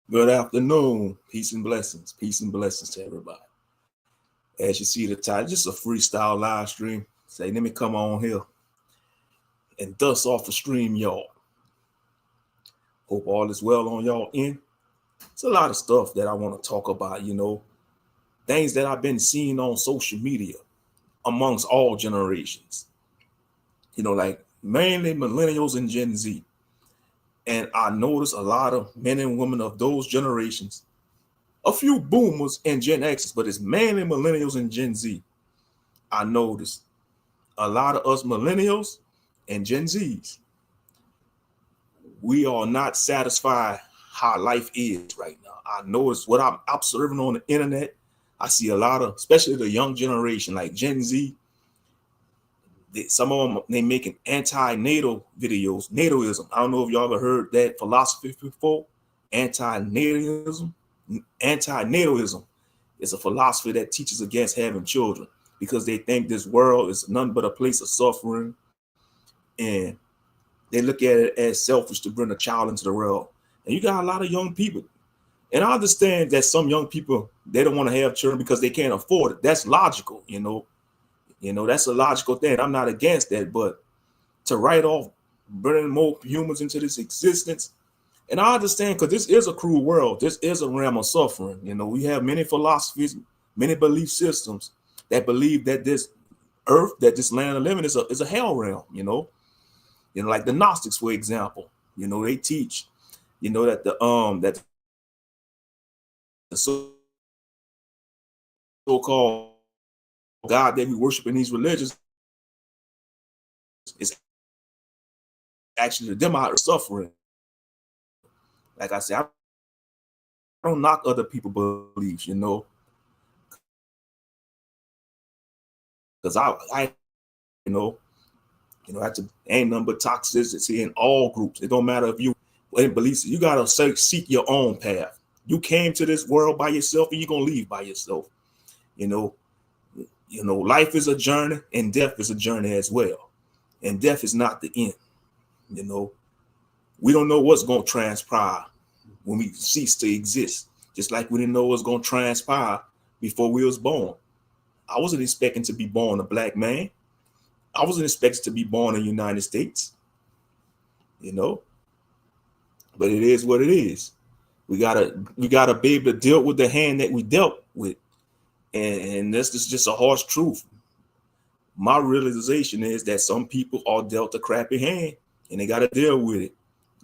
Good afternoon. Peace and blessings. Peace and blessings to everybody. As you see the title, just a freestyle live stream. Say, let me come on here and dust off the stream, y'all. Hope all is well on y'all end. It's a lot of stuff that I want to talk about, things that I've been seeing on social media amongst all generations, like mainly millennials and Gen Z. And I notice a lot of men and women of those generations, a few boomers and Gen X's, but it's mainly millennials and Gen Z. I noticed a lot of us millennials and Gen Zs, we are not satisfied how life is right now. I notice what I'm observing on the internet. I see a lot of, especially the young generation, like Gen Z. Some of them, they making anti-natal videos, natalism. I don't know if y'all ever heard that philosophy before. Anti-natalism. Anti-natalism is a philosophy that teaches against having children because they think this world is none but a place of suffering, and they look at it as selfish to bring a child into the world. And you got a lot of young people, and I understand that some young people, they don't want to have children because they can't afford it. That's logical, that's a logical thing. I'm not against that, but to write off bringing more humans into this existence, and I understand because this is a cruel world. This is a realm of suffering. We have many philosophies, many belief systems that believe that this earth, that this land of living is a hell realm. Like the Gnostics, for example. They teach, that the so-called God that we worship in these religions is actually the demon suffering. Like I said, I don't knock other people's beliefs, because I ain't nothing but toxicity in all groups. It don't matter if you in beliefs. You gotta seek your own path. You came to this world by yourself, and you're gonna leave by yourself. Life is a journey, and death is a journey as well. And death is not the end. We don't know what's gonna transpire when we cease to exist. Just like we didn't know what's gonna transpire before we was born. I wasn't expecting to be born a black man. I wasn't expected to be born in the United States, but it is what it is. We gotta be able to deal with the hand that we dealt with, and this is just a harsh truth. My realization is that some people are dealt a crappy hand, and they gotta deal with it.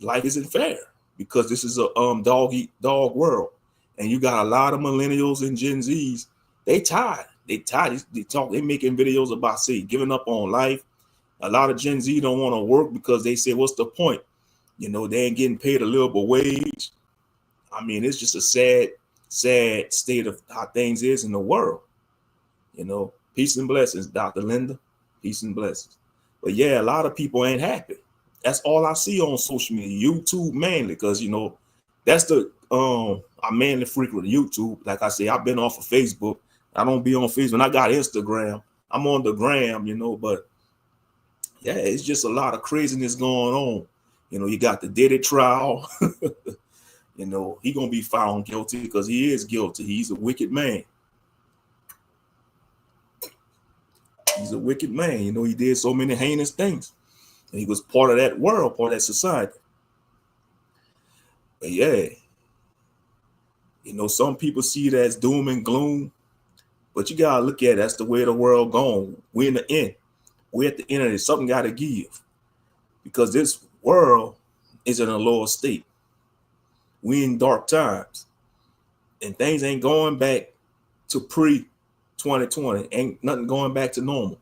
Life isn't fair because this is a dog eat dog world, and you got a lot of millennials and Gen Zs. They tired. They making videos about giving up on life. A lot of Gen Z don't want to work because they say, what's the point? They ain't getting paid a livable wage. I mean, it's just a sad state of how things is in the world. Peace and blessings, Dr. Linda. Peace and blessings. But yeah, a lot of people ain't happy. That's all I see on social media, YouTube mainly, because that's the I mainly frequent YouTube. Like I say, I've been off of Facebook. I don't be on Facebook. I got Instagram. I'm on the gram, but yeah, it's just a lot of craziness going on. You got the Diddy trial. He gonna be found guilty because he is guilty. He's a wicked man. He's a wicked man. He did so many heinous things. And he was part of that world, part of that society. But yeah, some people see it as doom and gloom, but you gotta look at it. That's the way the world going. We're in the end. We're at the end of it. Something gotta give, because this world is in a lower state. We in dark times, and things ain't going back to pre-2020. Ain't nothing going back to normal.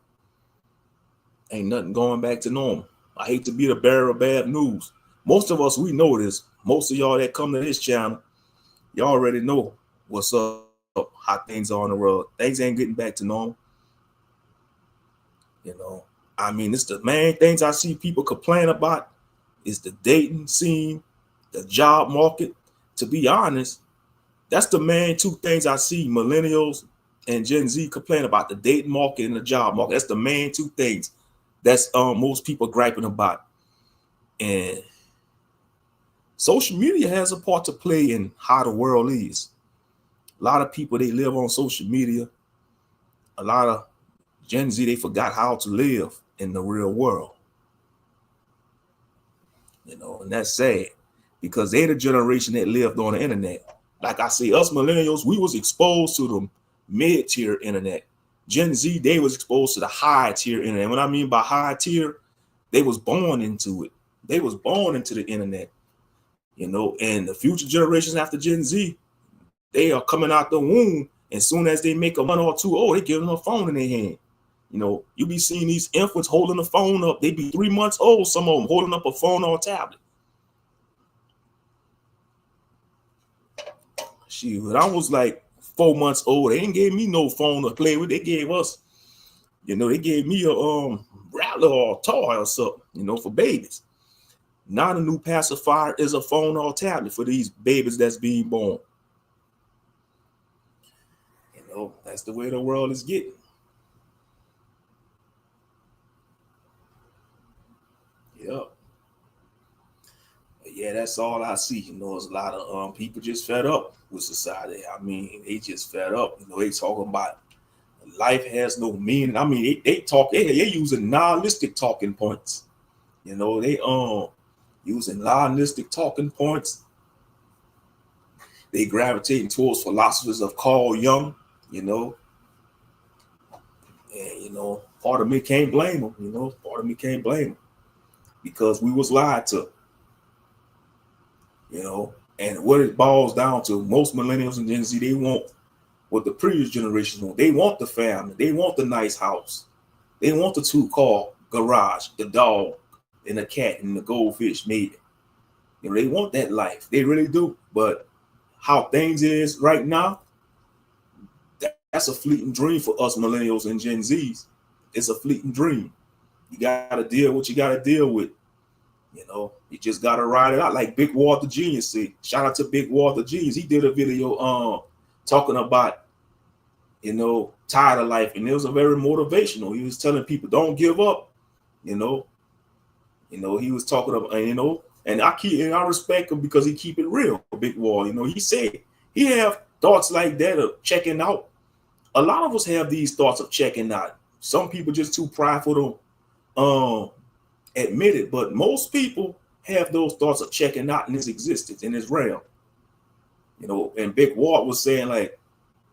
Ain't nothing going back to normal. I hate to be the bearer of bad news. Most of us, we know this. Most of y'all that come to this channel, y'all already know what's up, how things are in the world. Things ain't getting back to normal. I mean, it's the main things I see people complain about is the dating scene, the job market. To be honest, that's the main two things I see millennials and Gen Z complain about: the dating market and the job market. That's the main two things that's most people griping about. And social media has a part to play in how the world is. A lot of people, they live on social media. A lot of Gen Z, they forgot how to live in the real world. You know, and that's sad because they're the generation that lived on the internet. Like I say, us millennials, we was exposed to the mid-tier internet. Gen Z, they was exposed to the high-tier internet. What I mean by high-tier, they was born into it. They was born into the internet. You know, and the future generations after Gen Z, they are coming out the womb. As soon as they make a 1 or 2, oh, they give them a phone in their hand. You know, you be seeing these infants holding the phone up. They be 3 months old, some of them holding up a phone or a tablet. Shoot, when I was like 4 months old, they didn't give me no phone to play with. They gave us, you know, they gave me a rattler or a toy or something, you know, for babies. Now the new pacifier is a phone or a tablet for these babies that's being born. You know, that's the way the world is getting. Yep. But yeah, that's all I see. You know, there's a lot of people just fed up with society. I mean, they just fed up. You know, they talking about life has no meaning. I mean, they talk, they're using nihilistic talking points. You know, they using nihilistic talking points. They gravitating towards philosophers of Carl Jung, you know. And, you know, part of me can't blame them, you know. Part of me can't blame them. Because we was lied to, you know. And what it boils down to, most millennials and Gen Z, they want what the previous generation want. They want the family. They want the nice house. They want the 2-car garage, the dog, and the cat, and the goldfish maiden. You know, they want that life. They really do. But how things is right now, that's a fleeting dream for us millennials and Gen Zs. It's a fleeting dream. You got to deal with what you got to deal with. You know, you just got to ride it out. Like Big Walter Genius said. Shout out to Big Walter Genius. He did a video talking about, you know, tired of life. And it was a very motivational. He was telling people, don't give up. You know, he was talking about, you know, and I respect him because he keep it real, Big Wall. You know, he said he have thoughts like that of checking out. A lot of us have these thoughts of checking out. Some people just too prideful to admit it, but most people have those thoughts of checking out in this existence, in this realm. You know, and Big Walt was saying, like,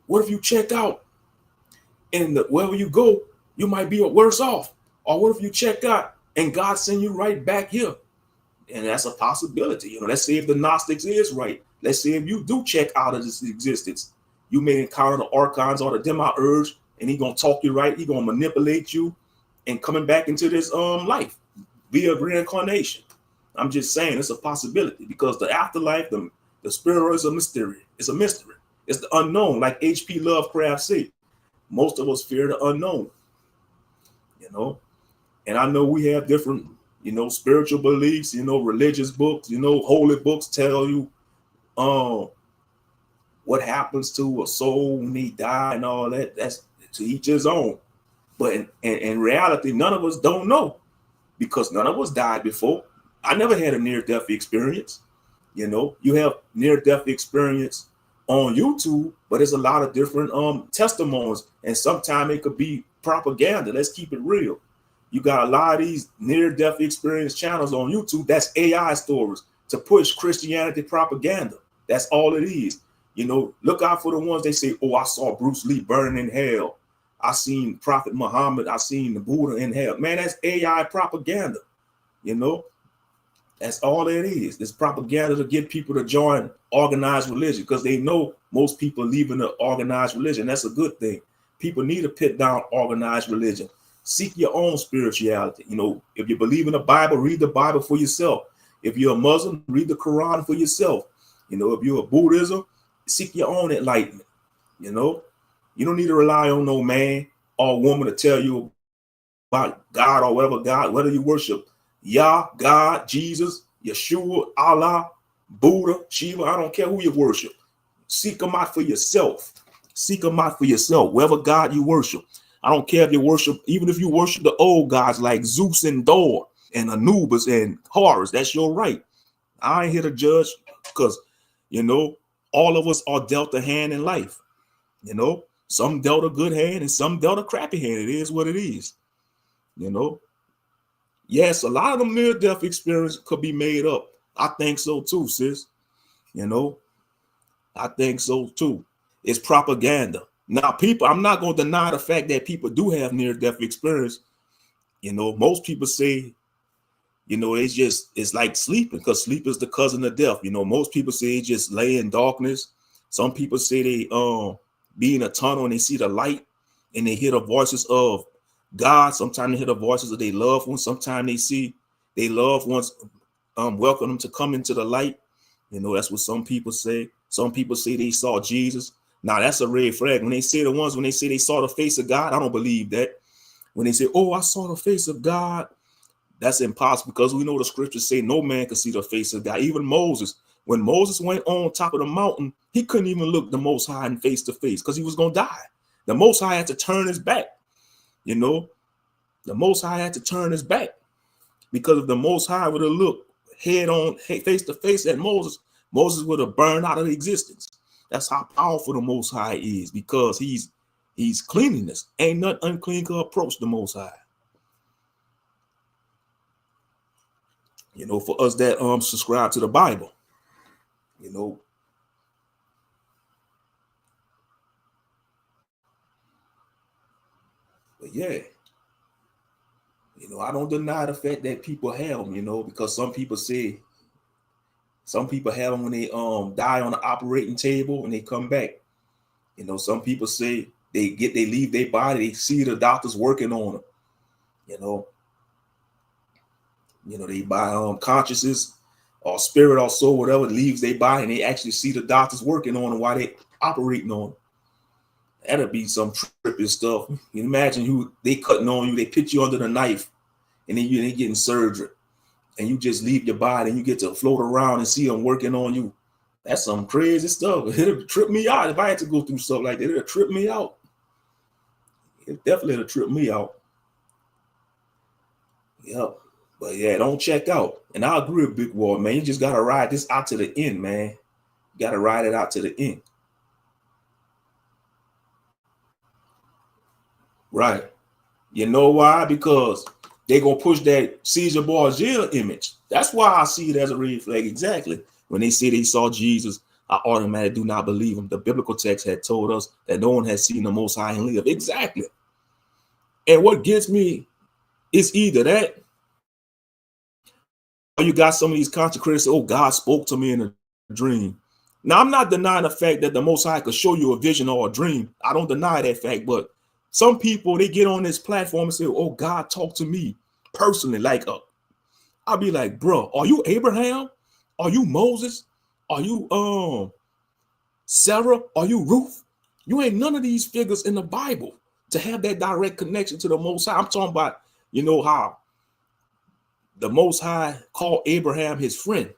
what if you check out and wherever you go, you might be worse off? Or what if you check out and God send you right back here? And that's a possibility. You know, let's say if the Gnostics is right. Let's say if you do check out of this existence, you may encounter the archons or the demiurge, and he's gonna talk you right. He's gonna manipulate you and coming back into this life via reincarnation. I'm just saying it's a possibility because the afterlife, the spirit is a mystery. It's a mystery. It's the unknown, like H.P. Lovecraft said. Most of us fear the unknown. You know, and I know we have different, you know, spiritual beliefs, you know, religious books, you know, holy books tell you what happens to a soul when they die and all that. That's to each his own. But in reality, none of us don't know because none of us died before. I never had a near-death experience. You know, you have near-death experience on YouTube, but there's a lot of different testimonies, and sometimes it could be propaganda. Let's keep it real. You got a lot of these near-death experience channels on YouTube. That's AI stories to push Christianity propaganda. That's all it is. You know, look out for the ones they say, oh, I saw Bruce Lee burning in hell. I seen Prophet Muhammad. I seen the Buddha in hell. Man, that's AI propaganda. You know, that's all it is. It's propaganda to get people to join organized religion because they know most people are leaving the organized religion. That's a good thing. People need to put down organized religion. Seek your own spirituality. You know, if you believe in the Bible, read the Bible for yourself. If you're a Muslim, read the Quran for yourself. You know, if you're a Buddhism, seek your own enlightenment. You know, you don't need to rely on no man or woman to tell you about God or whatever God, whether you worship Yah, God, Jesus, Yeshua, Allah, Buddha, Shiva. I don't care who you worship. Seek them out for yourself. Seek them out for yourself, whatever God you worship. I don't care if you worship, even if you worship the old gods like Zeus and Thor and Anubis and Horus, that's your right. I ain't here to judge because, you know, all of us are dealt a hand in life. You know, some dealt a good hand and some dealt a crappy hand. It is what it is. You know, yes, a lot of them near-death experience could be made up. I think so too, sis. You know, I think so too. It's propaganda. Now, people, I'm not going to deny the fact that people do have near-death experience. You know, most people say, you know, it's like sleeping, because sleep is the cousin of death. You know, most people say it's just lay in darkness. Some people say they be in a tunnel and they see the light and they hear the voices of God. Sometimes they hear the voices of their loved ones. Sometimes they see their loved ones welcome them to come into the light. You know, that's what some people say. Some people say they saw Jesus. Now, that's a red flag. When they say they saw the face of God, I don't believe that. When they say, oh, I saw the face of God, that's impossible, because we know the scriptures say no man could see the face of God. Even Moses, when Moses went on top of the mountain, he couldn't even look the Most High in face to face because he was going to die. The Most High had to turn his back. You know, the Most High had to turn his back, because if the Most High would have looked head on, face to face at Moses, Moses would have burned out of existence. That's how powerful the Most High is, because he's cleanliness. Ain't nothing unclean can approach the Most High. You know, for us that subscribe to the Bible, you know. But yeah, you know, I don't deny the fact that people have them, you know, because some people have them when they die on the operating table and they come back. You know, some people say they leave their body, they see the doctors working on them. You know, they by consciousness or spirit or soul, whatever, leaves their body, and they actually see the doctors working on them while they operating on them. That'll be some trippy stuff. You imagine who they cutting on you, they put you under the knife, and then they getting surgery, and you just leave your body and you get to float around and see them working on you. That's some crazy stuff. It'll trip me out if I had to go through stuff like that. It'll trip me out. It definitely will trip me out. Yep. But yeah, don't check out. And I agree with Big Wall, man. You just gotta ride this out to the end, man. You gotta ride it out to the end. Right. You know why? Because they're gonna push that Caesar Borgia image. That's why I see it as a red flag. Exactly. When they say they saw Jesus, I automatically do not believe them. The biblical text had told us that no one has seen the Most High and live. Exactly. And what gets me is either that, or you got some of these consecrators say, oh, God spoke to me in a dream. Now, I'm not denying the fact that the Most High could show you a vision or a dream. I don't deny that fact. But some people, they get on this platform and say, oh, God talked to me personally. Like, I'll be like, bro, are you Abraham? Are you Moses? Are you Sarah? Are you Ruth? You ain't none of these figures in the Bible to have that direct connection to the Most High. I'm talking about, you know, how the Most High called Abraham his friend.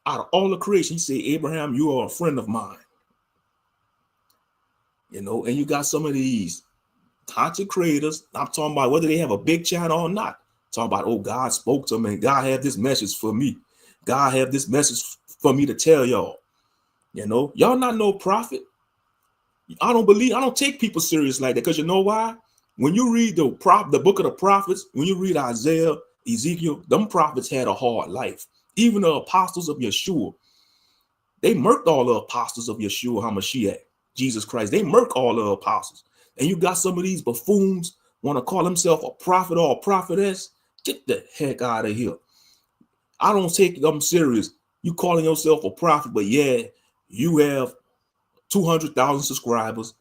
Out of all the creation, he said, Abraham, you are a friend of mine. You know, and you got some of these content creators. I'm talking about whether they have a big channel or not. I'm talking about, oh, God spoke to me. God had this message for me. God had this message for me to tell y'all. You know, y'all not no prophet. I don't take people serious like that, because you know why? When you read the book of the prophets, when you read Isaiah, Ezekiel, them prophets had a hard life. Even the apostles of Yeshua, they murked all the apostles of Yeshua HaMashiach, Jesus Christ. They murked all the apostles. And you got some of these buffoons want to call themselves a prophet or a prophetess. Get the heck out of here. I don't take them serious. You calling yourself a prophet, but yeah, you have 200,000 subscribers.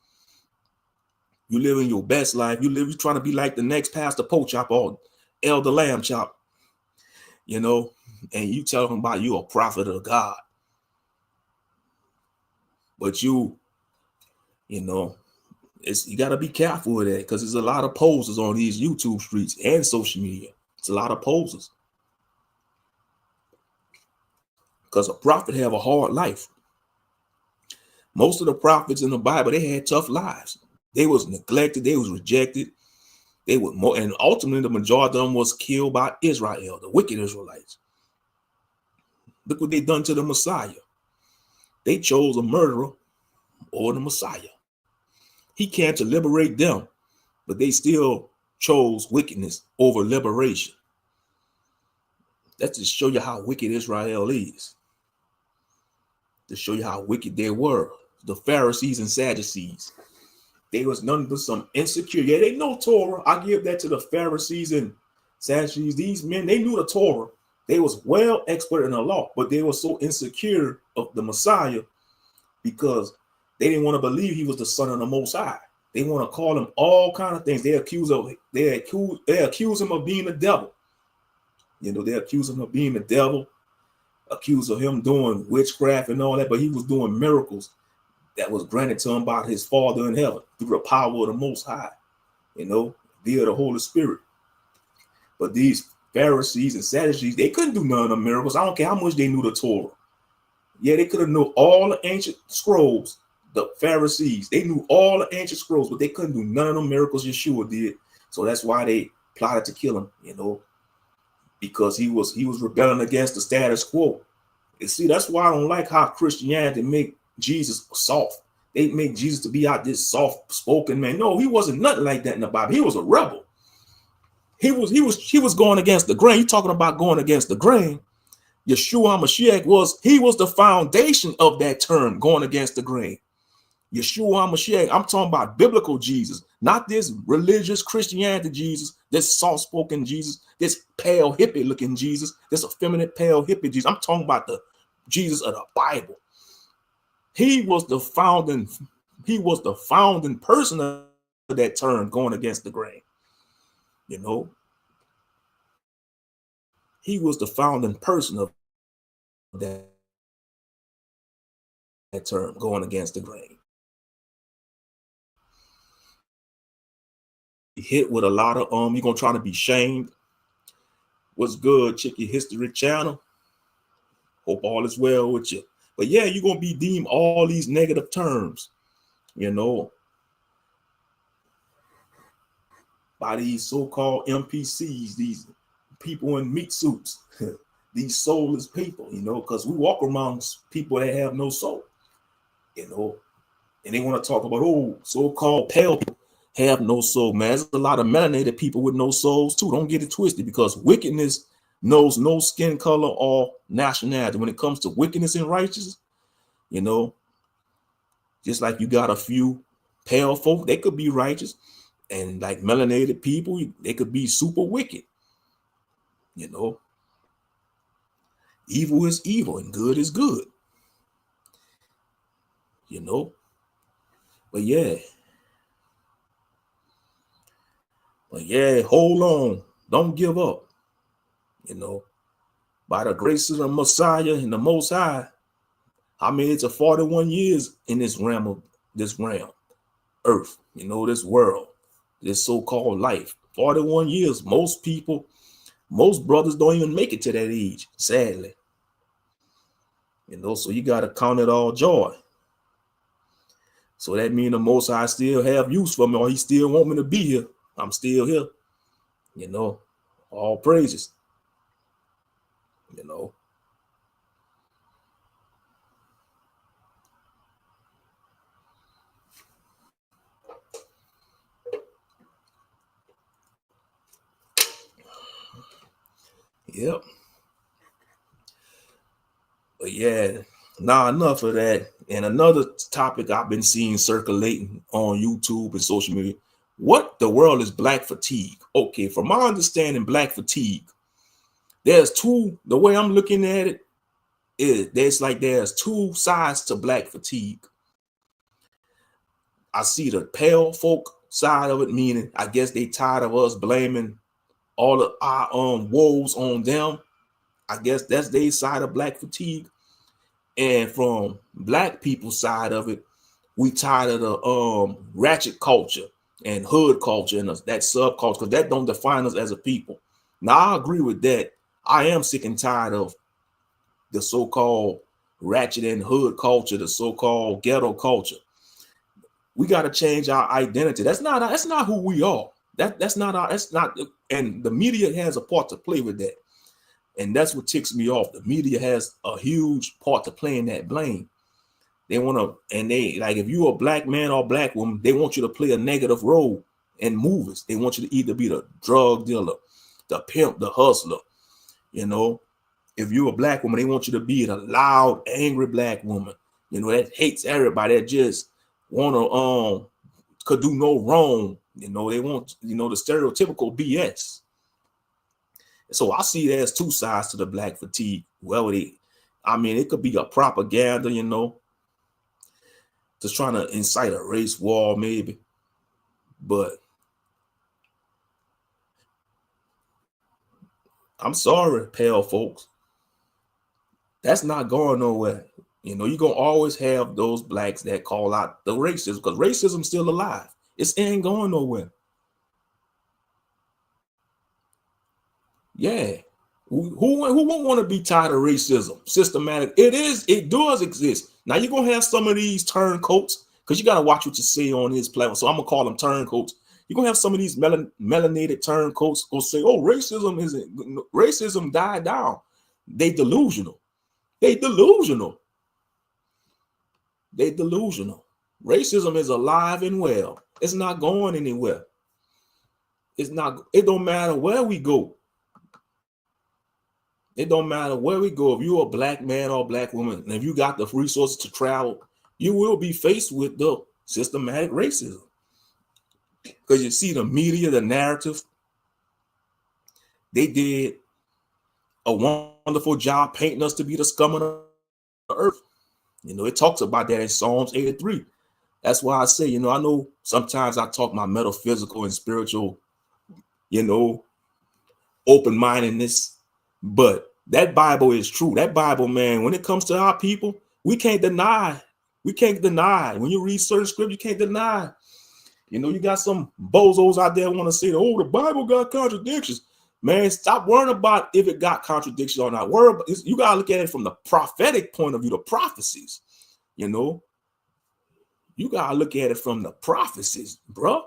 You living your best life. You're trying to be like the next Pastor Pochop or Elder Lamb Chop, you know, and you tell them about you a prophet of God. But you know, you got to be careful with that, because there's a lot of posers on these YouTube streets and social media. It's a lot of posers. Because a prophet have a hard life. Most of the prophets in the Bible, they had tough lives. They was neglected. They was rejected. They were more, and ultimately the majority of them was killed by Israel, the wicked Israelites. Look what they done to the Messiah. They chose a murderer or the Messiah. He came to liberate them, but they still chose wickedness over liberation. That's to show you how wicked Israel is. To show you how wicked they were. The Pharisees and Sadducees. They was none but some insecure. Yeah, they know Torah. I give that to the Pharisees and Sadducees. These men, they knew the Torah. They was well expert in the law, but they were so insecure of the Messiah because they didn't want to believe he was the Son of the Most High. They want to call him all kind of things. They accuse him of being the devil. You know, they accuse him of being the devil, accuse of him doing witchcraft and all that, but he was doing miracles that was granted to him by his Father in heaven through the power of the Most High, you know, via the Holy Spirit. But these Pharisees and Sadducees, they couldn't do none of the miracles. I don't care how much they knew the Torah. Yeah, they could have knew all the ancient scrolls. The Pharisees, they knew all the ancient scrolls, but they couldn't do none of the miracles Yeshua did. So that's why they plotted to kill him, you know, because he was rebelling against the status quo. You see, that's why I don't like how Christianity make Jesus soft. They make Jesus to be out this soft-spoken man. No, he wasn't nothing like that in the Bible. He was a rebel. He was going against the grain. You talking about going against the grain? Yeshua HaMashiach was the foundation of that term, going against the grain. Yeshua HaMashiach, I'm talking about biblical Jesus, not this religious Christianity Jesus, this soft-spoken Jesus, this pale hippie-looking Jesus, this effeminate pale hippie Jesus. I'm talking about the Jesus of the Bible. He was the founding person of that term, going against the grain. You know, he was the founding person of that term, going against the grain. Hit with a lot of you're gonna try to be shamed. What's good, Check Your History channel? Hope all is well with you. But yeah, you're gonna be deemed all these negative terms, you know, by these so-called NPCs, these people in meat suits, these soulless people, you know, because we walk amongst people that have no soul, you know, and they want to talk about, oh, so-called pale people have no soul, man. There's a lot of melanated people with no souls too. Don't get it twisted, because wickedness knows no skin color or nationality. When it comes to wickedness and righteousness, you know, just like you got a few pale folk, they could be righteous, and like melanated people, they could be super wicked. You know, evil is evil and good is good. You know, but yeah, hold on, don't give up. You know, by the grace of the Messiah and the Most High, I made it to 41 years in this realm, earth, you know, this world, this so-called life. 41 years. Most brothers don't even make it to that age, sadly. You know, so you got to count it all joy. So that means the Most High still have use for me, or he still want me to be here. I'm still here. You know, all praises. You know. Yep. But yeah, now enough of that. And another topic I've been seeing circulating on YouTube and social media. What the world is black fatigue? Okay, from my understanding, black fatigue, there's two, the way I'm looking at it, there's two sides to black fatigue. I see the pale folk side of it, meaning I guess they tired of us blaming all of our woes on them. I guess that's their side of black fatigue. And from black people's side of it, we tired of the ratchet culture and hood culture and that subculture, because that don't define us as a people. Now, I agree with that. I am sick and tired of the so-called ratchet and hood culture, the so-called ghetto culture. We got to change our identity. That's not who we are. That's not, and the media has a part to play with that. And that's what ticks me off. The media has a huge part to play in that blame. They want to, and they like, if you're a black man or black woman, they want you to play a negative role in movies. They want you to either be the drug dealer, the pimp, the hustler. You know, if you're a black woman, they want you to be the loud, angry black woman, you know, that hates everybody, that just want to could do no wrong. You know, they want, you know, the stereotypical BS. So I see there's two sides to the black fatigue. Well, I mean, it could be a propaganda, you know, just trying to incite a race war, maybe. But I'm sorry, pale folks. That's not going nowhere. You know, you're going to always have those blacks that call out the racism, because racism's still alive. It ain't going nowhere. Yeah. Who won't want to be tired of racism? Systematic. It does exist. Now you're going to have some of these turncoats, because you got to watch what you say on his platform. So I'm going to call them turncoats. You're going to have some of these melanated turncoats go say, oh, racism died down. They delusional. Delusional. Racism is alive and well. It's not going anywhere. It don't matter where we go. It don't matter where we go. If you're a black man or black woman, and if you got the resources to travel, you will be faced with the systematic racism. Because you see the media, the narrative, they did a wonderful job painting us to be the scum of the earth. You know, it talks about that in Psalms 83. That's why I say, you know, I know sometimes I talk my metaphysical and spiritual, you know, open-mindedness, but that Bible is true. That Bible, man, when it comes to our people, we can't deny. When you read certain scripture, you can't deny. You know, you got some bozos out there want to say, oh, the Bible got contradictions. Man, stop worrying about if it got contradictions or not. You got to look at it from the prophetic point of view, the prophecies. You know, you got to look at it from the prophecies, bro.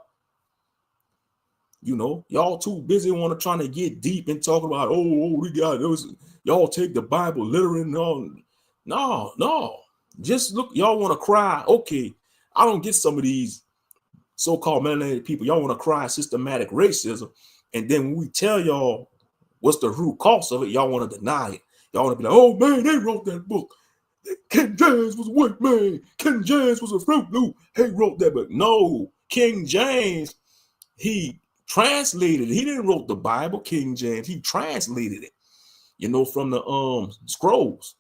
You know, y'all too busy trying to get deep and talk about, we got those. Y'all take the Bible literally. No. Just look, y'all want to cry. Okay, I don't get some of these so-called melanated people. Y'all want to cry systematic racism. And then when we tell y'all what's the root cause of it, y'all want to deny it. Y'all want to be like, oh man, they wrote that book. King James was a white man. King James was a Fruit Loop. He wrote that book. No, King James, he translated it. He didn't wrote the Bible, King James. He translated it, you know, from the scrolls.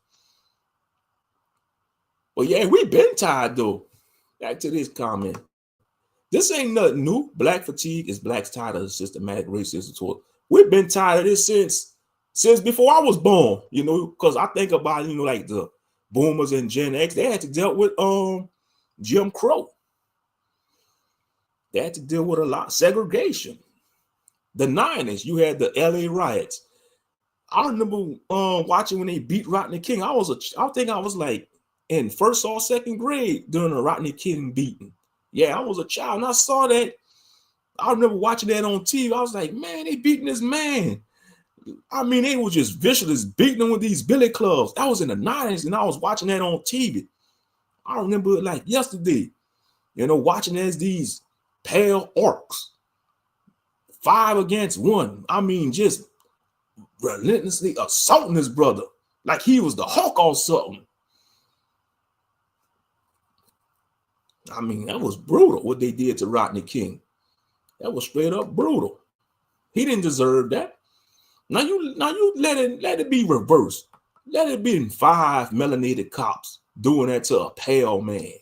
But yeah, we've been tired though. Back to this comment. This ain't nothing new. Black fatigue is blacks tired of systematic racism. We've been tired of this since before I was born, you know, because I think about, you know, like the boomers and Gen X, they had to deal with Jim Crow. They had to deal with a lot of segregation. The 90s, you had the LA riots. I remember watching when they beat Rodney King. I think I was like in first or second grade during the Rodney King beating. Yeah, I was a child and I saw that. I remember watching that on TV. I was like, man, they beating this man. I mean, they were just vicious, beating him with these billy clubs. That was in the 90s and I was watching that on TV. I remember it like yesterday, you know, watching as these pale orcs, 5 against 1. I mean, just relentlessly assaulting his brother like he was the Hulk or something. I mean, that was brutal what they did to Rodney King. That was straight up brutal. He didn't deserve that. Now you let it be reversed. Let it be 5 melanated cops doing that to a pale man.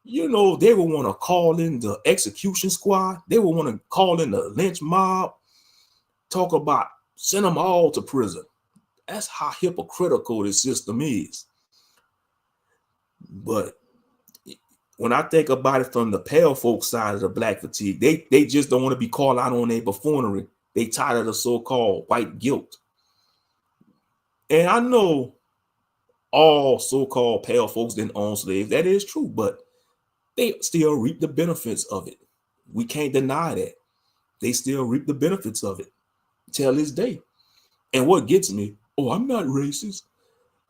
You know, they would want to call in the execution squad. They would want to call in the lynch mob. Talk about send them all to prison. That's how hypocritical this system is. But when I think about it from the pale folk side of the black fatigue, they just don't want to be called out on their buffoonery. They tired of the so-called white guilt. And I know all so-called pale folks didn't own slaves. That is true, but they still reap the benefits of it. We can't deny that. They still reap the benefits of it till this day. And what gets me, oh, I'm not racist.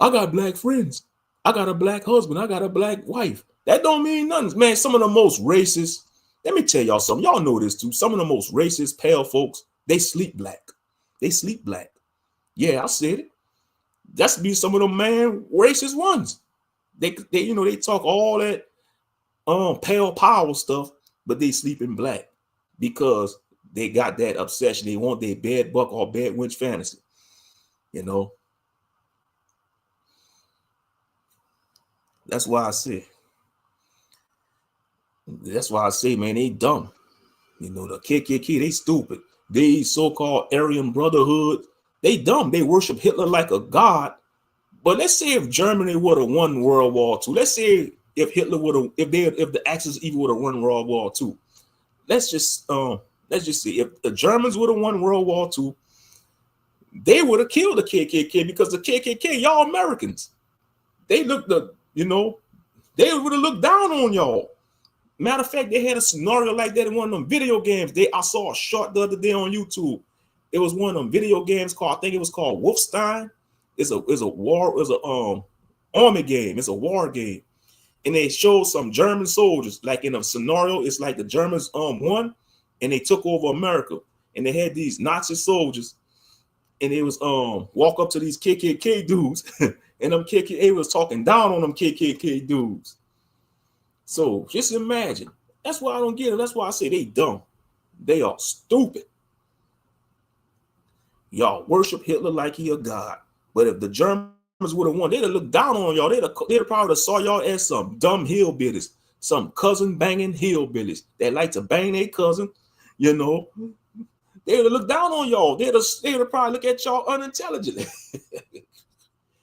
I got black friends. I got a black husband. I got a black wife. That don't mean nothing. Man, some of the most racist, let me tell y'all something. Y'all know this too. Some of the most racist, pale folks, they sleep black. They sleep black. Yeah, I said it. That's be some of the man racist ones. They they talk all that pale power stuff, but they sleep in black because they got that obsession. They want their bad buck or bad winch fantasy. You know. That's why I say, man, they dumb. You know, the KKK, they stupid. They so-called Aryan Brotherhood, they dumb. They worship Hitler like a god. But let's say if Germany would have won World War II, let's say if Hitler would have, if the Axis evil would have won World War II, let's just see if the Germans would have won World War II, they would have killed the KKK because the KKK, y'all Americans, they looked the, you know, they would have looked down on y'all. Matter of fact, they had a scenario like that in one of them video games. I saw a short the other day on YouTube. It was one of them video games called, I think it was called Wolfenstein. It's a army game. It's a war game. And they showed some German soldiers, like in a scenario, it's like the Germans won and they took over America. And they had these Nazi soldiers, and they was walk up to these KKK dudes, and them KKK was talking down on them KKK dudes. So just imagine. That's why I don't get it. That's why I say they dumb. They are stupid. Y'all worship Hitler like he a god. But if the Germans would have won, they'd have looked down on y'all. They'd have probably saw y'all as some dumb hillbillies, some cousin banging hillbillies that like to bang their cousin, you know. They would have looked down on y'all. They would have probably look at y'all unintelligently.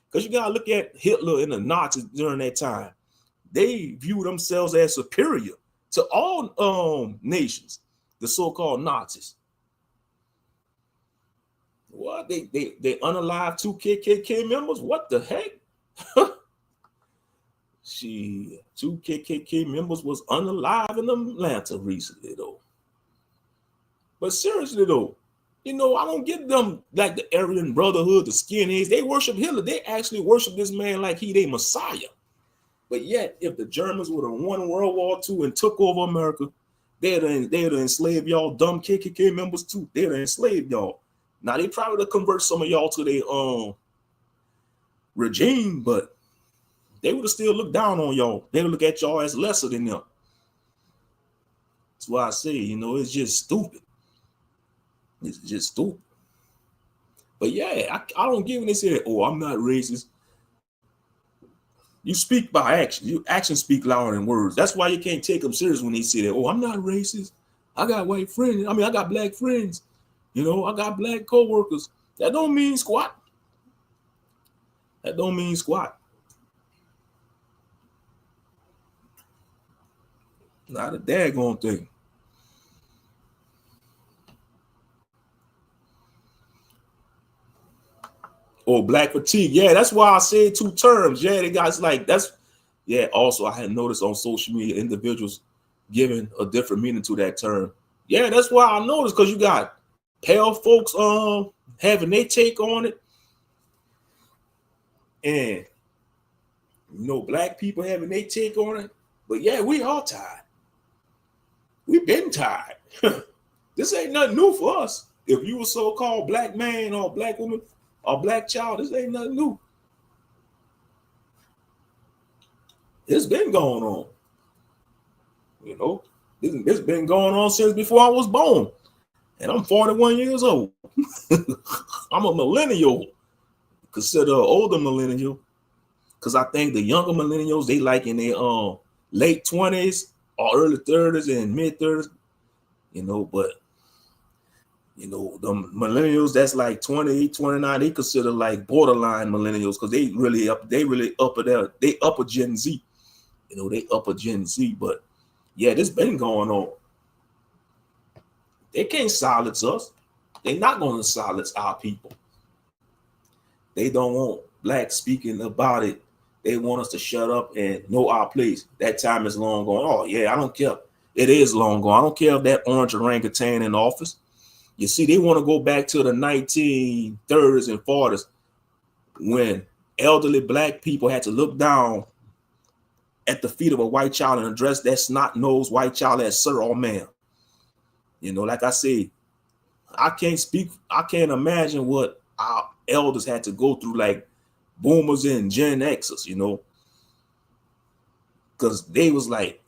Because you got to look at Hitler and the Nazis during that time. They view themselves as superior to all nations, the so-called Nazis. What? They unalived 2 KKK members? What the heck? 2 KKK members was unalive in Atlanta recently, though. But seriously, though, you know, I don't get them like the Aryan Brotherhood, the skinheads. They worship Hitler. They actually worship this man like he their Messiah. But yet, if the Germans would have won World War II and took over America, they'd have enslaved y'all dumb KKK members too. They'd have enslaved y'all. Now, they probably would convert some of y'all to their regime, but they would have still looked down on y'all. They would look at y'all as lesser than them. That's why I say, you know, it's just stupid. It's just stupid. But yeah, I don't give when they say, oh, I'm not racist. You speak by action. Your actions speak louder than words. That's why you can't take them serious when they say that, oh, I'm not racist. I got white friends. I mean, I got black friends. You know, I got black co-workers. That don't mean squat. That don't mean squat. Not a daggone thing. Or black fatigue. Yeah, that's why I said 2 terms. Yeah, they guys like that's. Yeah, also I had noticed on social media individuals giving a different meaning to that term. Yeah, that's why I noticed, because you got pale folks having their take on it, and you know, black people having their take on it. But yeah, we all tired. We've been tired. This ain't nothing new for us. If you a so-called black man or black woman or black child, this ain't nothing new. It's been going on. You know, it's been going on since before I was born. And I'm 41 years old. I'm a millennial. Consider an older millennial. Because I think the younger millennials, they like in their late 20s or early 30s and mid 30s. You know, but you know, the millennials that's like 28, 29, they consider like borderline millennials, because they really upper there. They upper Gen Z. You know, they upper Gen Z. But yeah, this been going on. They can't silence us. They're not going to silence our people. They don't want blacks speaking about it. They want us to shut up and know our place. That time is long gone. Oh, yeah, I don't care. It is long gone. I don't care if that orange orangutan in office. You see, they want to go back to the 1930s and 40s when elderly black people had to look down at the feet of a white child and address that snot-nosed white child as sir or ma'am. You know, like I said, I can't imagine what our elders had to go through, like boomers and Gen Xers, you know, because they was like,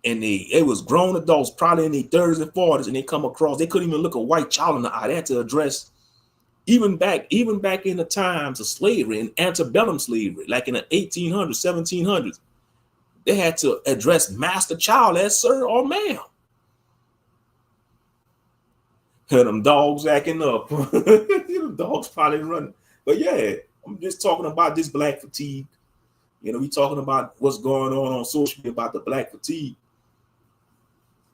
and it was grown adults probably in their 30s and 40s, and they come across, they couldn't even look a white child in the eye. They had to address even back in the times of slavery and antebellum slavery, like in the 1800s, 1700s, they had to address master child as sir or ma'am. Them dogs acting up. Them dogs probably running. But yeah, I'm just talking about this black fatigue. You know, we talking about what's going on social media about the black fatigue.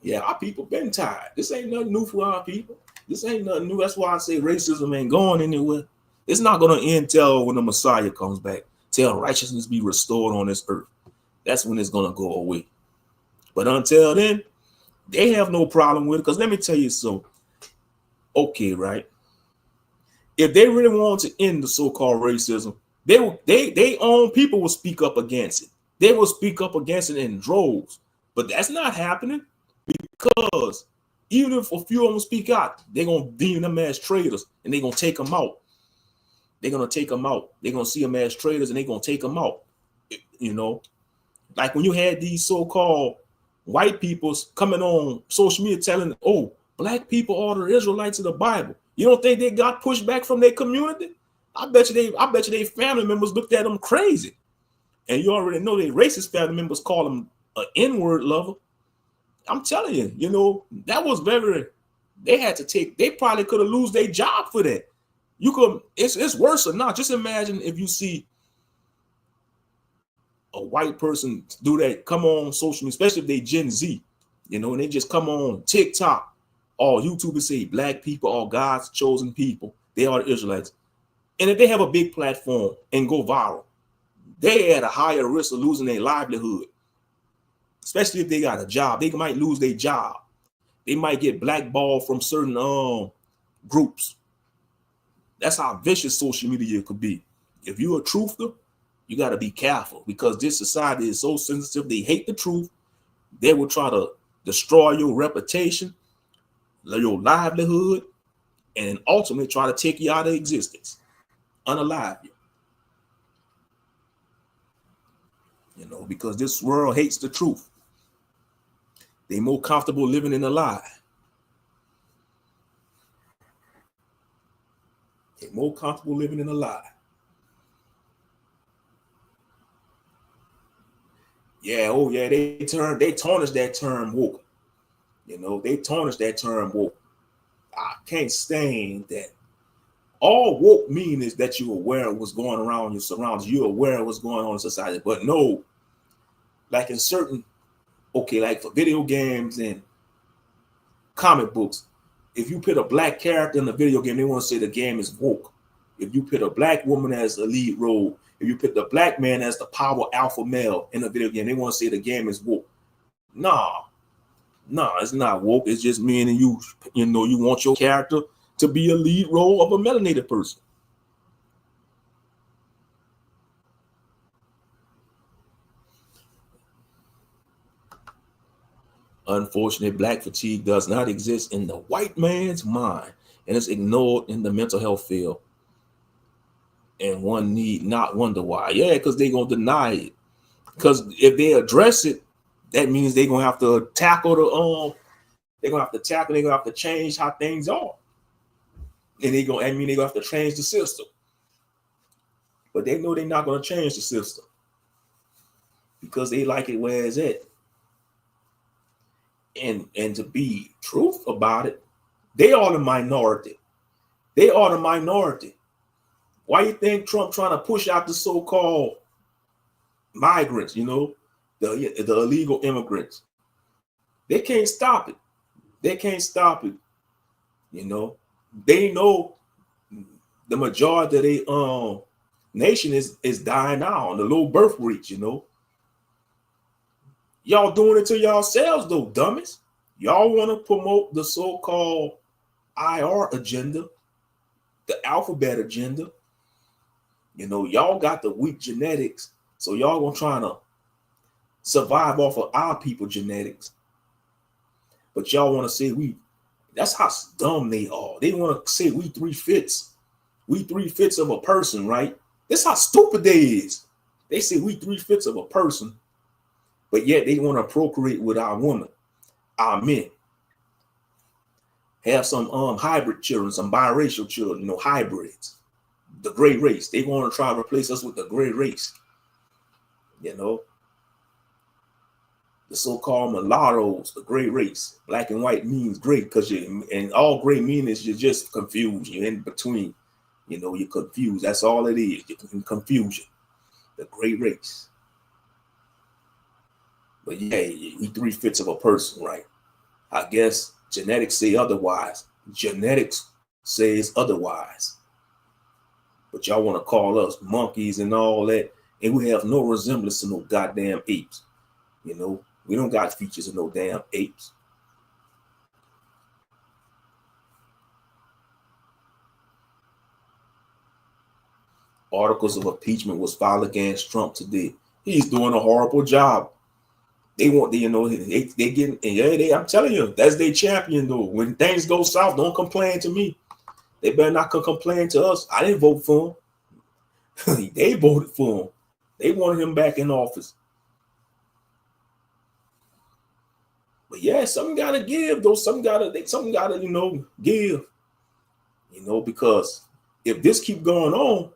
Yeah, our people been tired. This ain't nothing new for our people. This ain't nothing new. That's why I say racism ain't going anywhere. It's not going to end till when the Messiah comes back, till righteousness be restored on this earth. That's when it's going to go away. But until then, they have no problem with it. Because let me tell you so. Okay, right? If they really want to end the so-called racism, they own people will speak up against it. They will speak up against it in droves. But that's not happening, because even if a few of them speak out, they're going to deem them as traitors and they're going to take them out. They're going to take them out. They're going to see them as traitors and they're going to take them out. You know, like when you had these so-called white people coming on social media telling, oh, black people are the Israelites of the Bible. You don't think they got pushed back from their community? I bet you they family members looked at them crazy. And you already know their racist family members call them an N-word lover. I'm telling you, you know, that was they probably could have lost their job for that. It's worse or not. Just imagine if you see a white person do that, come on social media, especially if they Gen Z, you know, and they just come on TikTok. All YouTubers say black people are God's chosen people. They are the Israelites. And if they have a big platform and go viral, they at a higher risk of losing their livelihood. Especially if they got a job. They might lose their job. They might get blackballed from certain groups. That's how vicious social media could be. If you're a truther, you got to be careful, because this society is so sensitive. They hate the truth. They will try to destroy your reputation, your livelihood, and ultimately try to take you out of existence, unalive you. You know, because this world hates the truth. They more comfortable living in a lie. They more comfortable living in a lie. Yeah, oh yeah, they tarnish that term woke. You know, they tarnish that term woke. I can't stand that. All woke mean is that you're aware of what's going around your surroundings. You're aware of what's going on in society. But no, like in certain, like for video games and comic books, if you put a black character in the video game, they want to say the game is woke. If you put a black woman as the lead role, if you put the black man as the power alpha male in the video game, they want to say the game is woke. Nah, it's not woke. It's just me and you. You know, you want your character to be a lead role of a melanated person. Unfortunately, black fatigue does not exist in the white man's mind, and it's ignored in the mental health field. And one need not wonder why. Yeah, because they're going to deny it. Because if they address it, that means they're going to have to tackle they're going to have to change how things are. And they're going to have to change the system. But they know they're not going to change the system because they like it where it's at. And to be truth about it, they are the minority. They are the minority. Why you think Trump trying to push out the so-called migrants, you know, the illegal immigrants? They can't stop it. They can't stop it. You know, they know the majority of their nation is dying out on the low birth rates, you know. Y'all doing it to yourselves though, dummies. Y'all want to promote the so-called IR agenda, the alphabet agenda. You know, y'all got the weak genetics, so y'all gonna try to survive off of our people genetics. But y'all want to say that's how dumb they are. They want to say we 3/5. We 3/5 of a person, right? That's how stupid they is. They say we 3/5 of a person, but yet they want to procreate with our woman, our men. Have some hybrid children, some biracial children, you know, hybrids. The gray race. They want to try to replace us with the gray race. You know, the so-called mulattoes, the gray race. Black and white means gray because and all gray means you're just confused. You're in between. You know, you're confused. That's all it is. You're in confusion. The gray race. But yeah, we 3/5 of a person, right? I guess genetics say otherwise. Genetics says otherwise. But y'all want to call us monkeys and all that, and we have no resemblance to no goddamn apes. You know, we don't got features of no damn apes. Articles of impeachment was filed against Trump today. He's doing a horrible job. They want, you know, they getting, and yeah, I'm telling you, that's their champion though. When things go south, don't complain to me. They better not complain to us. I didn't vote for him. They voted for him. They wanted him back in office. But yeah, something gotta give though. Something gotta, you know, give. You know, because if this keep going on,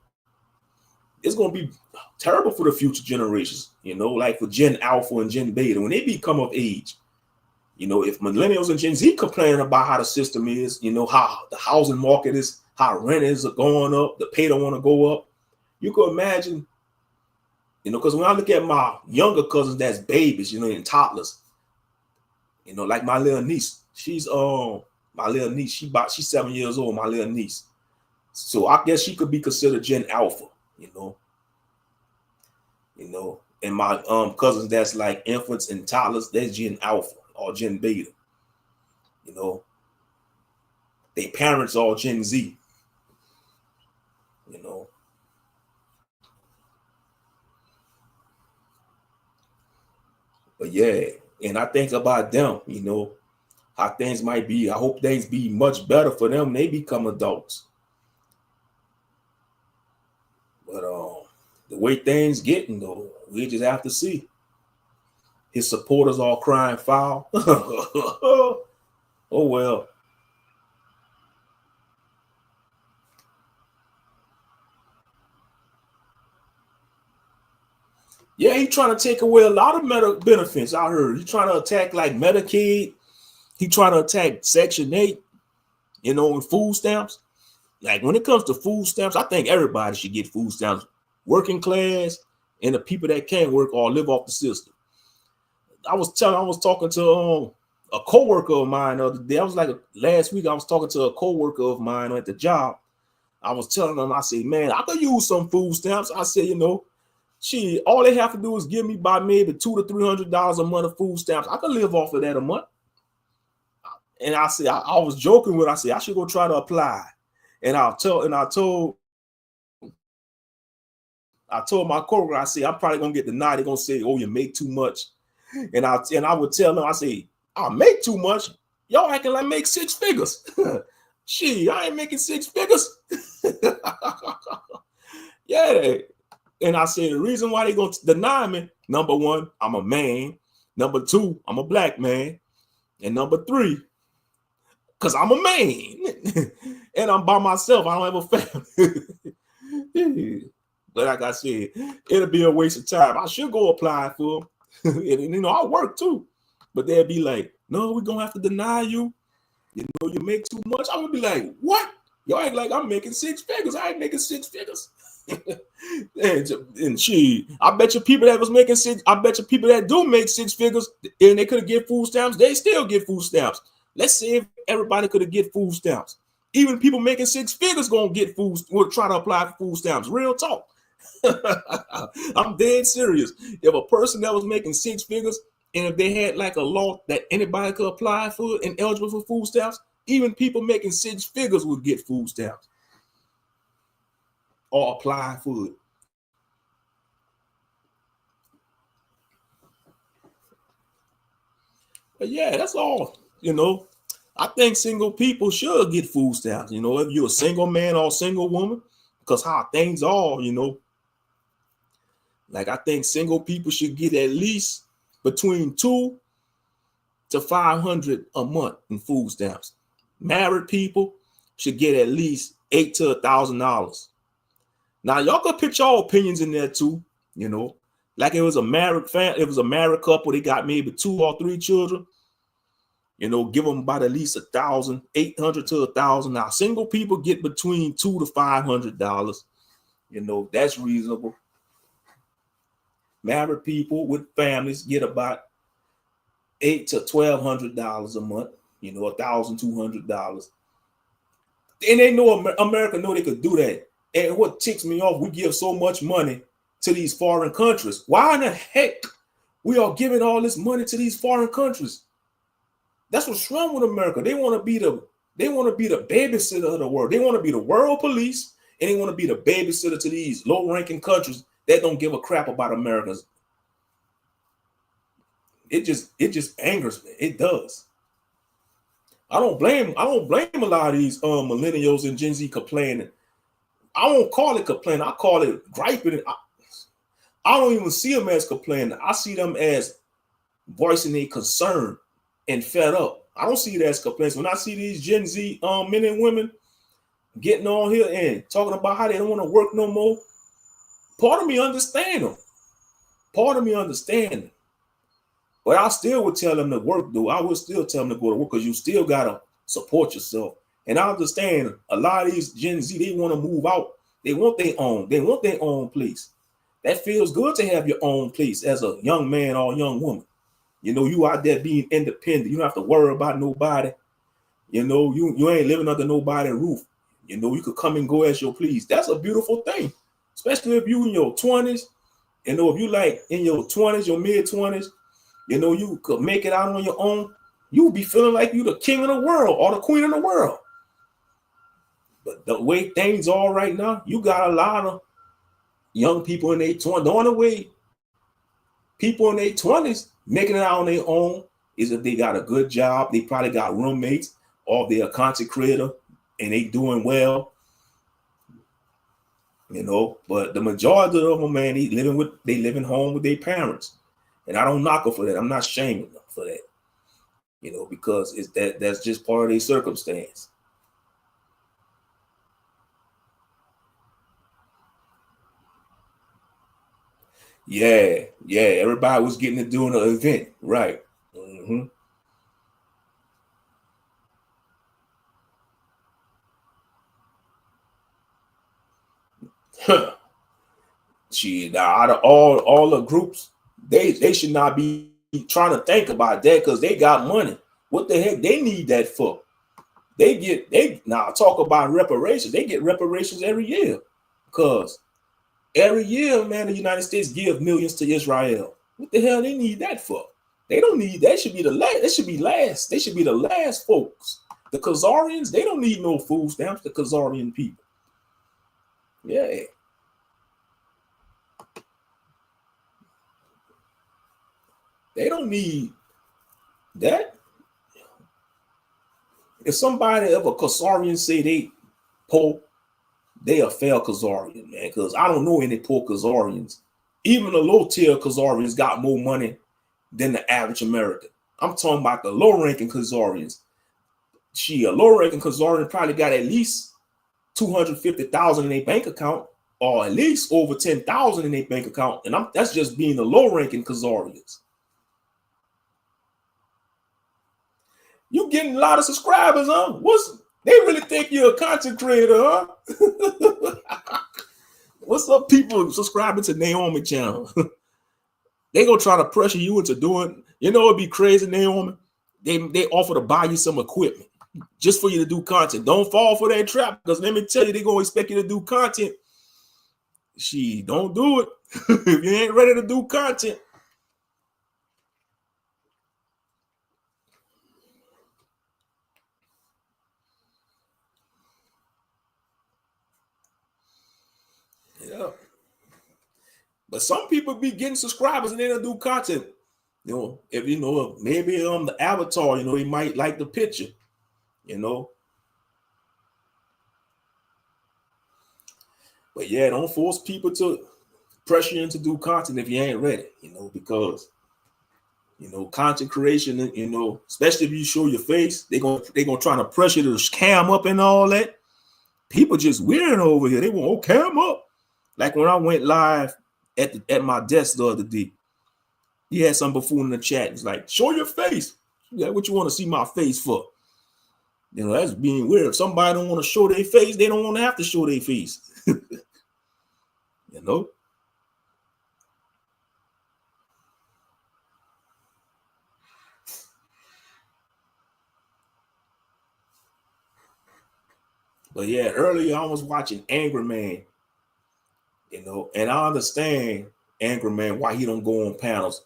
it's gonna be terrible for the future generations. You know, like for Gen Alpha and Gen Beta, when they become of age. You know, if millennials and Gen Z complaining about how the system is, you know, how the housing market is, how rent is going up, the pay don't want to go up. You could imagine, you know, because when I look at my younger cousins, that's babies, you know, and toddlers, you know, like my little niece, she's she's 7 years old, my little niece. So I guess she could be considered Gen Alpha, you know, and my cousins that's like infants and toddlers, that's Gen Alpha or Gen Beta. You know, they parents all Gen Z. You know, but yeah, and I think about them. You know, how things might be. I hope things be much better for them when they become adults. But the way things getting though, we just have to see. His supporters all crying foul. Oh well. Yeah, he trying to take away a lot of benefits. I heard he trying to attack like Medicaid. He trying to attack Section 8, you know, and food stamps. Like when it comes to food stamps, I think everybody should get food stamps. Working class and the people that can't work or live off the system. I was talking to a coworker of mine the other day. I was like last week. I was talking to a coworker of mine at the job. I was telling them, I said, man, I could use some food stamps. I said, you know, all they have to do is give me by maybe $200 to $300 a month of food stamps. I could live off of that a month. And I said, I was joking with. I said I should go try to apply. And I told my coworker, I said, I'm probably gonna get denied. They're gonna say, oh, you make too much. And I would tell them, I say, I make too much. Y'all acting like I make six figures. I ain't making six figures. Yeah. And I said, the reason why they gonna deny me, number one, I'm a man. Number two, I'm a black man. And number three, because I'm a man. And I'm by myself. I don't have a family. But like I said, it'll be a waste of time. I should go apply for them. And, you know, I work too. But they'll be like, no, we're going to have to deny you. You know, you make too much. I would be like, what? Y'all act like I'm making six figures. I ain't making six figures. and I bet you people that was making I bet you people that do make six figures and they could have get food stamps, they still get food stamps. Let's see if everybody could have get food stamps. Even people making six figures gonna get food, will try to apply for food stamps. Real talk. I'm dead serious. If a person that was making six figures and if they had like a law that anybody could apply for and eligible for food stamps, Even people making 6 figures would get food stamps or apply for it. But yeah, that's all. I think single people should get food stamps. If you're a single man or a single woman, because how things are, like I think single people should get at least between $200 to $500 a month in food stamps. Married people should get at least $800 to $1,000. Now y'all could put your opinions in there too. Like it was a married family, it was a married couple. They got maybe 2 or 3 children. Give them about at least $1,800 to $1,000. Now single people get between $200 to $500. That's reasonable. Married people with families get about $800 to $1,200 a month. $1,200. And they know America know they could do that. And what ticks me off, we give so much money to these foreign countries. Why in the heck we are giving all this money to these foreign countries? That's what's wrong with America. They want to be the babysitter of the world. They want to be the world police, and they want to be the babysitter to these low-ranking countries that don't give a crap about Americans. It just angers me. It does. I don't blame a lot of these millennials and Gen Z complaining. I won't call it complaining. I call it griping. I don't even see them as complaining. I see them as voicing a concern and fed up. I don't see it as complaints. When I see these Gen Z men and women getting on here and talking about how they don't want to work no more, part of me understand them. But I still would tell them to work, though. I would still tell them to go to work because you still got to support yourself. And I understand a lot of these Gen Z, they want to move out. They want their own place. That feels good to have your own place as a young man or young woman. You out there being independent. You don't have to worry about nobody. You ain't living under nobody's roof. You could come and go as you please. That's a beautiful thing, especially if you in your 20s. If you like in your 20s, your mid-20s, you could make it out on your own. You be feeling like you the king of the world or the queen of the world. But the way things are right now, you got a lot of young people in their 20s. The only way people in their 20s making it out on their own is if they got a good job. They probably got roommates, or they're a content creator and they doing well. But the majority of them, man, they living home with their parents. And I don't knock them for that. I'm not shaming them for that. Because that's just part of their circumstance. Yeah. Everybody was getting to doing an event, right? Mm-hmm. Now out of all the groups, they should not be trying to think about that because they got money. What the heck they need that for? Now talk about reparations. They get reparations every year because every year, man, the United States give millions to Israel. What the hell they need that for? They don't need that. Should be the last. They should be last. They should be the last folks. The Khazarians, they don't need no food stamps. The Khazarian people. Yeah. They don't need that. If somebody of a Khazarian say they poor, they a fair Khazarian, man. Because I don't know any poor Khazarians. Even the low tier Khazarians got more money than the average American. I'm talking about the low-ranking Khazarians. A low-ranking Khazarian probably got at least $250,000 in their bank account, or at least over $10,000 in their bank account, and that's just being the low-ranking Khazarians. You getting a lot of subscribers, huh? They really think you're a content creator, huh? What's up, people subscribing to Naomi channel? They gonna try to pressure you into doing. It'd be crazy, Naomi. They offer to buy you some equipment just for you to do content. Don't fall for that trap, because let me tell you, they're gonna expect you to do content. Don't do it. If you ain't ready to do content. Yeah. But some people be getting subscribers and they don't do content. You know, if you know, maybe the avatar, you know, he might like the picture, you know. But yeah, don't force people to pressure you to do content if you ain't ready, you know, because you know, content creation, you know, especially if you show your face, they're gonna try to pressure you to cam up and all that. People just weird over here. They want cam up. Like when I went live at my desk the other day, he had some buffoon in the chat. It's like, show your face. Yeah, what you want to see my face for? You know, that's being weird. If somebody don't want to show their face, they don't want to have to show their face. You know? But yeah, earlier I was watching Angry Man, you know, and I understand Angry Man why he don't go on panels.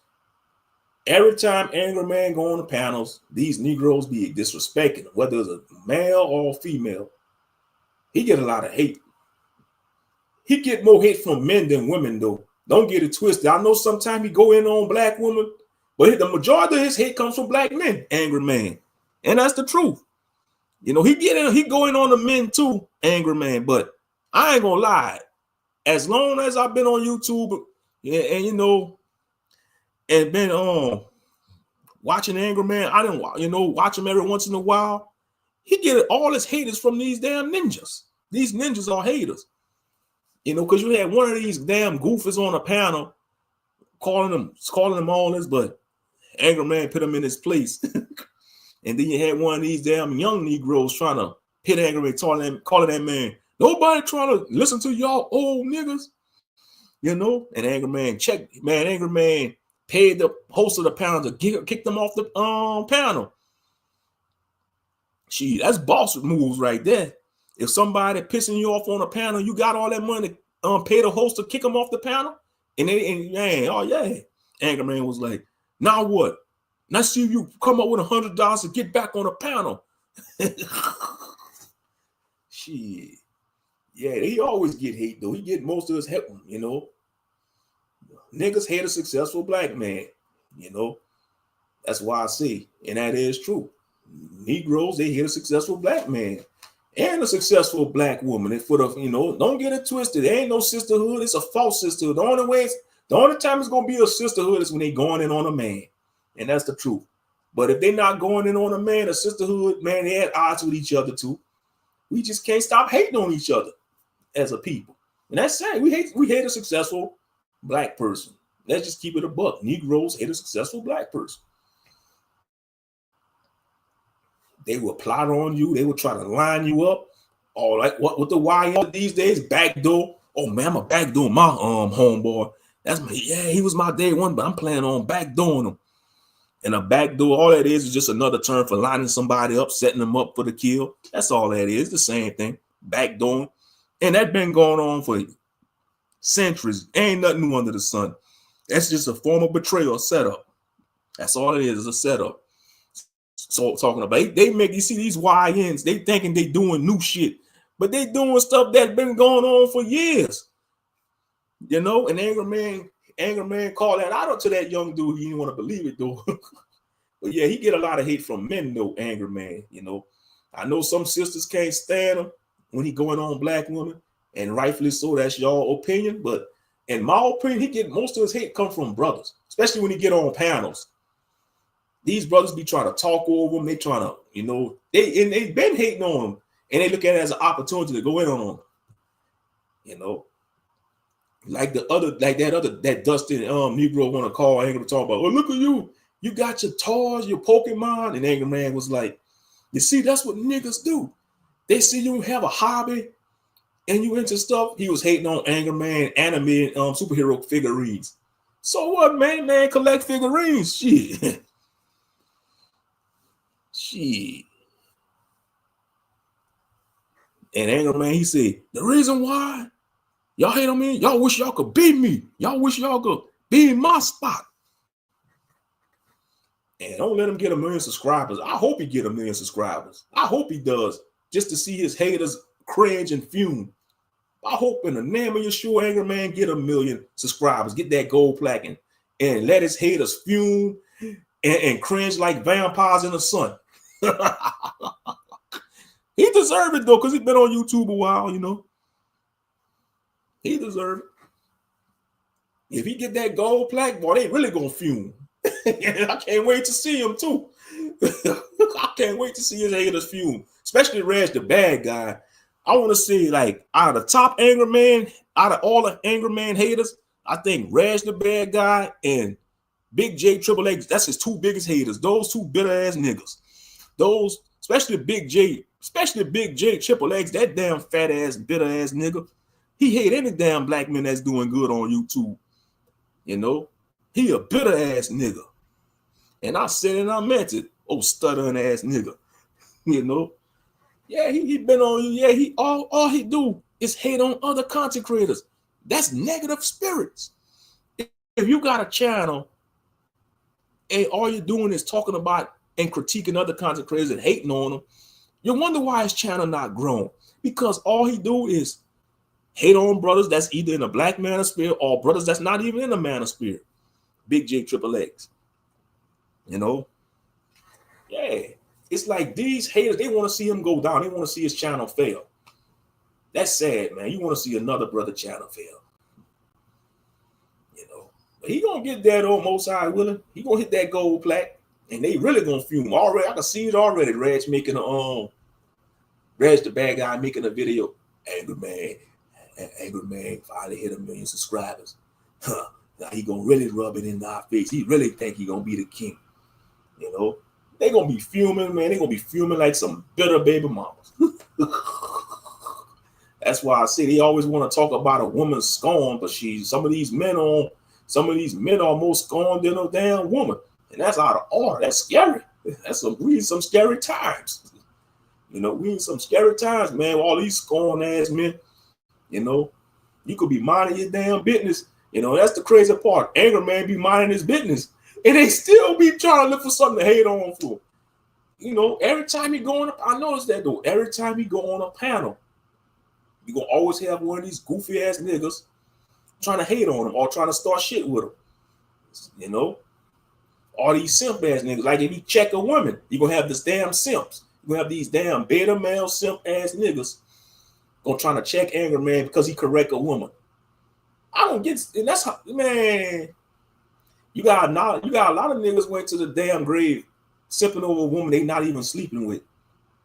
Every time Angry Man go on the panels, these Negroes be disrespecting him, whether it's a male or female. He get a lot of hate. He get more hate from men than women, though. Don't get it twisted. I know sometimes he go in on black women, but the majority of his hate comes from black men, Angry Man. And that's the truth. You know, he going on the men too, Angry Man. But I ain't gonna lie. As long as I've been on YouTube, yeah, and you know, and been watching Angry Man, I didn't, you know, watch him every once in a while. He get all his haters from these damn ninjas. These ninjas are haters. You know, because you had one of these damn goofers on a panel calling them all this, but Angry Man put him in his place. And then you had one of these damn young Negroes trying to hit Angry Man, calling that man, nobody trying to listen to y'all old niggas. You know, and Angry Man paid the host of the panel to kick them off the panel. That's boss moves right there. If somebody pissing you off on a panel, you got all that money to pay the host to kick them off the panel. And Angry Man was like, now what? Now see you come up with $100 to get back on the panel. Shit. Yeah, he always get hate though. He get most of his help, you know. Niggas hate a successful black man, you know. That's why I say, and that is true. Negroes, they hate a successful black man and a successful black woman. And for the, you know, don't get it twisted. There ain't no sisterhood. It's a false sisterhood. The only time it's gonna be a sisterhood is when they going in on a man, and that's the truth. But if they're not going in on a man, a sisterhood, man, they at odds with each other too. We just can't stop hating on each other as a people, and that's sad. We hate a successful black person. Let's just keep it a buck. Negroes hate a successful black person. They will plot on you. They will try to line you up. All like what with the YN these days, backdoor. Oh man, I'm a backdoor my homeboy. He was my day one, but I'm planning on backdooring him. And a backdoor, all that is just another term for lining somebody up, setting them up for the kill. That's all that is. The same thing. Backdooring. And that's been going on for centuries. Ain't nothing new under the sun. That's just a form of betrayal, a setup. That's all it is a setup. So talking about they make you see these YNs, they thinking they doing new shit, but they doing stuff that's been going on for years. You know, and Angry Man called that out to that young dude. He didn't want to believe it though. But yeah, he get a lot of hate from men though, Angry Man. You know, I know some sisters can't stand him when he going on black women, and rightfully so. That's your opinion, but in my opinion, he get most of his hate come from brothers, especially when he get on panels. These brothers be trying to talk over them. They trying to, you know, they've been hating on him, and they look at it as an opportunity to go in on him. You know, like that Dustin Negro want to call Angry to talk about. Oh, look at you got your toys, your Pokemon, and Angry Man was like, you see, that's what niggas do. They see you have a hobby and you into stuff. He was hating on Angry Man animated superhero figurines. So what, man? Man, collect figurines. Shit. Shit. And Angry Man, he said, the reason why y'all hate on me, y'all wish y'all could beat me. Y'all wish y'all could be in my spot. And don't let him get 1 million subscribers. I hope he get 1 million subscribers. I hope he does, just to see his haters cringe and fume. I hope in the name of Yeshua, Angry Man, get 1 million subscribers, get that gold plaque, and let his haters fume and cringe like vampires in the sun. He deserved it though, because he's been on YouTube a while, you know. He deserved it. If he get that gold plaque, boy, they really gonna fume. I can't wait to see him too. I can't wait to see his haters fume, especially Reg the bad guy. I want to see, like, out of the top Angry Man, out of all the Angry Man haters, I think Reg the bad guy and Big J Triple X, that's his 2 biggest haters. Those 2 bitter ass niggas. Those, especially Big J Triple X, that damn fat ass, bitter ass nigga. He hate any damn black man that's doing good on YouTube. You know, he a bitter ass nigga. And I said it and I meant it. Oh, stuttering ass nigga. You know? Yeah, he been on you. Yeah, he all he do is hate on other content creators. That's negative spirits. If you got a channel and all you're doing is talking about and critiquing other content creators and hating on them, you wonder why his channel not grown. Because all he do is hate on brothers that's either in a black manosphere or brothers that's not even in a manosphere. Big J Triple X. You know? Yeah. It's like these haters, they want to see him go down. They want to see his channel fail. That's sad, man. You want to see another brother channel fail. You know? But he gonna get that on Most High willing. He gonna hit that gold plaque. And they really gonna fume. Already, I can see it already. Reg making Reg the bad guy making a video. Angry Man finally hit 1 million subscribers. Huh. Now he gonna really rub it in our face. He really think he gonna be the king. You know? They gonna be fuming, man. They gonna be fuming like some bitter baby mamas. That's why I say they always want to talk about a woman's scorn, but some of these men are more scorned than a damn woman. And that's out of order. That's scary. We in some scary times. You know, we in some scary times, man. With all these scorn ass men. You know, you could be minding your damn business. You know, that's the crazy part. Angry Man be minding his business. And they still be trying to look for something to hate on for. You know, every time he go on, I noticed that though. Every time he go on a panel, you gonna always have one of these goofy ass niggas trying to hate on him or trying to start shit with him. You know, all these simp ass niggas. Like if you check a woman, you gonna have this damn simps. You gonna have these damn beta male simp ass niggas gonna trying to check Angry Man because he correct a woman. I don't get, and that's how, man. You got a lot of niggas went to the damn grave sipping over a woman they not even sleeping with.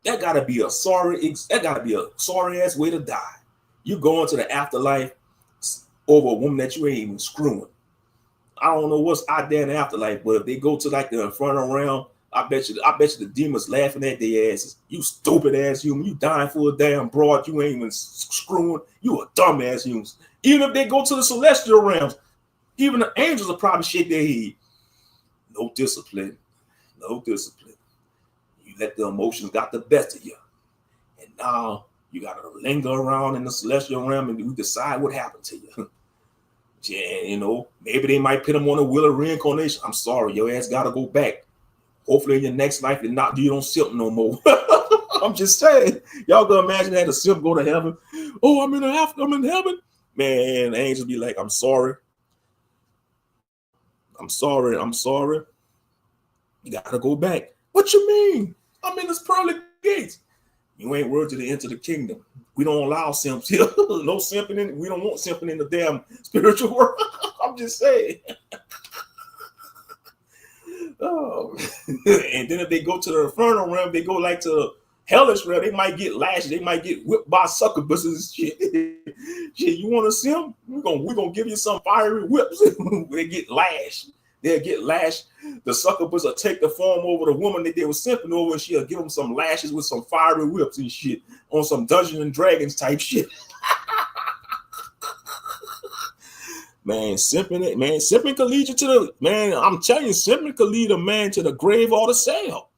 That gotta be a sorry ass way to die. You going to the afterlife over a woman that you ain't even screwing. I don't know what's out there in the afterlife, but if they go to like the infernal realm, I bet you the demons laughing at their asses. You stupid ass human, you dying for a damn broad, you ain't even screwing. You a dumb ass human. Even if they go to the celestial realms, even the angels will probably shake their head. No discipline. No discipline. You let the emotions got the best of you. And now you got to linger around in the celestial realm and you decide what happened to you. Yeah, you know, maybe they might put them on a wheel of reincarnation. I'm sorry, your ass got to go back. Hopefully in your next life, you don't simp no more. I'm just saying. Y'all gonna imagine that a simp go to heaven. Oh, I'm in heaven. Man, the angels be like, I'm sorry. You gotta go back. What you mean? I'm in this pearly gates. You ain't worthy to enter the kingdom. We don't allow simps here. No simping we don't want simping in the damn spiritual world. I'm just saying. Oh. And then if they go to the infernal realm, they go like to the hellish realm, they might get lashed, they might get whipped by succubusses and shit. Shit, you want to simp? We're gonna give you some fiery whips. They get lashed. They'll get lashed. The succubus will take the form over the woman that they were simping over, and she'll give them some lashes with some fiery whips and shit on some Dungeons and Dragons type shit. Man, simping could lead you to the, man, I'm telling you, simping could lead a man to the grave or the cell.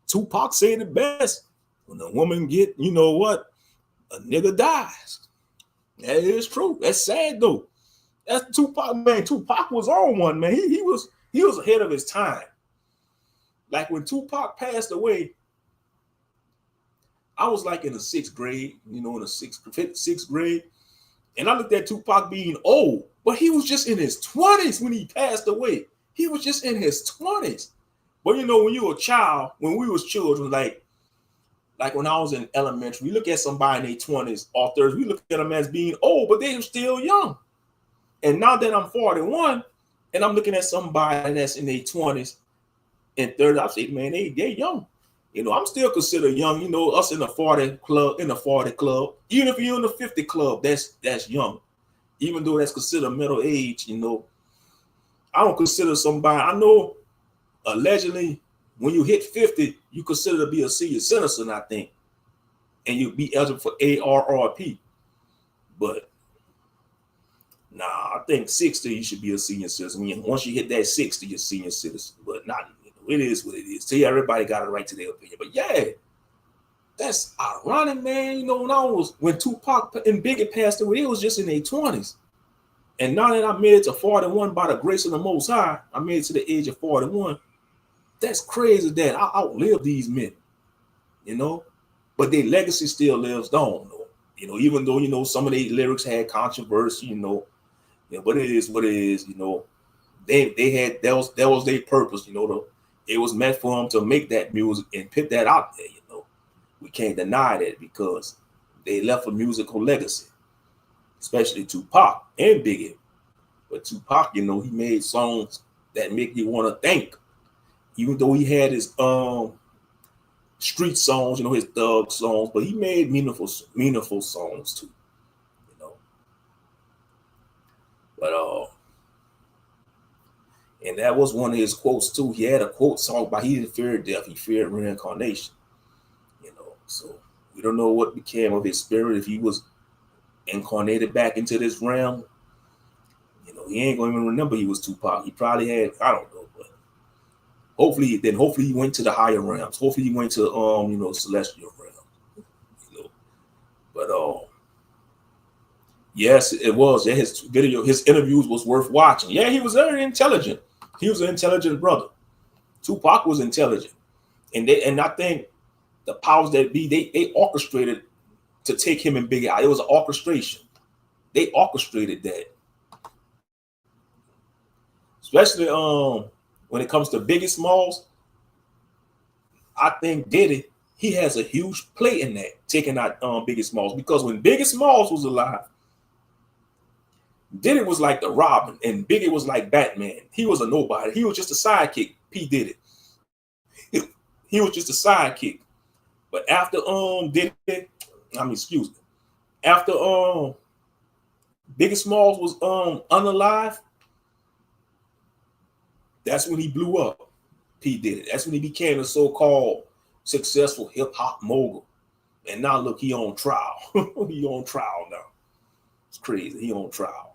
Tupac said it best. When a woman get, you know what, a nigga dies. That is true. That's sad though. That's Tupac, man. Tupac was on one, man. He was ahead of his time. Like when Tupac passed away, I was like in the sixth grade, you know, in the sixth grade, and I looked at Tupac being old, but he was just in his 20s when he passed away. He was just in his 20s. But you know, when you were a child, when we was children, like when I was in elementary, we look at somebody in their 20s or 30s, we look at them as being old, but they were still young. And now that I'm 41 and I'm looking at somebody that's in their 20s and 30s, I say, man, they're young. You know, I'm still considered young. You know, us in the 40 club, even if you're in the 50 club, that's young. Even though that's considered middle age, you know, I don't consider somebody. I know allegedly when you hit 50, you consider to be a senior citizen, I think, and you be eligible for ARRP. But nah, I think 60 you should be a senior citizen. Once you hit that 60, you're a senior citizen. But not, you know, it is what it is. See, everybody got a right to their opinion. But yeah, that's ironic, man. You know, when Tupac and Biggie passed away, it was just in their 20s. And now that I made it to 41 by the grace of the Most High, I made it to the age of 41. That's crazy that I outlived these men, you know. But their legacy still lives on, though. You know, even though, you know, some of their lyrics had controversy, you know, but it is what it is, you know. They had that was their purpose, you know. It was meant for them to make that music and put that out there, you know. We can't deny that because they left a musical legacy, especially Tupac and Biggie. But Tupac, you know, he made songs that make you want to think. Even though he had his street songs, you know, his thug songs, but he made meaningful songs too, you know. But and that was one of his quotes too. He had a quote song about he didn't fear death, he feared reincarnation. You know, so we don't know what became of his spirit if he was incarnated back into this realm. You know, he ain't gonna even remember he was Tupac. He probably had, I don't know, but hopefully he went to the higher realms. Hopefully he went to you know, celestial realm. You know, but yes, it was. Yeah, his interviews was worth watching. Yeah, he was very intelligent. He was an intelligent brother. Tupac was intelligent, and I think the powers that be they orchestrated to take him and Biggie out. It was an orchestration. They orchestrated that, especially when it comes to Biggie Smalls. I think Diddy, he has a huge play in that, taking out Biggie Smalls, because when Biggie Smalls was alive, Diddy was like the Robin and Biggie was like Batman. He was a nobody. He was just a sidekick. P Diddy. He was just a sidekick. But after after Biggie Smalls was unalive, that's when he blew up. P Diddy. That's when he became a so-called successful hip-hop mogul. And now look, he on trial. He on trial now. It's crazy. He on trial.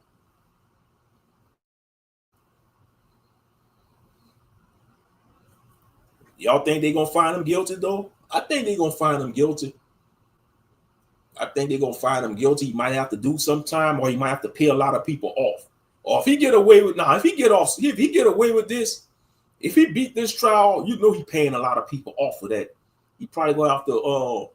Y'all think they gonna find him guilty though? I think they gonna find him guilty. I think they're gonna find him guilty. He might have to do some time, or he might have to pay a lot of people off. Or if he get away with if he get away with this, if he beat this trial, you know he paying a lot of people off for that. He probably gonna have to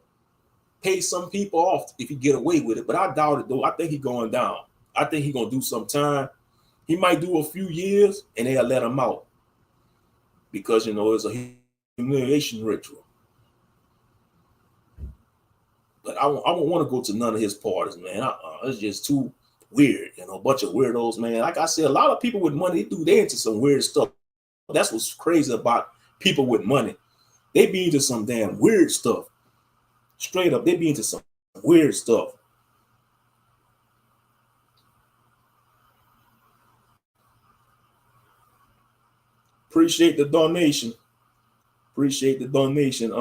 pay some people off if he get away with it. But I doubt it though. I think he going down. I think he gonna do some time. He might do a few years and they'll let him out. Because you know it's a humiliation ritual. But I don't want to go to none of his parties, man. It's just too weird, you know, a bunch of weirdos, man. Like I said, a lot of people with money, they into some weird stuff. That's what's crazy about people with money. They be into some damn weird stuff. Straight up, they be into some weird stuff. Appreciate the donation. Appreciate the donation.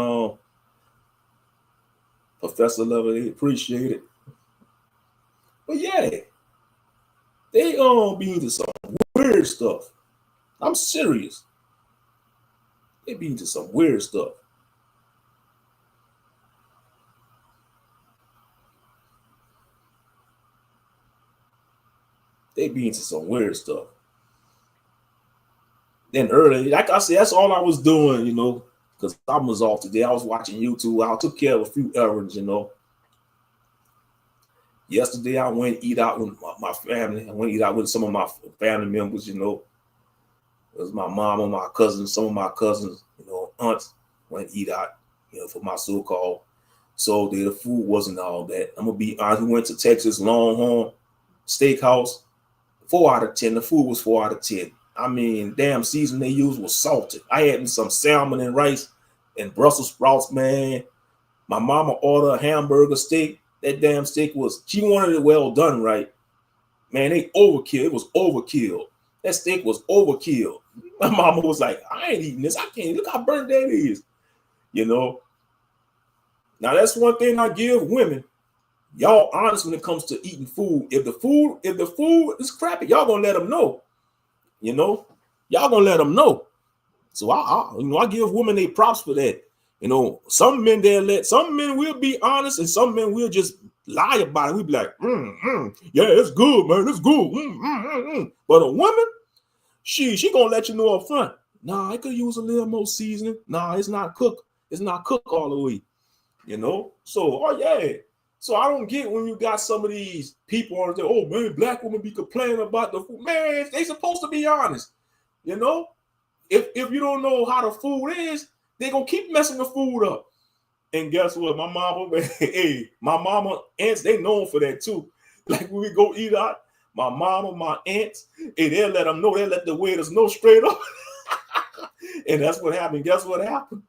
Professor Level, appreciate it. But yeah, they be into some weird stuff. I'm serious. They be into some weird stuff. They be into some weird stuff. Then early, like I said, that's all I was doing, you know, because I was off today. I was watching YouTube. I took care of a few errands, Yesterday, I went to eat out with my family. I went to eat out with some of my family members, It was my mom and my cousins, some of my cousins, aunts went to eat out, for my so-called. So the food wasn't all that. I'm going to be honest. We went to Texas Longhorn Steakhouse. 4 out of 10. The food was 4 out of 10. I mean, damn season they used was salted. I had me some salmon and rice and Brussels sprouts, man. My mama ordered a hamburger steak. That damn steak she wanted it well done, right? Man, they overkill. It was overkill. That steak was overkill. My mama was like, I ain't eating this. I can't. Look how burnt that is. Now, that's one thing I give women. Y'all honest when it comes to eating food. If the food is crappy, y'all gonna let them know. Y'all gonna let them know. So I give women their props for that. Some men will be honest, and some men will just lie about it. We be like, yeah, it's good, man, it's good. But a woman, she gonna let you know up front. Nah, I could use a little more seasoning. Nah, it's not cooked. It's not cooked all the way. So yeah. So I don't get when you got some of these people on there. Oh man, black women be complaining about the food. Man, they supposed to be honest. If you don't know how the food is, they gonna keep messing the food up. And guess what? My mama, aunts, they known for that too. Like when we go eat out, my mama, my aunts, they'll let them know. They'll let the waiters know straight up. And that's what happened. Guess what happened?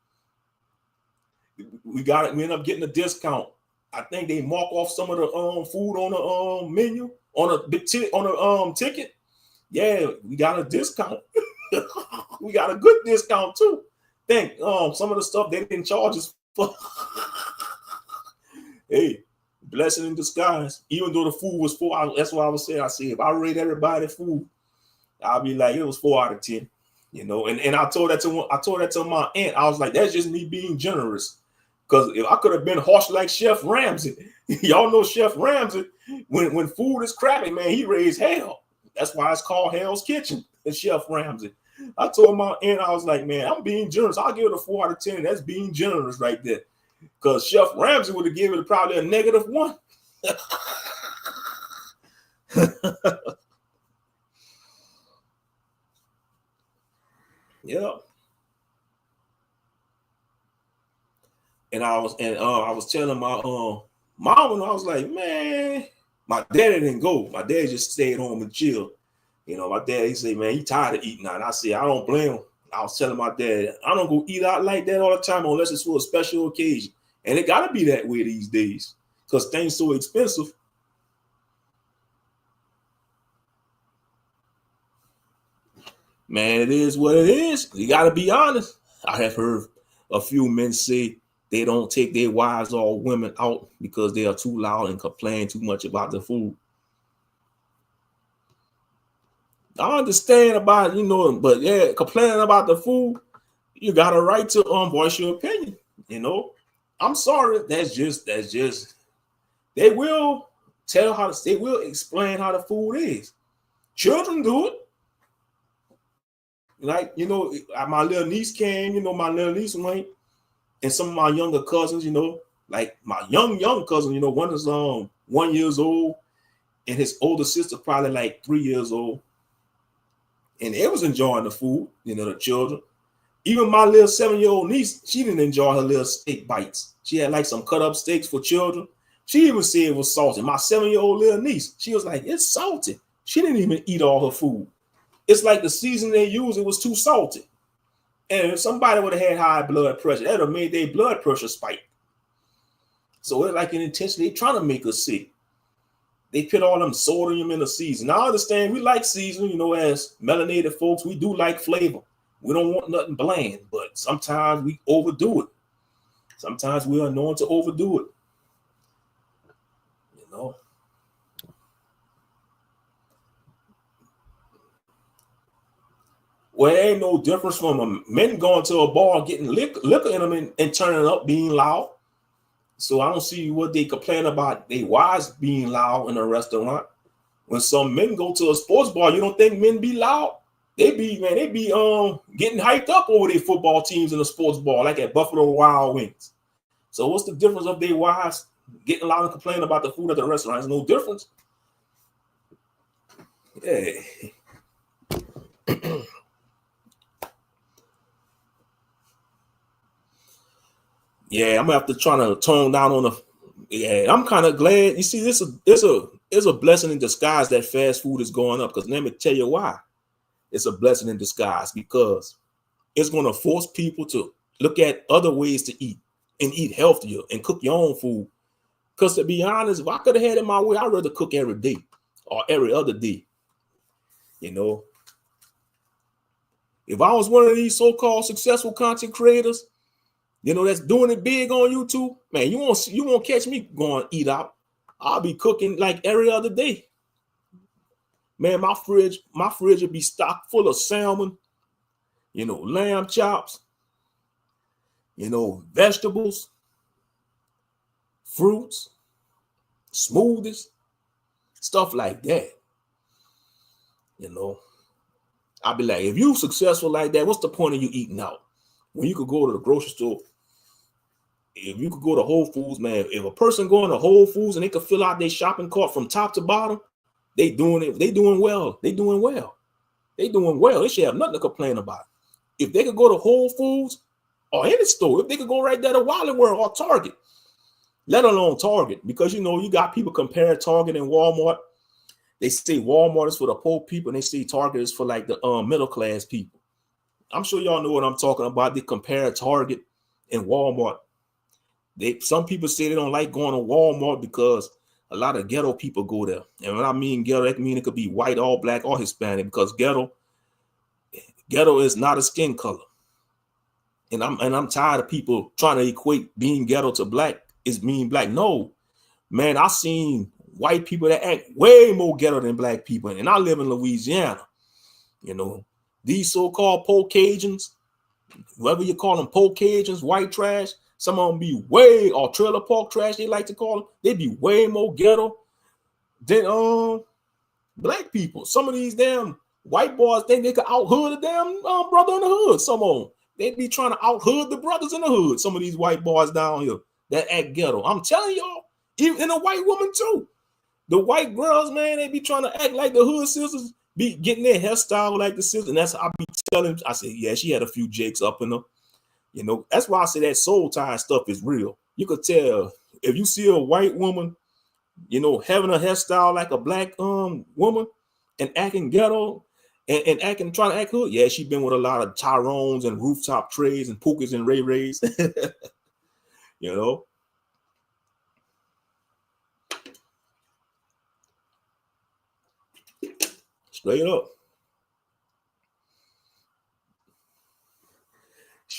We end up getting a discount. I think they mark off some of the food on the menu on the ticket. Yeah, we got a discount. We got a good discount too. Think some of the stuff they didn't charge us for. Hey, blessing in disguise. Even though the food was 4, that's what I was saying. I said if I rate everybody food, I'll be like it was 4 out of 10. And I told that to my aunt. I was like, that's just me being generous. Because if I could have been harsh like Chef Ramsay, y'all know Chef Ramsay, when food is crappy, man, he raised hell. That's why it's called Hell's Kitchen, and Chef Ramsay. I told my aunt, I was like, man, I'm being generous. I'll give it a 4 out of 10. That's being generous right there. Because Chef Ramsay would have given it probably a -1. Yeah. And I was telling my mom, and I was like, man, my daddy didn't go. My dad just stayed home and chilled. My dad, he said, man, he tired of eating out. And I said, I don't blame him. I was telling my dad, I don't go eat out like that all the time unless it's for a special occasion. And it got to be that way these days because things so expensive. Man, it is what it is. You got to be honest. I have heard a few men say they don't take their wives or women out because they are too loud and complain too much about the food. I understand about, but yeah, complaining about the food, you got a right to voice your opinion. I'm sorry. That's just, they will they will explain how the food is. Children do it. Like, my little niece came, my little niece went, and some of my younger cousins, like my young cousin, one is 1 year old, and his older sister probably like 3 years old. And they was enjoying the food, the children. Even my little 7-year-old niece, she didn't enjoy her little steak bites. She had like some cut up steaks for children. She even said it was salty. My 7-year-old little niece, she was like, it's salty. She didn't even eat all her food. It's like the season they used, it was too salty. And if somebody would have had high blood pressure, that would have made their blood pressure spike. So it's like an intention, they trying to make us sick. They put all them sodium in the season. Now I understand we like seasoning, as melanated folks, we do like flavor. We don't want nothing bland, but sometimes we overdo it. Sometimes we are known to overdo it. Well, it ain't no difference from men going to a bar, getting liquor in them and turning up, being loud. So I don't see what they complain about their wives being loud in a restaurant. When some men go to a sports bar, you don't think men be loud? They be getting hyped up over their football teams in the sports ball, like at Buffalo Wild Wings. So what's the difference of their wives getting a lot of complaint about the food at the restaurant? There's no difference. Yeah. Yeah, I'm gonna have to try to tone down on the. Yeah, I'm kind of glad. You see, this is a blessing in disguise that fast food is going up. Because let me tell you why. It's a blessing in disguise because it's going to force people to look at other ways to eat and eat healthier and cook your own food. Because to be honest, if I could have had it my way, I'd rather cook every day or every other day. You know, if I was one of these so-called successful content creators, you know, that's doing it big on YouTube, man, you won't catch me going eat out. I'll be cooking like every other day. Man, my fridge would be stocked full of salmon, you know, lamb chops, you know, vegetables, fruits, smoothies, stuff like that. You know, I'll be like, if you successful like that, what's the point of you eating out? When you could go to the grocery store, if you could go to Whole Foods, man, if a person going to Whole Foods and they could fill out their shopping cart from top to bottom, they doing it. They doing well. They doing well. They doing well. They should have nothing to complain about. If they could go to Whole Foods or any store, if they could go right there to Wally World or Target, let alone Target, because, you know, you got people compare Target and Walmart. They say Walmart is for the poor people, and they say Target is for like the middle class people. I'm sure y'all know what I'm talking about. They compare Target and Walmart. Some people say they don't like going to Walmart because a lot of ghetto people go there. And when I mean ghetto, that means it could be white, all black, or Hispanic, because ghetto is not a skin color. And I'm tired of people trying to equate being ghetto to black is being black. No, man, I've seen white people that act way more ghetto than black people. And I live in Louisiana. You know, these so-called Caucasians, whoever you call them, Caucasians, white trash, some of them be way, or trailer park trash, they like to call them. They be way more ghetto than black people. Some of these damn white boys think they could out-hood a damn brother in the hood. Some of them, they be trying to out-hood the brothers in the hood. Some of these white boys down here that act ghetto. I'm telling y'all, even a white woman too. The white girls, man, they be trying to act like the hood sisters, be getting their hairstyle like the sisters. And that's how I be telling. I said, yeah, she had a few jakes up in her. You know, that's why I say that soul tie stuff is real. You could tell if you see a white woman, you know, having a hairstyle like a black woman and acting ghetto and acting, trying to act hood. Yeah, she been with a lot of Tyrones and Rooftop Trays and Pookies and Ray Rays. You know. Straight up.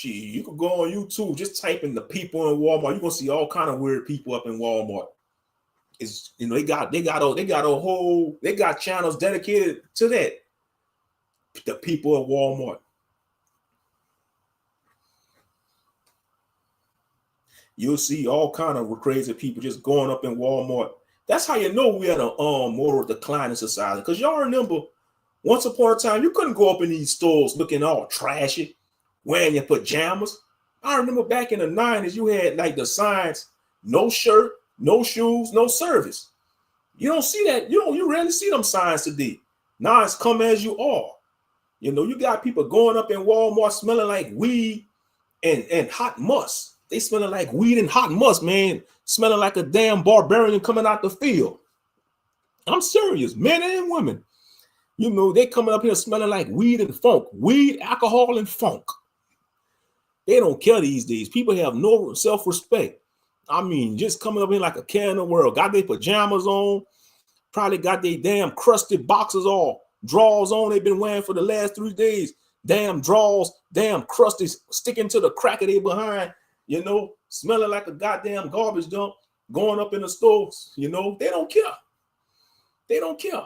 You could go on YouTube, just type in the people in Walmart. You're gonna see all kind of weird people up in Walmart. It's, you know, they got channels dedicated to that. The people at Walmart. You'll see all kind of crazy people just going up in Walmart. That's how you know we had a moral decline in society. Because y'all remember, once upon a time, you couldn't go up in these stores looking all trashy, wearing your pajamas. I remember back in the 90s, you had like the signs, no shirt, no shoes, no service. You don't see that. You rarely see them signs today. Now it's come as you are. You know, you got people going up in Walmart smelling like weed and hot must. They smelling like weed and hot must, man. Smelling like a damn barbarian coming out the field. I'm serious, men and women. You know, they coming up here smelling like weed and funk. Weed, alcohol, and funk. They don't care these days. People have no self-respect. I mean, just coming up here like a cat in the world. Got their pajamas on. Probably got their damn crusted boxes or drawers on they've been wearing for the last 3 days. Damn drawers, damn crusty, sticking to the crack of their behind. You know, smelling like a goddamn garbage dump. Going up in the stores. You know, they don't care. They don't care.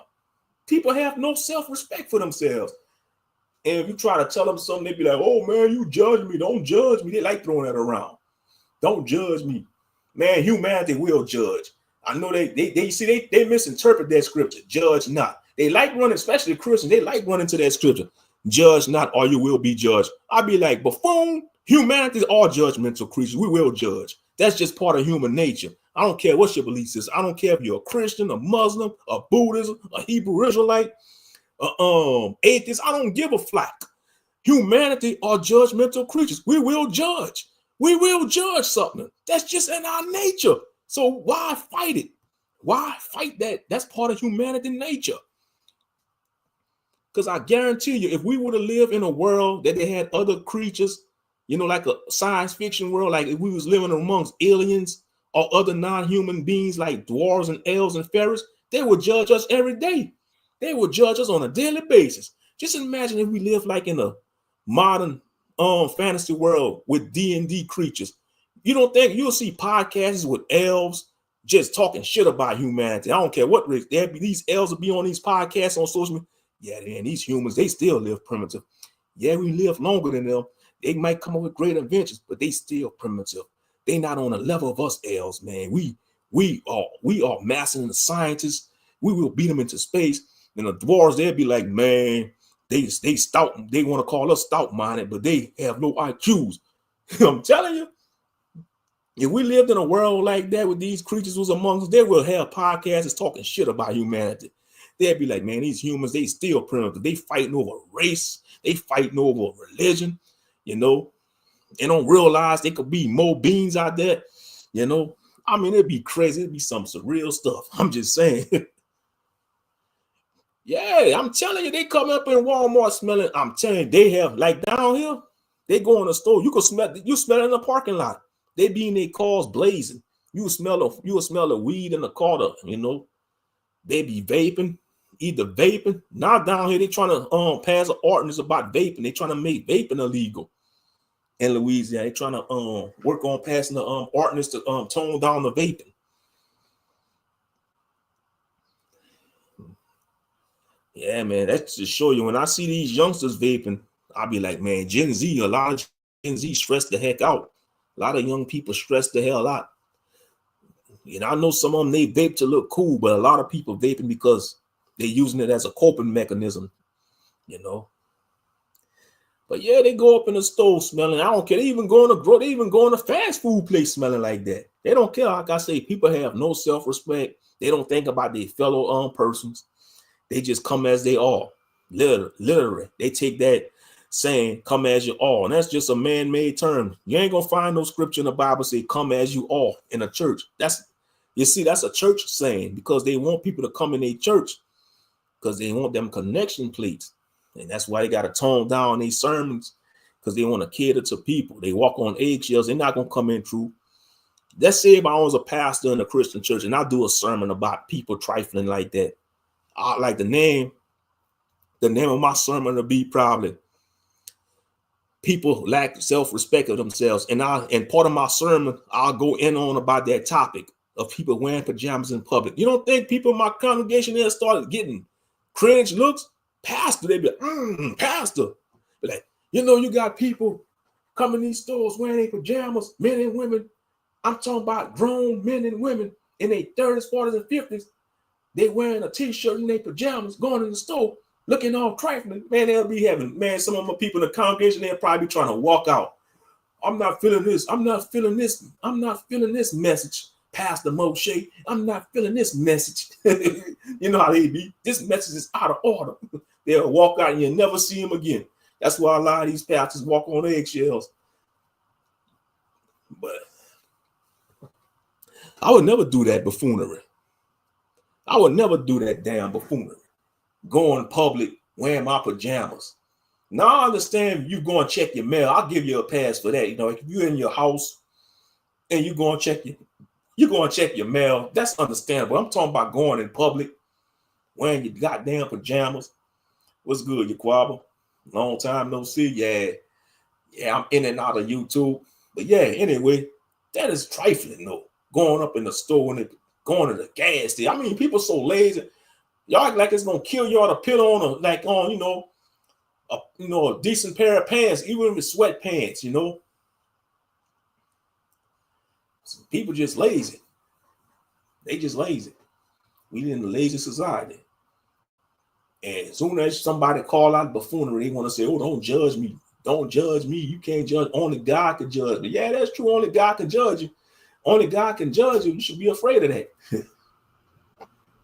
People have no self-respect for themselves. And if you try to tell them something, they be like, oh, man, you judge me. Don't judge me. They like throwing that around. Don't judge me. Man, humanity will judge. I know they misinterpret that scripture. Judge not. They like running, especially Christians. They like running to that scripture. Judge not, or you will be judged. I'd be like, buffoon, humanity is all judgmental creatures. We will judge. That's just part of human nature. I don't care what your belief is. I don't care if you're a Christian, a Muslim, a Buddhist, a Hebrew Israelite, atheist. I don't give a flack. Humanity are judgmental creatures. We will judge. We will judge something. That's just in our nature. So why fight it? Why fight that? That's part of humanity nature. Because I guarantee you, if we were to live in a world that they had other creatures, like a science fiction world, like if we was living amongst aliens or other non-human beings like dwarves and elves and fairies, they would judge us every day. They would judge us on a daily basis. Just imagine if we lived like in a modern fantasy world with D&D creatures. You don't think you'll see podcasts with elves just talking shit about humanity? I don't care what race. These elves will be on these podcasts on social media. Yeah, man, these humans, they still live primitive. Yeah, we live longer than them. They might come up with great inventions, but they still primitive. They not on the level of us elves, man. We are mastering the scientists. We will beat them into space. And the dwarves, they'll be like, man, they stout. They want to call us stout-minded, but they have no IQs. I'm telling you, if we lived in a world like that with these creatures was amongst us, they will have podcasts talking shit about humanity. They'd be like, man, these humans, they still primitive. They fighting over race. They fighting over religion. They don't realize there could be more beings out there. I mean, it'd be crazy. It'd be some surreal stuff. I'm just saying. Yeah, I'm telling you, they come up in Walmart smelling. I'm telling you, they have, like down here, they go in the store. You smell it in the parking lot. They be in their cars blazing. You will smell the weed in the car, They be vaping. Either vaping. Now down here, they trying to pass an ordinance about vaping. They trying to make vaping illegal in Louisiana. They trying to work on passing the ordinance to tone down the vaping. Yeah, man, that's to show you. When I see these youngsters vaping, I'll be like, man, Gen Z, a lot of Gen Z stress the heck out. A lot of young people stress the hell out. I know some of them, they vape to look cool, but a lot of people vaping because they're using it as a coping mechanism, But yeah, they go up in the store smelling. I don't care. They even go in a fast food place smelling like that. They don't care. Like I say, people have no self-respect. They don't think about their fellow persons. They just come as they are. Literally. They take that saying, come as you are. And that's just a man-made term. You ain't gonna find no scripture in the Bible say come as you are in a church. That's a church saying, because they want people to come in a church because they want them connection plates. And that's why they got to tone down these sermons, because they want to cater to people. They walk on eggshells. They're not going to come in true. Let's say if I was a pastor in a Christian church and I do a sermon about people trifling like that, I like the name of my sermon to be probably people lack self-respect of themselves. And part of my sermon, I'll go in on about that topic of people wearing pajamas in public. You don't think people in my congregation there started getting cringe looks? Pastor, they be like, pastor. Like, you got people coming in these stores wearing their pajamas, men and women. I'm talking about grown men and women in their 30s, 40s, and 50s. They wearing a t-shirt in their pajamas, going in the store, looking all trifling. Man, they'll be having, some of my people in the congregation, they'll probably be trying to walk out. I'm not feeling this. I'm not feeling this. I'm not feeling this message. Pastor Moshe, I'm not feeling this message. You know how they be. This message is out of order. They'll walk out and you'll never see them again. That's why a lot of these pastors walk on eggshells. But I would never do that buffoonery. I would never do that damn buffoonery. Go in public wearing my pajamas. Now I understand you go and check your mail. I'll give you a pass for that. If you're in your house and you go and check your mail, that's understandable. I'm talking about going in public wearing your goddamn pajamas. What's good, Yaquaba? Long time no see. Yeah, I'm in and out of YouTube. But yeah, anyway, that is trifling though. Going up in the store and going to the gas station. I mean, people so lazy. Y'all act like it's gonna kill y'all to put on a decent pair of pants, even with sweatpants. Some people just lazy. They just lazy. We in a lazy society. And as soon as somebody call out buffoonery, they want to say, oh, don't judge me. Don't judge me. You can't judge. Only God can judge me. Yeah, that's true. Only God can judge you. Only God can judge you. You should be afraid of that.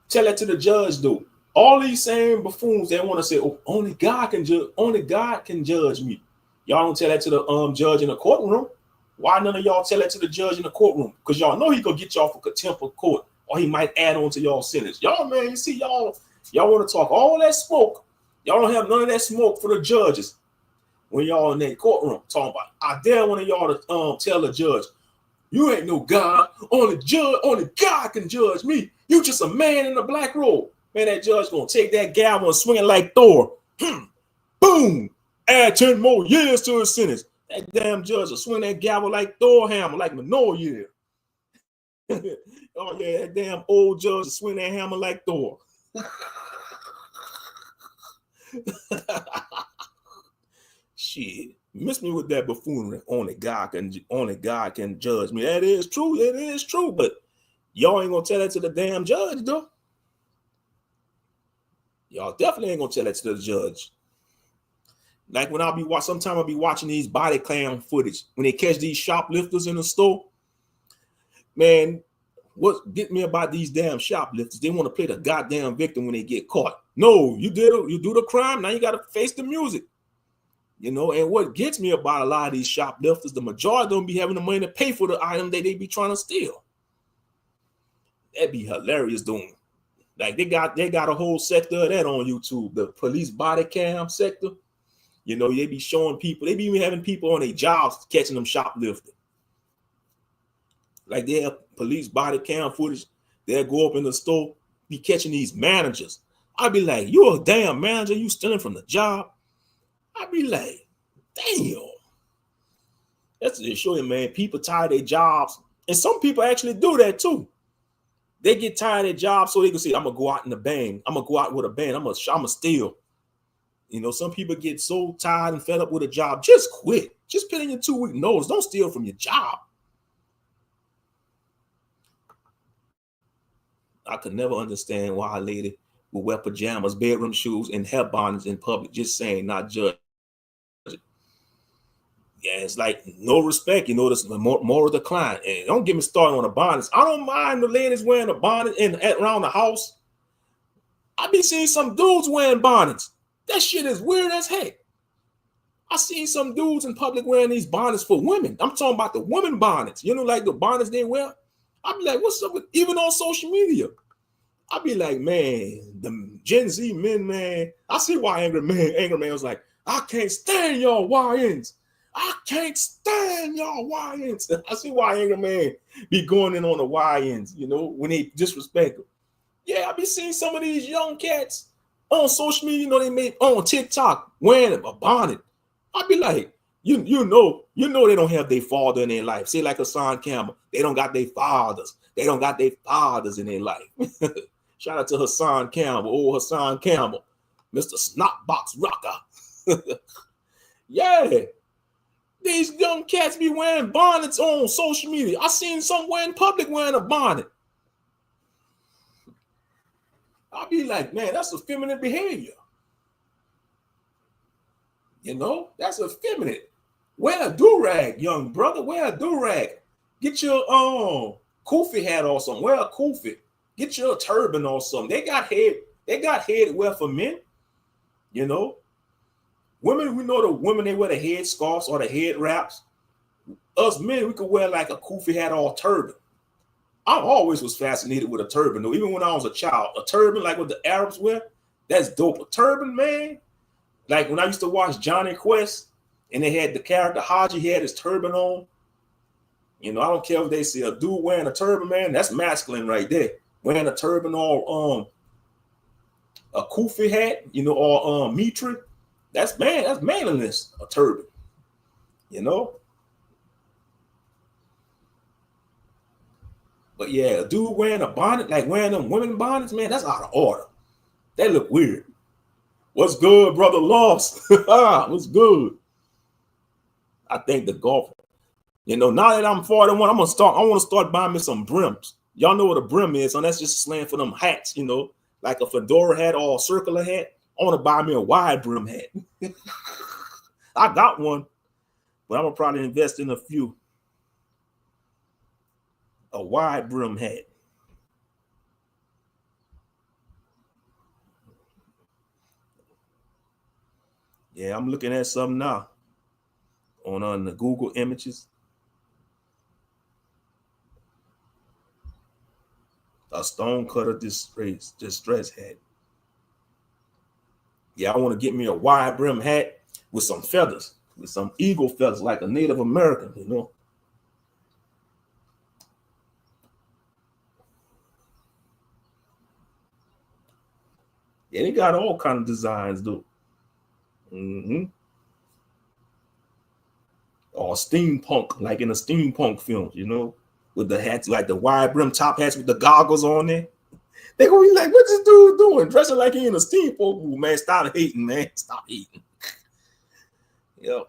Tell that to the judge, though. All these same buffoons, they want to say, oh, only God can judge. Only God can judge me. Y'all don't tell that to the judge in the courtroom. Why none of y'all tell that to the judge in the courtroom? Because y'all know he gonna get y'all for contempt of court, or he might add on to y'all sentence. Y'all, man, you see, y'all want to talk all that smoke. Y'all don't have none of that smoke for the judges when y'all in that courtroom talking about. I dare one of y'all to tell the judge, you ain't no God. Only God can judge me. You just a man in a black robe. Man, that judge gonna take that gavel and swing it like Thor. Boom! Add 10 more years to his sentence. That damn judge will swing that gavel like Thor hammer, like Manoah year. Oh yeah, that damn old judge will swing that hammer like Thor. Shit, miss me with that buffoonery. Only God can judge me. That is true. It is true, but y'all ain't gonna tell that to the damn judge, though. Y'all definitely ain't gonna tell that to the judge. Like when sometimes I'll be watching these body cam footage when they catch these shoplifters in the store. Man, what get me about these damn shoplifters? They want to play the goddamn victim when they get caught. No, you do the crime. Now you got to face the music. You know, and what gets me about a lot of these shoplifters, the majority don't be having the money to pay for the item that they be trying to steal. That'd be hilarious doing. Like they got a whole sector of that on YouTube, the police body cam sector. You know, they be showing people, they be even having people on their jobs catching them shoplifting. Like they have police body cam footage. They'll go up in the store, be catching these managers. I'd be like, you a damn manager, you stealing from the job? I'd be like, damn. That's to show you, man, people tired of their jobs. And some people actually do that too. They get tired of their jobs so they can say, I'm going to go out in a bang. I'm going to go out with a bang. I'm going to steal. You know, some people get so tired and fed up with a job. Just quit. Just put in your 2-week notice. Don't steal from your job. I could never understand why a lady would wear pajamas, bedroom shoes, and hair bonnets in public, just saying, not judge. Yeah, it's like no respect. You know, this moral decline. And don't get me started on the bonnets. I don't mind the ladies wearing a bonnet around the house. I be seeing some dudes wearing bonnets. That shit is weird as heck. I seen some dudes in public wearing these bonnets for women. I'm talking about the women bonnets. You know, like the bonnets they wear. I be like, what's up with, even on social media? I be like, man, the Gen Z men, man. I see why Angry Man was like, I can't stand y'all YNs. I can't stand y'all YNs. I see why Angry Man be going in on the YNs, you know, when they disrespect them. Yeah, I be seeing some of these young cats on social media, you know, they made on TikTok wearing a bonnet. I'd be like, you know they don't have their father in their life. Say like Hassan Campbell, they don't got their fathers. They don't got their fathers in their life. Shout out to Hassan Campbell, old Hassan Campbell, Mr. Snotbox Rocker. Yeah, these young cats be wearing bonnets on social media. I seen some in public wearing a bonnet. I'll be like, man, that's effeminate behavior. You know, that's effeminate. Wear a do-rag, young brother. Wear a do-rag. Get your kufi hat or something. Wear a kufi. Get your turban or something. They got head wear for men. You know, women, we know the women, they wear the head scarves or the head wraps. Us men, we could wear like a kufi hat or a turban. I always was fascinated with a turban, though. Even when I was a child, a turban like what the Arabs wear, that's dope. A turban, man. Like when I used to watch Johnny Quest, and they had the character Haji, he had his turban on. You know, I don't care if they see a dude wearing a turban, man. That's masculine right there. Wearing a turban or a kufi hat, you know, or mitra. That's manliness. A turban. You know. But yeah, a dude wearing a bonnet, like wearing them women bonnets, man, that's out of order. They look weird. What's good, brother Lost? What's good? I think the golfer. You know, now that I'm 41, I want to start buying me some brims. Y'all know what a brim is, so that's just slang for them hats, you know, like a fedora hat or a circular hat. I want to buy me a wide brim hat. I got one, but I'm gonna probably invest in a few. A wide brim hat. Yeah, I'm looking at some now on the Google images. A stone cutter distress hat. Yeah, I want to get me a wide brim hat with some feathers, with some eagle feathers, like a Native American, you know. Yeah, they got all kind of designs, though. Or steampunk, like in a steampunk film, you know, with the hats, like the wide brim top hats with the goggles on there. They gonna be like, "What's this dude doing? Dressing like he in a steampunk movie, man? Stop hating, man. Stop hating." Yep.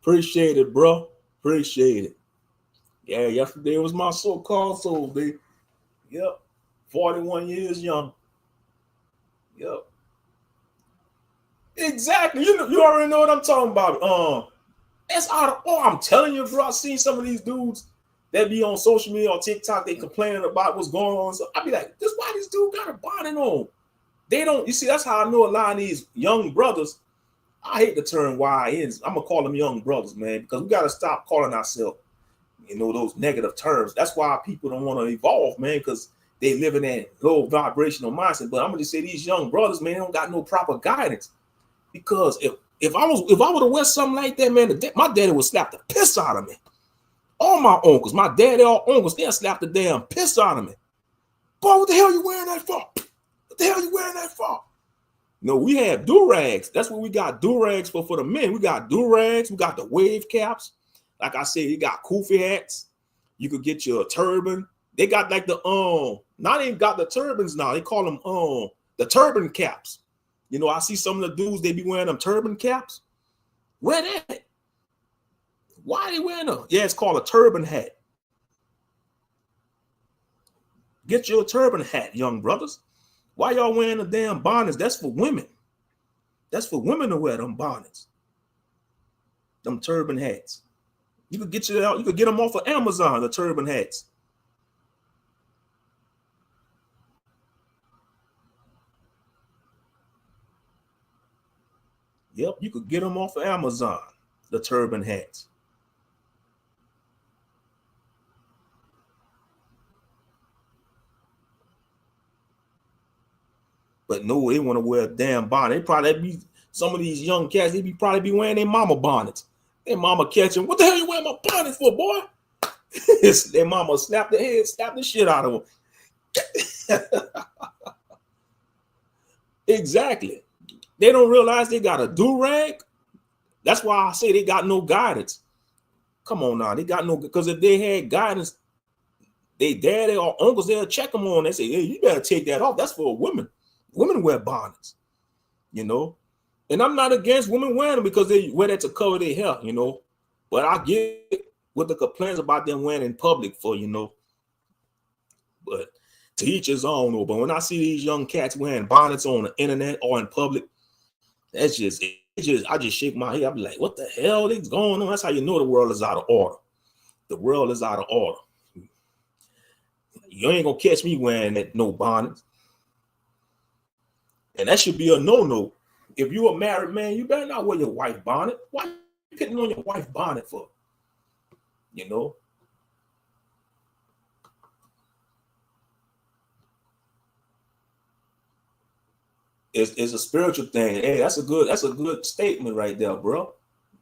Appreciate it, bro. Appreciate it. Yeah, yesterday was my so-called soul day. Yep. 41 years young. Yep. Exactly. You already know what I'm talking about. That's out of I'm telling you, bro. I seen some of these dudes that be on social media or TikTok, they complaining about what's going on. So I be like, this why this dude got a bonnet on. They don't, you see, that's how I know a lot of these young brothers. I hate the term YNs. I'm gonna call them young brothers, man, because we gotta stop calling ourselves, you know, those negative terms. That's why people don't want to evolve, man, because they live in that low vibrational mindset. But I'm gonna just say these young brothers, man, they don't got no proper guidance. Because if I would have wear something like that, man, my daddy would slap the piss out of me. All my uncles, my daddy, all uncles, they'll slap the damn piss out of me. Boy, what the hell you wearing that for? What the hell you wearing that for? No, we have do-rags. That's what we got do-rags for the men. We got do-rags. We got the wave caps. Like I said, you got kufi hats. You could get your turban. They got like the now they got the turbans now. They call them the turban caps. You know, I see some of the dudes, they be wearing them turban caps. Wear that. Why are they wearing them? Yeah, it's called a turban hat. Get your turban hat, young brothers. Why y'all wearing the damn bonnets? That's for women. That's for women to wear them bonnets. Them turban hats. You could get you could get them off of Amazon, the turban hats. Yep, you could get them off of Amazon, the turban hats. But no, they want to wear a damn bonnet. They probably be some of these young cats. They be probably be wearing their mama bonnets. Their mama catch them. What the hell you wearing my bonnet for, boy? Their mama slap the head, slap the shit out of them. Exactly. They don't realize they got a do rag. That's why I say they got no guidance. Come on now, they got no, because if they had guidance, they daddy or uncles, they'll check them on. They say, hey, you better take that off. That's for women. Women wear bonnets, you know. And I'm not against women wearing them because they wear that to cover their hair, you know. But I get what the complaints about them wearing in public for, you know. But to each his own, though. But when I see these young cats wearing bonnets on the internet or in public, that's just I just shake my head. I be like, what the hell is going on? That's how you know the world is out of order. The world is out of order. You ain't gonna catch me wearing that no bonnet. And that should be a no-no. If you a married man, you better not wear your wife bonnet. Why are you putting on your wife bonnet for? You know? It's a spiritual thing. Hey, that's a good statement right there, bro.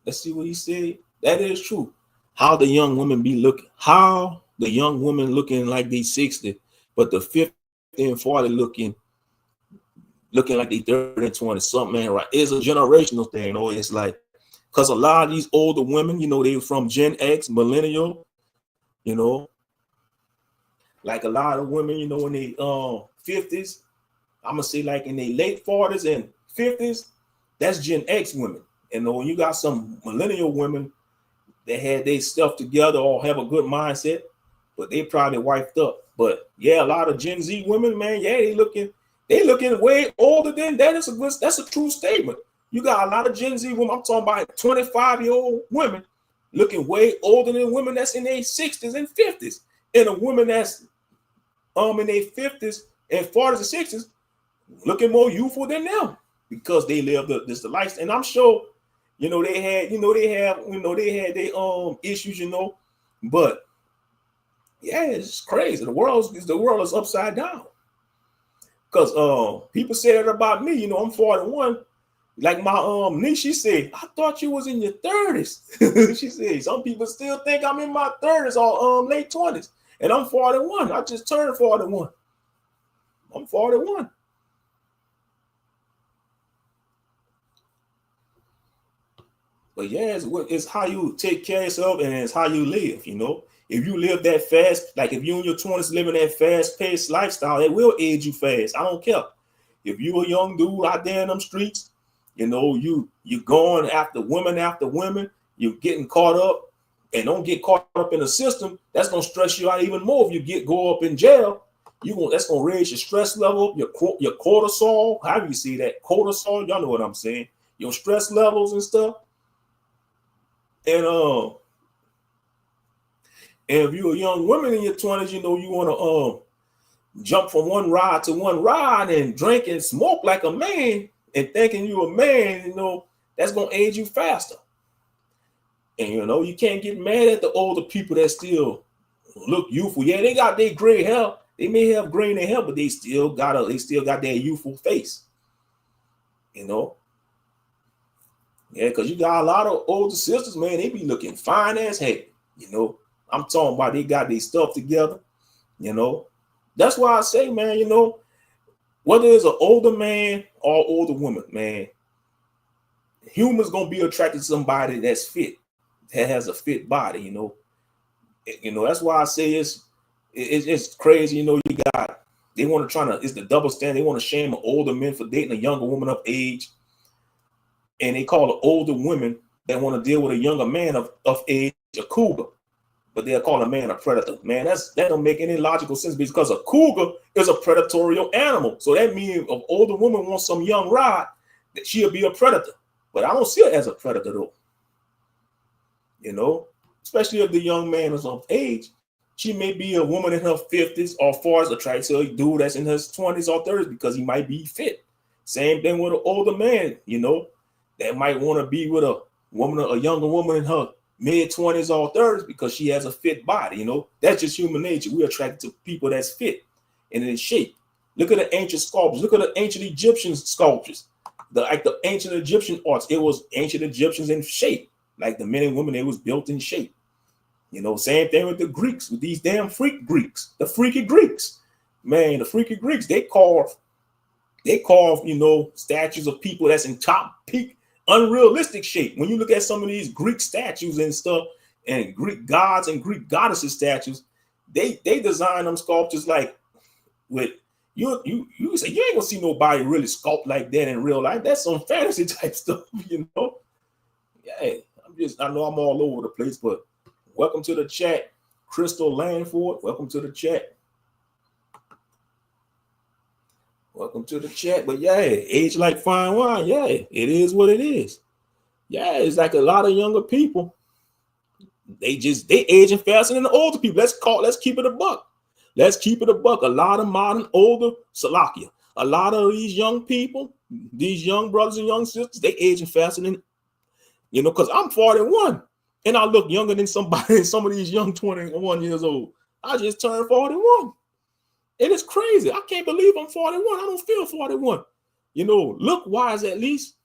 Let's see what he said. That is true. How the young women be looking, how the young women looking like they 60, but the 50 and 40 looking like they 30 and 20 something, man, right? It's a generational thing, you know. It's like, because a lot of these older women, you know, they from Gen X, millennial, you know, like a lot of women, you know, in their 50s, I'm gonna say like in their late 40s and 50s, that's Gen X women. And when you got some millennial women that had their stuff together or have a good mindset, but they probably wiped up. But yeah, a lot of Gen Z women, man, yeah, they looking way older than that. That's a true statement. You got a lot of Gen Z women. I'm talking about 25-year-old women looking way older than women that's in their 60s and 50s. And a woman that's in their 50s and 40s and 60s looking more youthful than them because they live the life. And I'm sure, you know, they had their issues, you know, but yeah, it's crazy. The world is upside down. Because people say that about me, you know, I'm 41. Like my niece, she said, I thought you was in your 30s. She said, some people still think I'm in my 30s or late 20s. And I'm 41. I just turned 41. I'm 41. But yeah, it's how you take care of yourself and it's how you live, you know. If you live that fast, like if you in your 20s living that fast-paced lifestyle, it will age you fast. I don't care. If you a young dude out there in them streets, you know, you going after women, you're getting caught up, and don't get caught up in the system. That's gonna stress you out even more. If you go up in jail, that's gonna raise your stress level, your cortisol. How do you see that cortisol? Y'all know what I'm saying. Your stress levels and stuff. And if you're a young woman in your 20s, you know, you want to jump from one ride to one ride and drink and smoke like a man and thinking you a man, you know, that's going to age you faster. And, you know, you can't get mad at the older people that still look youthful. Yeah, they got their gray hair. They may have gray in their hair, but they still got their youthful face, you know. Yeah, because you got a lot of older sisters, man, they be looking fine as heck, you know. I'm talking about they got their stuff together, you know. That's why I say, man, you know, whether it's an older man or older woman, man, humans gonna be attracted to somebody that's fit, that has a fit body, you know. That's why I say it's crazy, you know. They want to it's the double standard. They want to shame older men for dating a younger woman of age, and they call the older women that want to deal with a younger man of age a cougar. But they'll call a man a predator. Man, that don't make any logical sense because a cougar is a predatory animal. So that means if an older woman wants some young rod, that she'll be a predator. But I don't see her as a predator though. You know, especially if the young man is of age. She may be a woman in her 50s or 40s attracted to a dude that's in his 20s or 30s because he might be fit. Same thing with an older man, you know, that might want to be with a younger woman in her mid-20s or 30s because she has a fit body, you know. That's just human nature. We're attracted to people that's fit and in shape. Look at the ancient sculptures. Look at the ancient Egyptian sculptures. The ancient Egyptian arts. It was ancient Egyptians in shape. Like the men and women, they was built in shape. You know, same thing with the Greeks, with these damn freak Greeks. The freaky Greeks. Man, the freaky Greeks, they carve, you know, statues of people that's in top peak unrealistic shape. When you look at some of these Greek statues and stuff, and Greek gods and Greek goddesses statues, they design them sculptures like with you say you ain't gonna see nobody really sculpt like that in real life. That's some fantasy type stuff, you know. Yeah, I know I'm all over the place, but welcome to the chat, Crystal Landford. Welcome to the chat. Welcome to the chat. But yeah, age like fine wine. Yeah, it is what it is. Yeah, it's like a lot of younger people. They aging faster than the older people. Let's keep it a buck. Let's keep it a buck. A lot of modern older Salakia. A lot of these young people, these young brothers and young sisters, they aging faster than, you know, because I'm 41 and I look younger than some of these young 21 years old. I just turned 41. And it's crazy. I can't believe I'm 41. I don't feel 41. You know, look wise at least.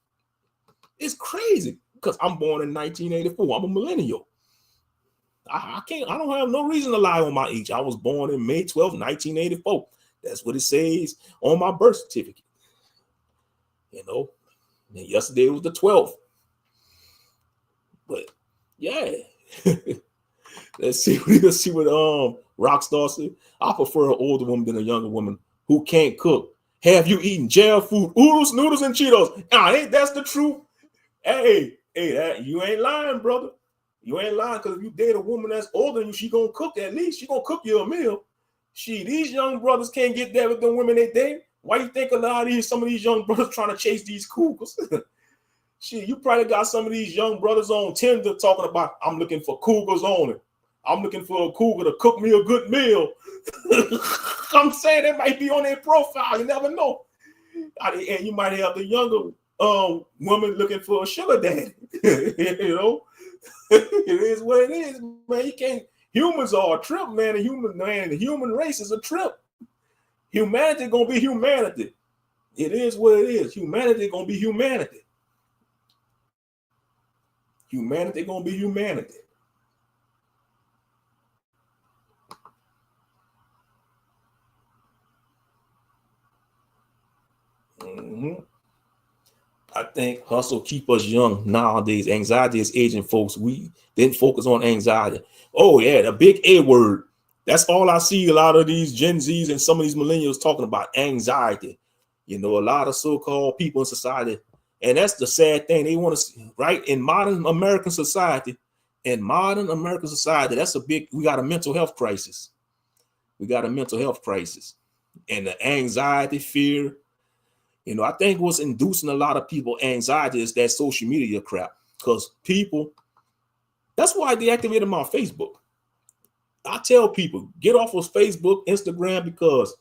It's crazy because I'm born in 1984. I'm a millennial. I don't have no reason to lie on my age. I was born in May 12th, 1984. That's what it says on my birth certificate. You know, and yesterday was the 12th. But yeah. Let's see what Rockstar said. I prefer an older woman than a younger woman who can't cook. Have you eaten jail food, oodles, noodles, and Cheetos? Ain't that's the truth? Hey, you ain't lying, brother. You ain't lying, because if you date a woman that's older than you, she gonna cook at least. She gonna cook you a meal. These young brothers can't get there with the women they date. Why you think some of these young brothers trying to chase these cougars? You probably got some of these young brothers on Tinder talking about, I'm looking for cougars only. I'm looking for a cougar to cook me a good meal. I'm saying that might be on their profile. You never know. And you might have the younger woman looking for a sugar daddy. You know, it is what it is, man. You can't. Humans are a trip, man. The human race is a trip. Humanity gonna be humanity. It is what it is. Humanity gonna be humanity. Humanity gonna be humanity. I think hustle keep us young nowadays. Anxiety is aging folks. We didn't focus on anxiety. Oh yeah, the big A word. That's all I see a lot of these Gen Zs and some of these millennials talking about, anxiety. You know, a lot of so-called people in society. And that's the sad thing. They want to, right? In modern American society, that's we got a mental health crisis. We got a mental health crisis. And the anxiety, fear, you know, I think what's inducing a lot of people anxiety is that social media crap. Because people, that's why I deactivated my Facebook. I tell people, get off of Facebook, Instagram, because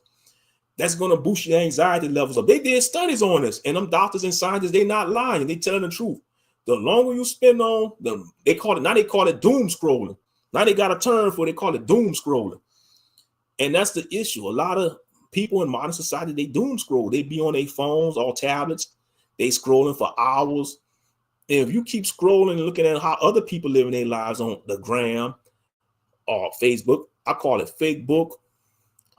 that's going to boost your anxiety levels up. They did studies on this, and them doctors and scientists, they not lying. They telling the truth. The longer you spend on them, they call it doom scrolling. Now they got a term for it. They call it doom scrolling. And that's the issue. A lot of people in modern society, they doom scroll. They be on their phones or tablets. They scrolling for hours. And if you keep scrolling and looking at how other people living their lives on the gram or Facebook, I call it fake book.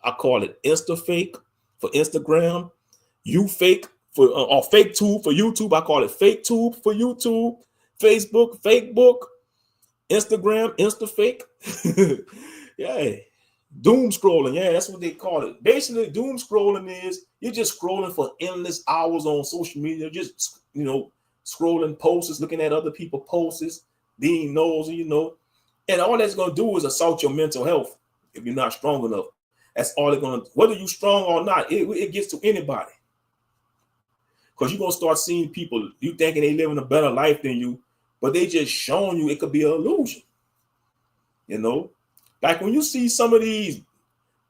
I call it Insta fake for Instagram. You fake for or fake tube for YouTube. I call it fake tube for YouTube. Facebook, fake book. Instagram, Insta fake. Yeah. Doom scrolling. Yeah, that's what they call it. Basically, doom scrolling is you're just scrolling for endless hours on social media. Just, you know, scrolling posts, looking at other people's posts, being nosy, you know. And all that's going to do is assault your mental health if you're not strong enough. That's all they're going to do. Whether you're strong or not, it gets to anybody. Because you're going to start seeing people, you thinking they living a better life than you, but they just showing you it could be an illusion. You know? Like when you see some of these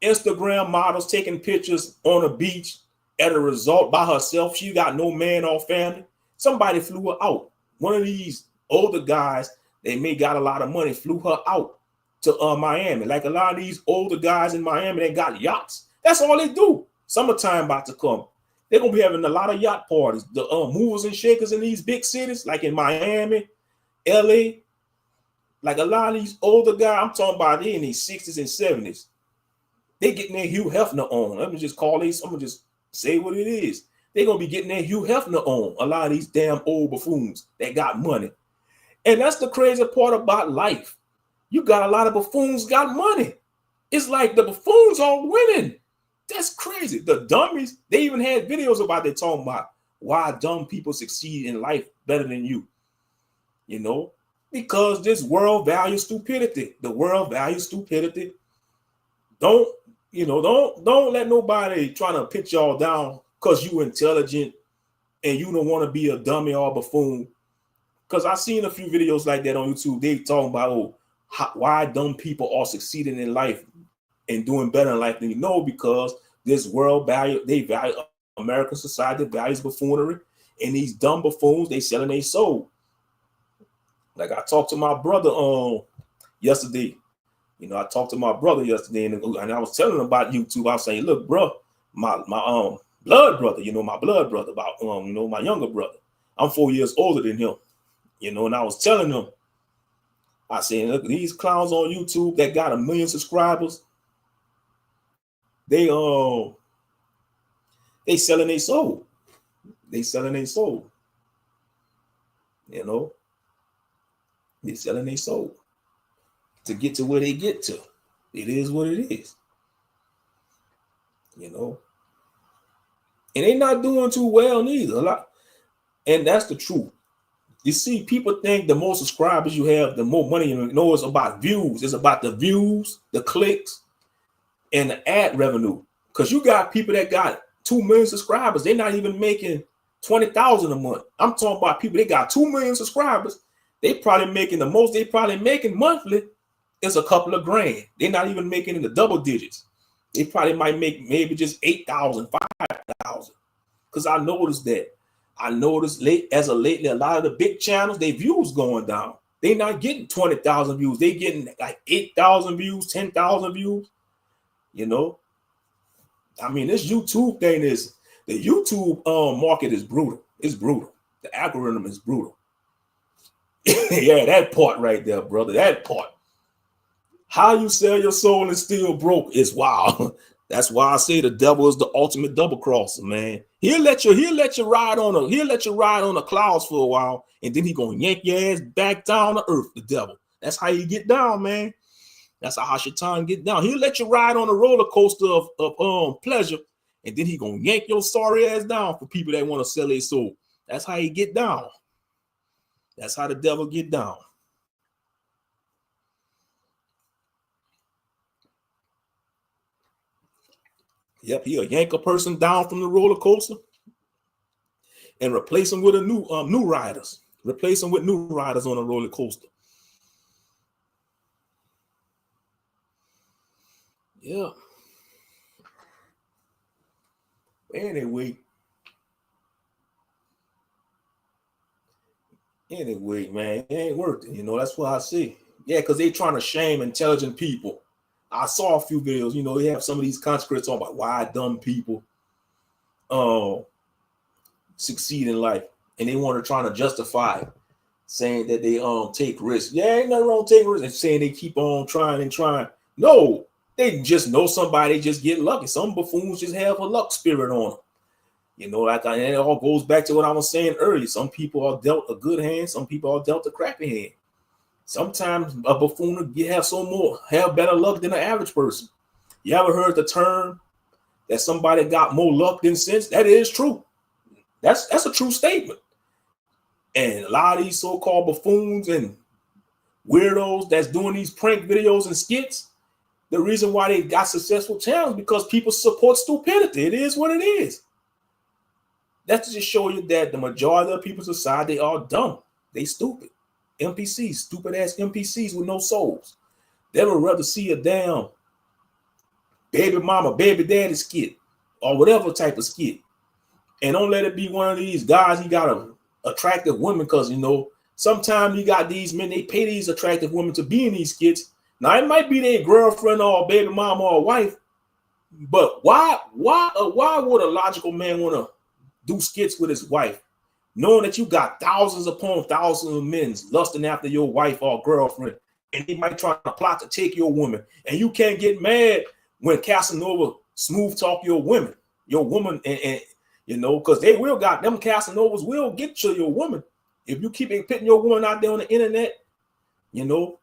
Instagram models taking pictures on a beach at a resort by herself, she got no man or family. Somebody flew her out. One of these older guys, they may got a lot of money, flew her out to Miami. Like a lot of these older guys in Miami, they got yachts. That's all they do. Summertime about to come. They're going to be having a lot of yacht parties. The movers and shakers in these big cities, like in Miami, LA, like a lot of these older guys, I'm talking about they in these 60s and 70s. They getting their Hugh Hefner on. Let me just call these, I'm going to just say what it is. They're going to be getting their Hugh Hefner on. A lot of these damn old buffoons that got money. And that's the crazy part about life. You got a lot of buffoons got money. It's like the buffoons are winning. That's crazy. The dummies, they even had videos about they talking about why dumb people succeed in life better than you. You know, because this world values stupidity. The world values stupidity. Don't let nobody try to pitch y'all down because you intelligent and you don't want to be a dummy or a buffoon. Because I've seen a few videos like that on YouTube. They talking about why dumb people are succeeding in life and doing better in life than you know, because this world value American society values buffoonery, and these dumb buffoons, they selling their soul. Like I talked to my brother yesterday. You know, I talked to my brother yesterday, and I was telling him about YouTube. I was saying, look, bro, my blood brother, you know, my blood brother, about you know, my younger brother. I'm 4 years older than him, you know, and I was telling him, I said, look, these clowns on YouTube that got 1 million subscribers, they selling their soul. They selling their soul. You know, they selling their soul to get to where they get to. It is what it is. You know, and they not doing too well neither. A lot, and that's the truth. You see, people think the more subscribers you have, the more money you know. It's about views. It's about the views, the clicks, and the ad revenue. Because you got people that got 2 million subscribers. They're not even making 20,000 a month. I'm talking about people, they got 2 million subscribers. They probably making the most they probably making monthly is a couple of grand. They're not even making in the double digits. They probably might make maybe just 8,000, 5,000. Because I noticed that. I noticed lately, a lot of the big channels, their views going down. They're not getting 20,000 views. They getting like 8,000 views, 10,000 views. You know, I mean, this YouTube thing is, the YouTube market is brutal. It's brutal. The algorithm is brutal. Yeah, that part right there, brother. That part. How you sell your soul and still broke is wild. That's why I say the devil is the ultimate double crosser, man. He'll let you ride on the clouds for a while, and then he gonna yank your ass back down to earth. The devil. That's how you get down, man. That's how Hashatan get down. He'll let you ride on a roller coaster of pleasure, and then he gonna yank your sorry ass down for people that want to sell their soul. That's how he get down. That's how the devil get down. Yep, he'll yank a person down from the roller coaster and replace them with a new riders. Replace them with new riders on a roller coaster. Yeah. Anyway, man, it ain't worth it. You know, that's what I see. Yeah, because they trying to shame intelligent people. I saw a few videos, you know, they have some of these conscripts talking about why dumb people succeed in life. And they want to try to justify it, saying that they take risks. Yeah, ain't nothing wrong with taking risks, and saying they keep on trying and trying. No, they just know somebody, they just get lucky. Some buffoons just have a luck spirit on them. You know, and it all goes back to what I was saying earlier. Some people are dealt a good hand, some people are dealt a crappy hand. Sometimes a buffoon have better luck than an average person. You ever heard the term that somebody got more luck than sense? That is true. That's a true statement. And a lot of these so-called buffoons and weirdos that's doing these prank videos and skits, the reason why they got successful channels because people support stupidity. It is what it is. That's to just show you that the majority of people in society are dumb. They stupid. NPCs, stupid ass NPCs with no souls. They would rather see a damn baby mama, baby daddy skit or whatever type of skit. And don't let it be one of these guys, he got a attractive women, because you know, sometimes you got these men, they pay these attractive women to be in these skits. Now it might be their girlfriend or baby mama or wife, but why would a logical man want to do skits with his wife, knowing that you got thousands upon thousands of men lusting after your wife or girlfriend, and they might try to plot to take your woman, and you can't get mad when Casanova smooth talk your woman, and you know, because they will got them Casanovas will get to your woman if you keep putting your woman out there on the internet. You know,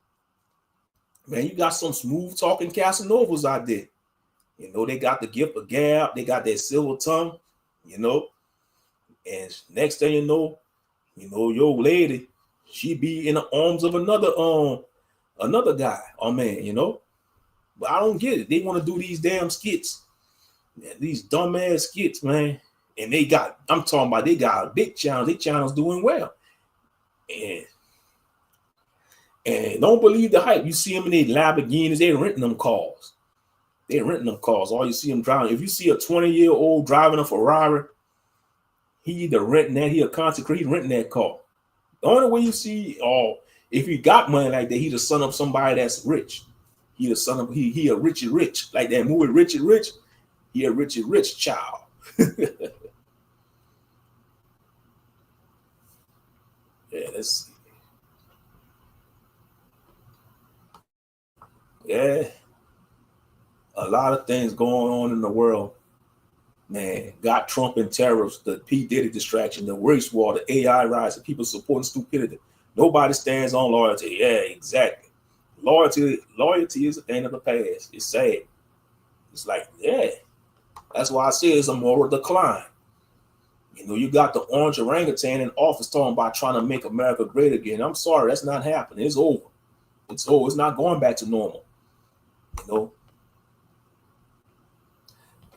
man, you got some smooth talking Casanovas out there. You know, they got the gift of gab, they got that silver tongue. You know, and next thing you know, your lady, she be in the arms of another guy or man. You know, but I don't get it. They want to do these damn skits, man, these dumb ass skits, man. And they got a big channel. Their channel's doing well. And don't believe the hype. You see them in their Lamborghinis, they're renting them cars. All you see them driving. If you see a 20-year-old driving a Ferrari, he either renting that, he's renting that car. The only way you see, if he got money like that, he's the son of somebody that's rich. He a Richie Rich. Like that movie Richie Rich. He a Richie Rich child. Yeah, that's yeah. A lot of things going on in the world, man. Got Trump and tariffs, the P. Diddy distraction, the race war, the AI rise, the people supporting stupidity. Nobody stands on loyalty. Yeah, exactly. Loyalty is a thing of the past. It's sad. It's like, yeah, that's why I say it's a moral decline. You know, you got the orange orangutan in office talking about trying to make America great again. I'm sorry, that's not happening. It's over. It's over. It's not going back to normal. You know,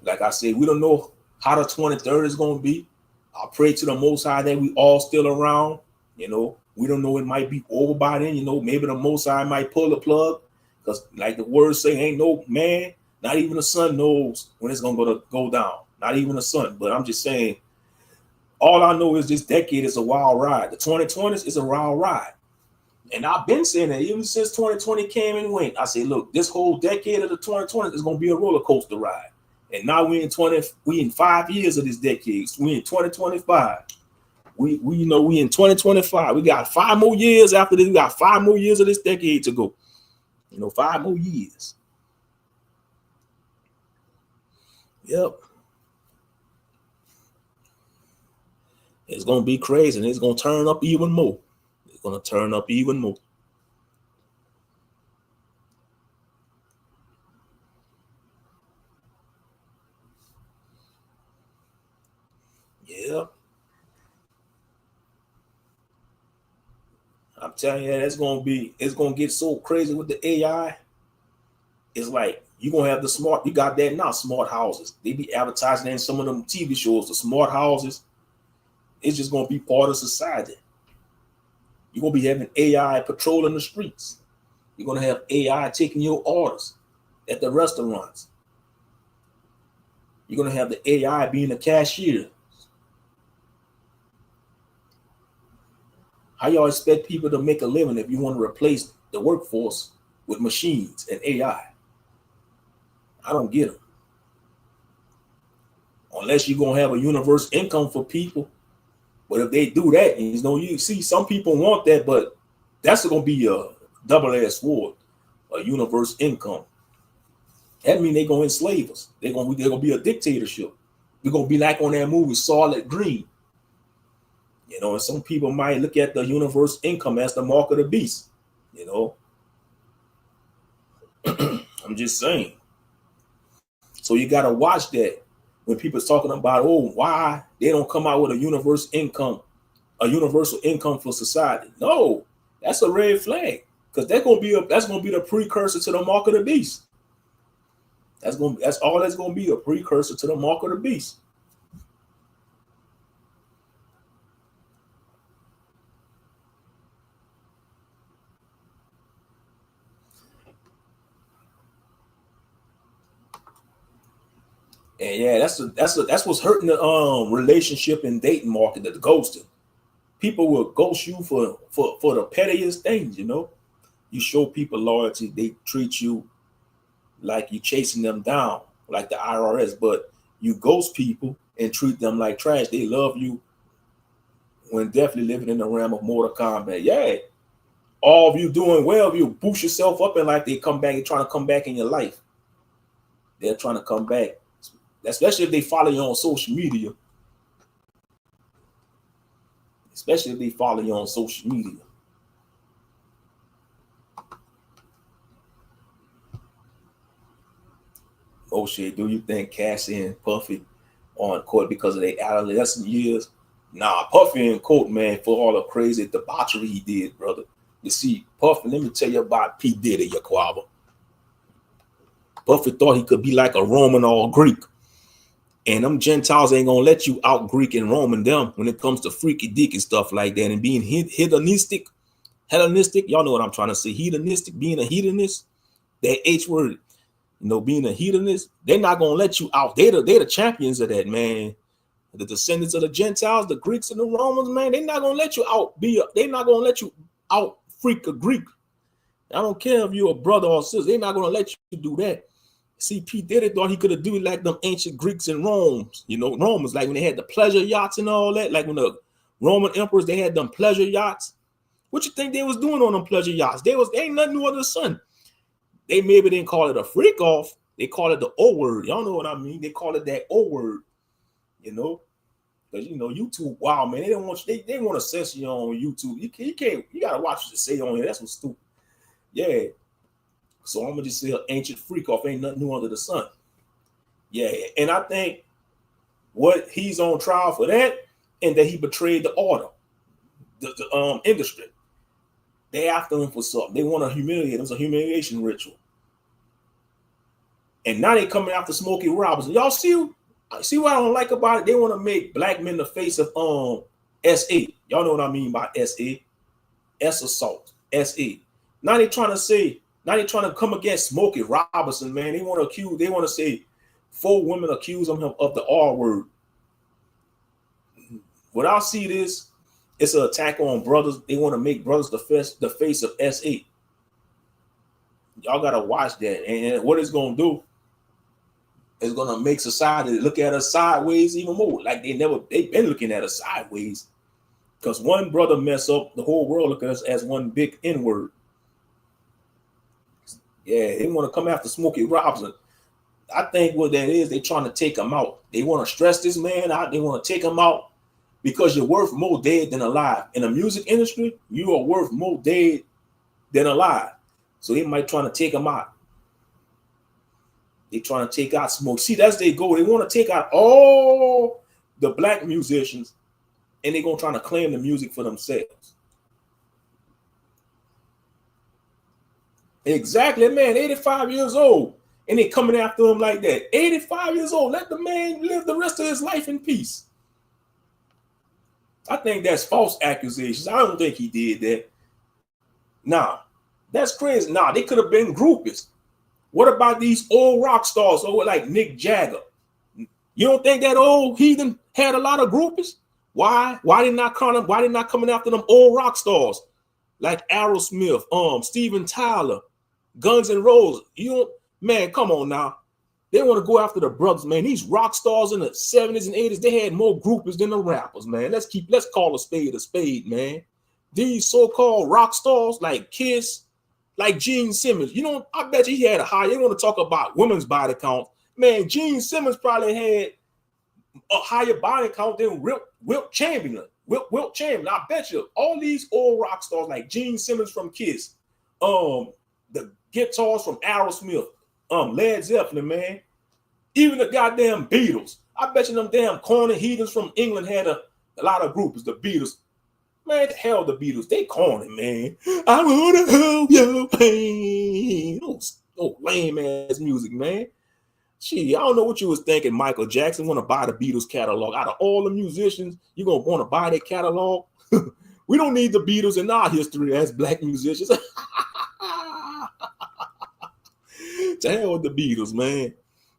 like I said, we don't know how the 23rd is going to be. I pray to the Most High that we all still around. You know, we don't know, it might be over by then. You know, maybe the Most High might pull the plug, because like the words say, ain't no man, not even the sun knows when it's going to go down. Not even the sun. But I'm just saying, all I know is this decade is a wild ride. The 2020s is a wild ride. And I've been saying that even since 2020 came and went. I say, look, this whole decade of the 2020s is going to be a roller coaster ride. And now we in 5 years of this decade. We in 2025. We in 2025. We got 5 more years after this. We got 5 more years of this decade to go. 5 more years. Yep. It's gonna be crazy, and it's gonna turn up even more. It's gonna turn up even more. Yeah. I'm telling you, it's gonna get so crazy with the AI. It's like you're gonna have you got that now, smart houses. They be advertising in some of them TV shows, the smart houses. It's just gonna be part of society. You're gonna be having AI patrolling the streets. You're gonna have AI taking your orders at the restaurants. You're gonna have the AI being a cashier. How y'all expect people to make a living if you want to replace the workforce with machines and AI? I don't get them. Unless you're gonna have a universal income for people. But if they do that, you see some people want that, but that's gonna be a double-edged sword, a universal income. That means they're gonna enslave us. They're gonna be a dictatorship. We're gonna be like on that movie Solid Green. And some people might look at the universal income as the mark of the beast. I'm just saying. So you gotta watch that when people's talking about, why they don't come out with a universal income for society. No, that's a red flag, because that's gonna be the precursor to the mark of the beast. That's all that's gonna be, a precursor to the mark of the beast. And yeah, that's what's hurting the relationship and dating market, the ghosting. People will ghost you for the pettiest things. You show people loyalty, they treat you like you chasing them down, like the IRS, but you ghost people and treat them like trash. They love you when definitely living in the realm of Mortal Kombat. Yeah, all of you doing well, you boost yourself up, and like they come back and trying to come back in your life. They're trying to come back, especially if they follow you on social media. Especially if they follow you on social media. Oh shit, do you think Cassie and Puffy on court because of their adolescent years? Nah, Puffy in court, man, for all the crazy debauchery he did, brother. You see, Puffy, let me tell you about P. Diddy, Yaquaba. Puffy thought he could be like a Roman or a Greek. And them Gentiles ain't gonna let you out Greek and Roman them when it comes to freaky dick and stuff like that, and being hedonistic. Y'all know what I'm trying to say. Hedonistic, being a hedonist, that H word, being a hedonist, they're not gonna let you out. They're the champions of that, man. The descendants of the Gentiles, the Greeks and the Romans, man, they're not gonna let you out. They're not gonna let you out freak a Greek. I don't care if you're a brother or sister, they're not gonna let you do that. See, P. Diddy thought he could have do it like them ancient Greeks and Romans. You know, Romans, like when they had the pleasure yachts and all that, like when the Roman emperors, they had them pleasure yachts. What you think they was doing on them pleasure yachts? They ain't nothing new under the sun. They maybe didn't call it a freak off. They call it the O word. Y'all know what I mean? They call it that O word, you know? Because, you know, YouTube, wow, man, they don't want you, they want to censor you on YouTube. You can't, you got to watch what you say on here. That's what's stupid. Yeah. So I'm going to just say an ancient freak off, ain't nothing new under the sun. Yeah. And I think what he's on trial for that, and that he betrayed the order, the industry. They after him for something. They want to humiliate him. It's a humiliation ritual. And now they coming after Smokey Robinson. Y'all see what I don't like about it? They want to make black men the face of SA. Y'all know what I mean by SA. S assault. SA. Now they trying to come against Smokey Robinson, man. They want to say 4 women accuse him of the R word. What I see this, it's an attack on brothers. They want to make brothers the face of SA. Y'all gotta watch that. And what it's gonna do is gonna make society look at us sideways even more. Like they've been looking at us sideways. Because one brother mess up, the whole world look at us as one big N-word. Yeah, they want to come after Smokey Robinson. I think what that is, they trying to take him out. They want to stress this man out. They want to take him out because you're worth more dead than alive. In the music industry, you are worth more dead than alive. So they might trying to take him out. They trying to take out Smoke. See, that's their goal. They want to take out all the black musicians, and they're going to try to claim the music for themselves. Exactly, man, 85 years old, and they coming after him like that. 85 years old, let the man live the rest of his life in peace. I think that's false accusations. I don't think he did that. Nah, that's crazy. Nah, they could have been groupies. What about these old rock stars over like Nick Jagger? You don't think that old heathen had a lot of groupies? Why? Why did not coming after them old rock stars like Aerosmith, Steven Tyler, Guns N' Roses? You don't, man, come on now. They want to go after the brothers, man. These rock stars in the 70s and 80s, they had more groupies than the rappers, man. Let's call a spade, man. These so-called rock stars like Kiss, like Gene Simmons, you know, I bet you he had a high. They want to talk about women's body count. Man, Gene Simmons probably had a higher body count than Wilt Chamberlain. Wilt Chamberlain. I bet you all these old rock stars like Gene Simmons from Kiss, the guitars from Aerosmith, Led Zeppelin, man. Even the goddamn Beatles. I bet you them damn corny heathens from England had a lot of groups. The Beatles. Man, the hell the Beatles. They corny, man. I wanna hold your pain. Oh, lame ass music, man. Gee, I don't know what you was thinking, Michael Jackson. Want to buy the Beatles catalog. Out of all the musicians, you gonna want to buy their catalog? We don't need the Beatles in our history as black musicians. To hell with the Beatles, man.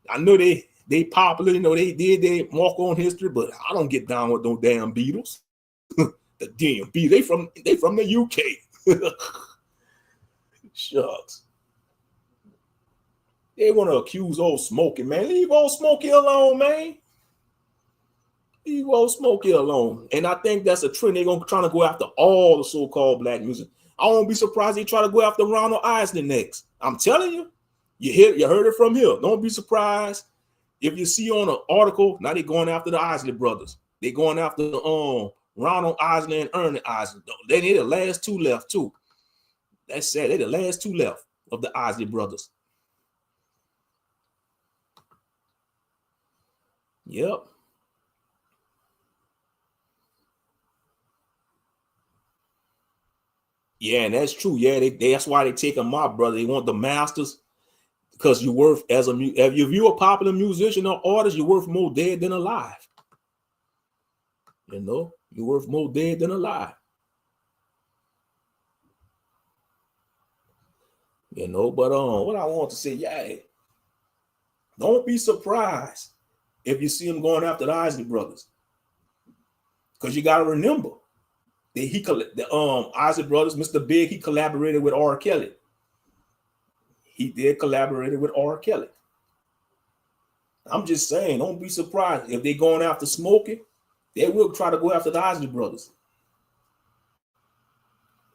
I know they popular, you know, they walk on history, but I don't get down with those damn Beatles. The damn Beatles, they from the UK. Shucks. They want to accuse old Smokey, man. Leave old Smokey alone, man. Leave old Smokey alone. And I think that's a trend. They're going to try to go after all the so-called black music. I won't be surprised they try to go after Ronald Isley next. I'm telling you. You heard it from here. Don't be surprised if you see on an article, now they're going after the Isley brothers. They're going after Ronald Isley and Ernie Isley. They're the last two left, too. That's sad. They're the last two left of the Isley brothers. Yep. Yeah, and that's true. Yeah, that's why they take them out, brother. They want the masters. Because you're worth if you're a popular musician or artist, you're worth more dead than alive. You know, you're worth more dead than alive. You know, but what I want to say, yeah, don't be surprised if you see them going after the Isley brothers, because you got to remember that Isley brothers, Mr. Big, he collaborated with R. Kelly. He did collaborate with R. Kelly. I'm just saying, don't be surprised if they're going after Smokey. They will try to go after the Isley Brothers.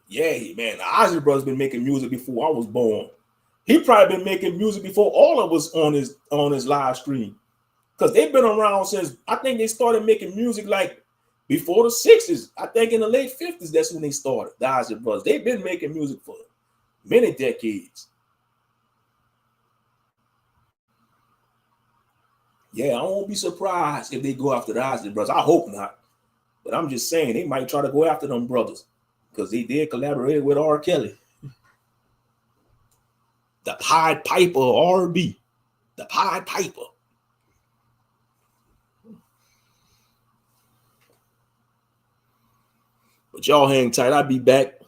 Yeah, man, the Isley Brothers been making music before I was born. He probably been making music before all of us on his live stream. Because they've been around since, I think they started making music like before the 60s. I think in the late 50s, that's when they started, the Isley Brothers. They've been making music for many decades. Yeah, I won't be surprised if they go after the Isley Brothers. I hope not. But I'm just saying, they might try to go after them brothers. Because they did collaborate with R. Kelly. The Pied Piper R&B. The Pied Piper. But y'all hang tight. I'll be back.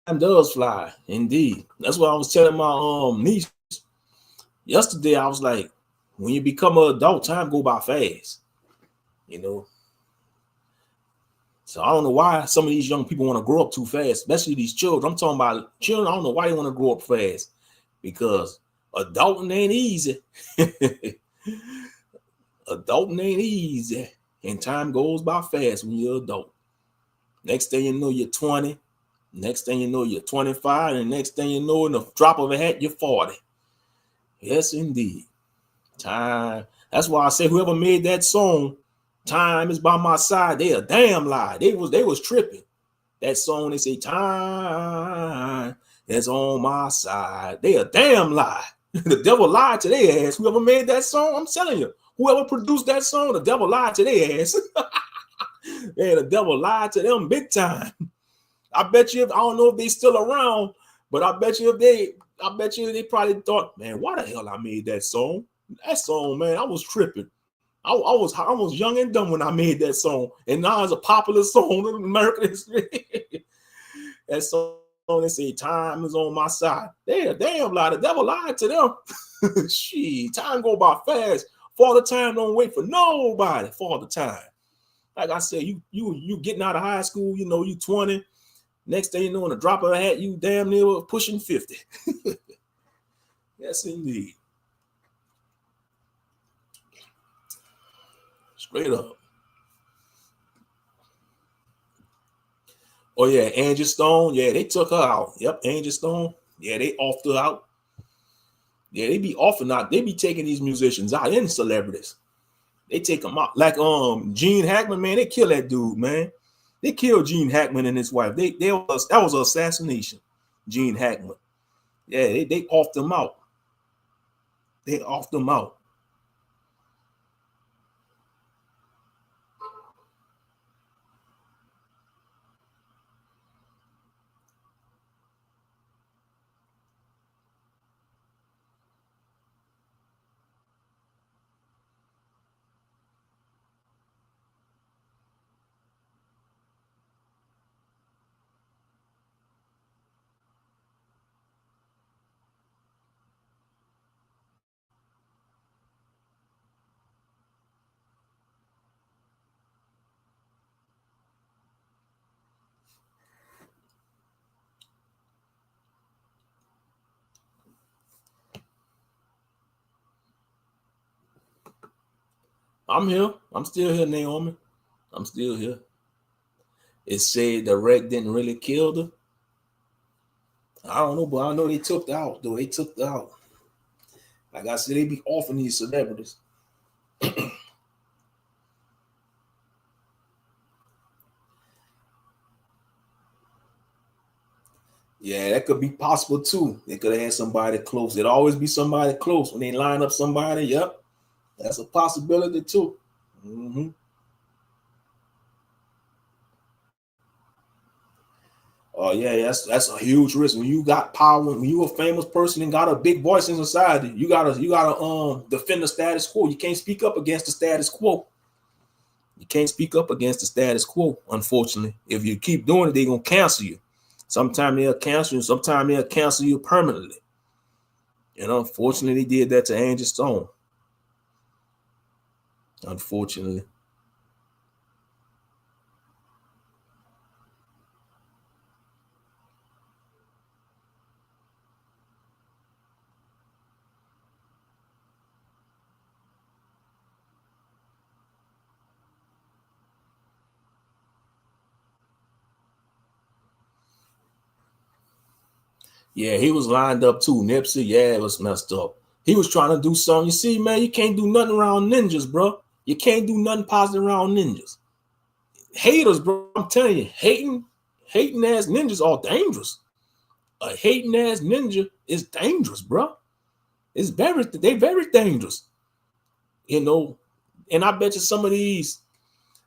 Time does fly, indeed. That's what I was telling my niece yesterday. I was like, when you become an adult, time go by fast, you know. So I don't know why some of these young people want to grow up too fast, especially these children. I'm talking about children. I don't know why they want to grow up fast, because adulting ain't easy. Adulting ain't easy, and time goes by fast when you're adult. Next thing you know, you're 20. Next thing you know, you're 25, and next thing you know, in the drop of a hat, you're 40. Yes, indeed. Time. That's why I say whoever made that song, "Time is by my side," they a damn lie. They was tripping. That song, they say, "Time is on my side." They a damn lie. The devil lied to their ass. Whoever made that song, I'm telling you, whoever produced that song, the devil lied to their ass. Yeah, the devil lied to them big time. I bet you, I don't know if they still around, but I bet you they probably thought, man, why the hell I made that song? That song, man, I was tripping. I was young and dumb when I made that song, and now it's a popular song in American history. That song, they say, "Time is on my side." They a damn lie. The devil lied to them. Shit, time go by fast. Father time don't wait for nobody. Father time. Like I said, you getting out of high school, you know, you 20. Next thing you know, in a drop of a hat, you damn near pushing 50. Yes, indeed. Straight up. Oh, yeah, Angie Stone. Yeah, they took her out. Yep, Angie Stone. Yeah, they offed her out. Yeah, they be offing out. They be taking these musicians out and celebrities. They take them out. Like Gene Hackman, man, they kill that dude, man. They killed Gene Hackman and his wife. That was an assassination. Gene Hackman. Yeah, they offed them out. They offed them out. I'm here. I'm still here, Naomi. I'm still here. It said the wreck didn't really kill her. I don't know, but I know they took her out, though. They took her out. Like I said, they be offering these celebrities. Yeah, that could be possible too. They could have had somebody close. It'd always be somebody close when they line up somebody. Yep, that's a possibility too. Mm-hmm. Oh yeah, that's a huge risk. When you got power, when you a famous person and got a big voice in society, you gotta defend the status quo. You can't speak up against the status quo. You can't speak up against the status quo. Unfortunately, if you keep doing it, they're gonna cancel you. Sometimes they'll cancel you. Sometimes they'll cancel you permanently. And unfortunately, they did that to Angie Stone. Unfortunately. Yeah, he was lined up too. Nipsey, yeah, it was messed up. He was trying to do something. You see, man, you can't do nothing around ninjas, bro. You can't do nothing positive around ninjas. Haters, bro. I'm telling you, hating ass ninjas are dangerous. A hating ass ninja is dangerous, bro. They very dangerous. You know, and I bet you some of these,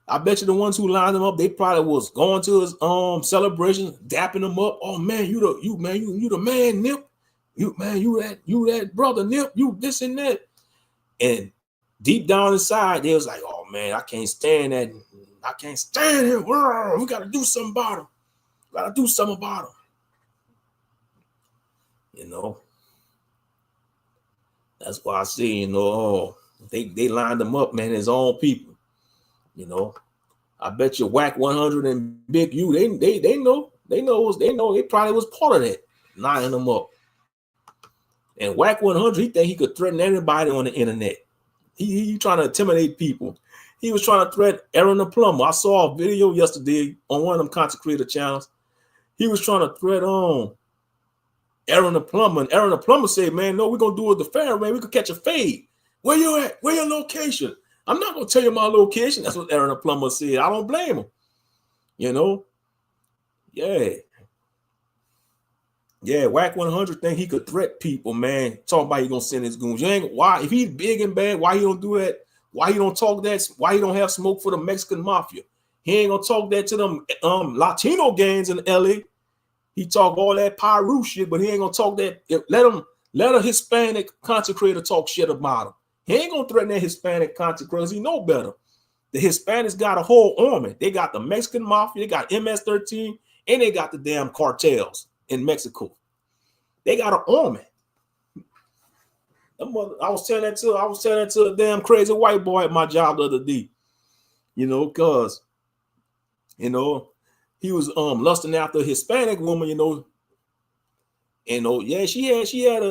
I bet you the ones who lined them up, they probably was going to his celebration, dapping them up. Oh man, you the man, Nip. You that brother, Nip. You this and that. And deep down inside, they was like, oh man, I can't stand that. I can't stand him. We gotta do something about him. We gotta do something about him. You know. That's why I say, you know, they lined them up, man, his own people. You know. I bet you Whack 100 and Big U, they know they probably was part of that, lining them up. And Whack 100, he think he could threaten anybody on the internet. He trying to intimidate people. He was trying to threaten Aaron the Plumber. I saw a video yesterday on one of them content creator channels. He was trying to threaten Aaron the Plumber, and Aaron the Plumber said, "Man, no, we're gonna do it the fair, man. We could catch a fade. Where you at? Where your location? I'm not gonna tell you my location." That's what Aaron the Plumber said. I don't blame him. You know, yeah. Yeah, Whack 100 think he could threat people, man. Talk about he gonna send his goons. You ain't why if he's big and bad, why he don't do that? Why he don't talk that? Why he don't have smoke for the Mexican mafia? He ain't gonna talk that to them Latino gangs in LA. He talk all that Pyru shit, but he ain't gonna talk that. Let a Hispanic content creator talk shit about him. He ain't gonna threaten that Hispanic content creators. He know better. The Hispanics got a whole army. They got the Mexican mafia, they got MS-13, and they got the damn cartels in Mexico. They got an army. I was telling that to a damn crazy white boy at my job the other day. You know, cause you know he was lusting after a Hispanic woman. You know, and yeah, she had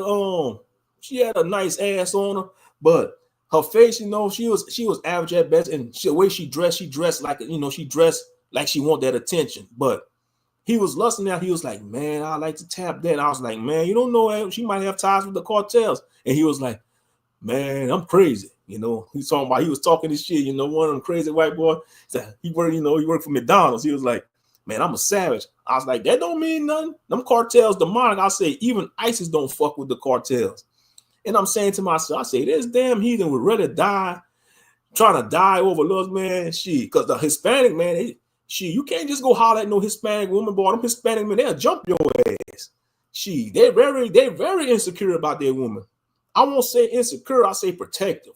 a nice ass on her, but her face, you know, she was average at best, and the way she dressed like, you know, she dressed like she want that attention, but. He was lusting out. He was like, man, I like to tap that. I was like, man, you don't know, she might have ties with the cartels. And he was like, man, I'm crazy. You know, he was talking this shit. You know, one of them crazy white boys. He worked for McDonald's. He was like, man, I'm a savage. I was like, that don't mean nothing. Them cartels demonic. I say, even ISIS don't fuck with the cartels. And I'm saying to myself, I say, this damn heathen would rather die, trying to die over love, man. Because the Hispanic man, you can't just go holler at no Hispanic woman, boy. Them Hispanic men, they'll jump your ass. They're very insecure about their woman. I won't say insecure, I say protective.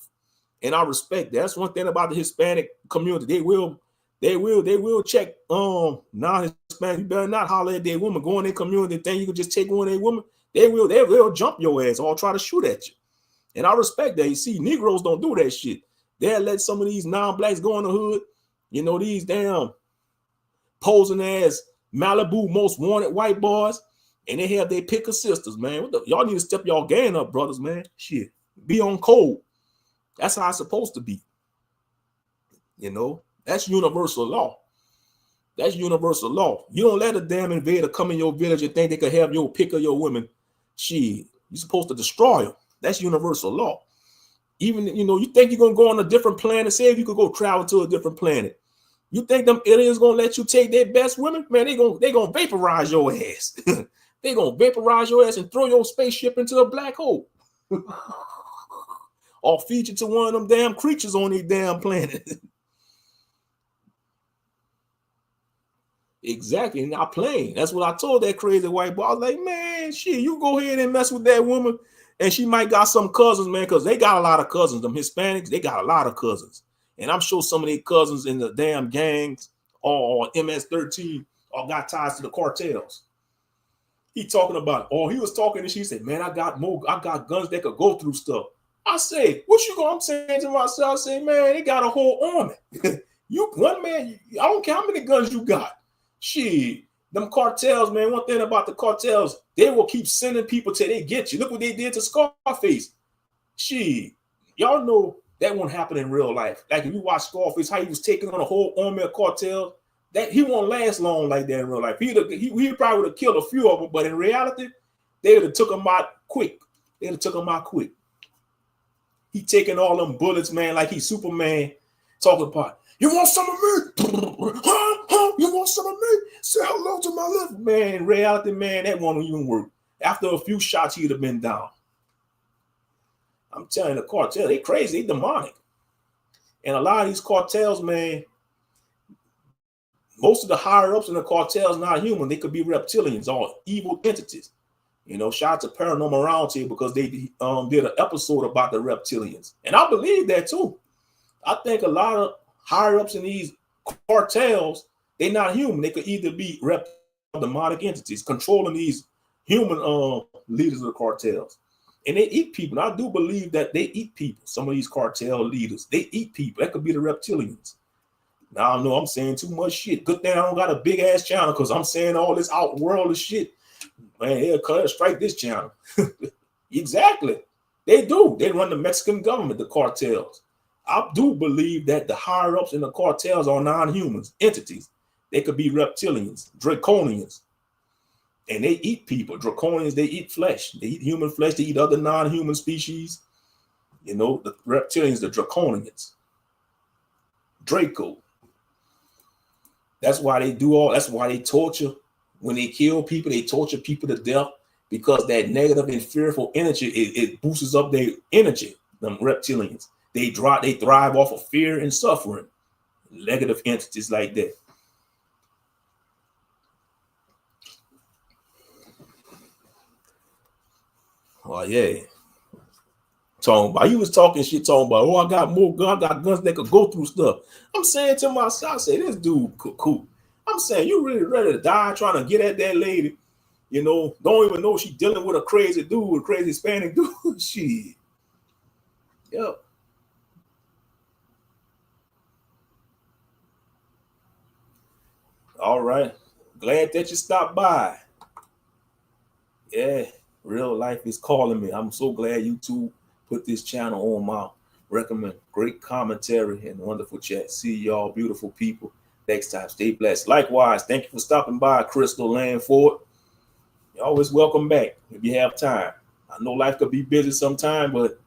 And I respect that. That's one thing about the Hispanic community. They will check non-Hispanic. You better not holler at their woman. Go in their community, think you can just take one of their women. They will jump your ass or try to shoot at you. And I respect that. You see, Negroes don't do that shit. They'll let some of these non-blacks go in the hood. You know, these damn posing as Malibu most wanted white boys, and they have their pick of sisters, man. Y'all need to step y'all game up, brothers, man. Shit, be on code. That's how it's supposed to be. You know, that's universal law. That's universal law. You don't let a damn invader come in your village and think they could have your pick of your women. Shit, you're supposed to destroy them. That's universal law. Even, you know, you think you're gonna go on a different planet. Say if you could go travel to a different planet. You think them aliens gonna let you take their best women? Man, they gonna vaporize your ass. They gonna vaporize your ass and throw your spaceship into a black hole. Or feed you to one of them damn creatures on their damn planet. Exactly, not playing. That's what I told that crazy white boy. I was like, man, shit, you go ahead and mess with that woman, and she might got some cousins, man, because they got a lot of cousins. Them Hispanics, they got a lot of cousins, and I'm sure some of their cousins in the damn gangs or MS-13 or got ties to the cartels. He talking about, or he was talking, and she said, man, I got guns that could go through stuff. I say, what you going? I'm saying to myself, I say, man, they got a whole army. You one man, I don't care how many guns you got. Shit, them cartels, man. One thing about the cartels, they will keep sending people till they get you. Look what they did to Scarface. Shit, y'all know that won't happen in real life. Like if you watch Scarface, how he was taking on a whole army of cartels, that he won't last long like that in real life. He probably would have killed a few of them, but in reality, they would have took him out quick. They would have took him out quick. He taking all them bullets, man, like he's Superman, talking about, you want some of me? Huh? You want some of me? Say hello to my left. Man, in reality, man, that won't even work. After a few shots, he'd have been down. I'm telling you, the cartel, they crazy, they demonic. And a lot of these cartels, man, most of the higher ups in the cartels not human. They could be reptilians or evil entities. You know, shout out to Paranormal Roundtable because they did an episode about the reptilians. And I believe that too. I think a lot of higher ups in these cartels, they're not human. They could either be demonic entities controlling these human leaders of the cartels. And they eat people. And I do believe that they eat people. Some of these cartel leaders, they eat people. That could be the reptilians. Now I know I'm saying too much shit. Good thing I don't got a big ass channel because I'm saying all this outworldly shit. Man, they'll strike this channel. Exactly. They do. They run the Mexican government, the cartels. I do believe that the higher ups in the cartels are non-humans, entities. They could be reptilians, draconians. And they eat people. Draconians, they eat flesh. They eat human flesh. They eat other non-human species. You know, the reptilians, the draconians. Draco. That's why they do all, that's why they torture. When they kill people, they torture people to death because that negative and fearful energy, it boosts up their energy, them reptilians. They thrive off of fear and suffering. Negative entities like that. Oh, yeah. Talking about, he was talking shit, talking about, oh, I got more guns, I got guns that could go through stuff. I'm saying to myself, I say, this dude cool. I'm saying, you really ready to die trying to get at that lady? You know, don't even know she's dealing with a crazy dude, a crazy Hispanic dude. Shit. Yep. All right. Glad that you stopped by. Yeah, real life is calling me. I'm so glad you two put this channel on my recommend. Great commentary and wonderful chat. See y'all beautiful people next time. Stay blessed. Likewise, thank you for stopping by, Crystal Landford. You're always welcome back if you have time. I know life could be busy sometime, but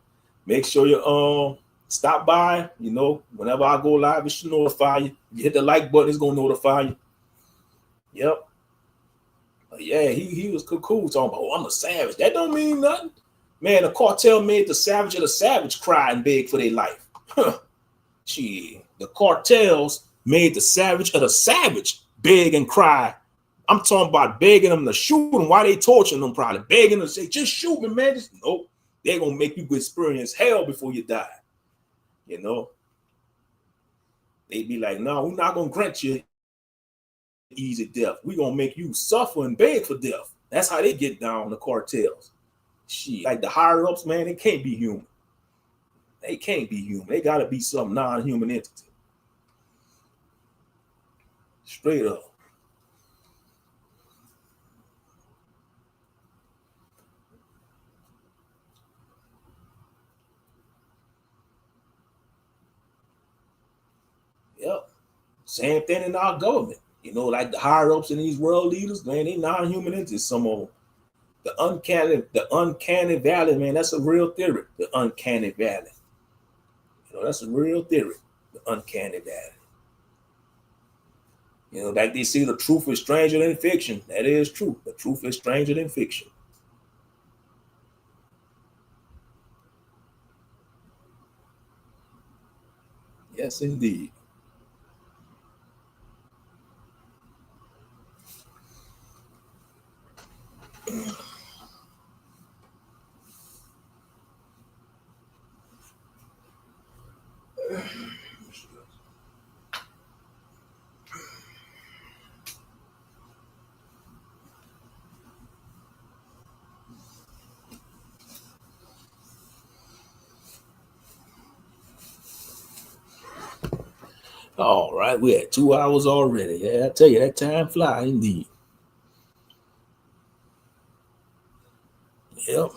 make sure you stop by. You know, whenever I go live, it should notify you. If you hit the like button, it's gonna notify you. Yep. But yeah, he was cool talking about, oh, I'm a savage. That don't mean nothing. Man, the cartel made the savage of the savage cry and beg for their life. Gee, the cartels made the savage of the savage beg and cry. I'm talking about begging them to shoot them while they torturing them, probably begging them to say, just shoot me, man. Just nope. They're gonna make you experience hell before you die. You know, they'd be like, no, we're not gonna grant you easy death. We're gonna make you suffer and beg for death. That's how they get down, the cartels. Shit, like the higher ups, man, they can't be human. They can't be human. They gotta be some non-human entity. Straight up. Yep. Same thing in our government. You know, like the higher ups and these world leaders, man, they non-human entities. Some of them. The uncanny valley, man, that's a real theory. The uncanny valley. You know, that's a real theory. The uncanny valley. You know, like they say the truth is stranger than fiction. That is true. The truth is stranger than fiction. Yes, indeed. All right, we're at 2 hours already. Yeah, I tell you, that time fly indeed. Yep.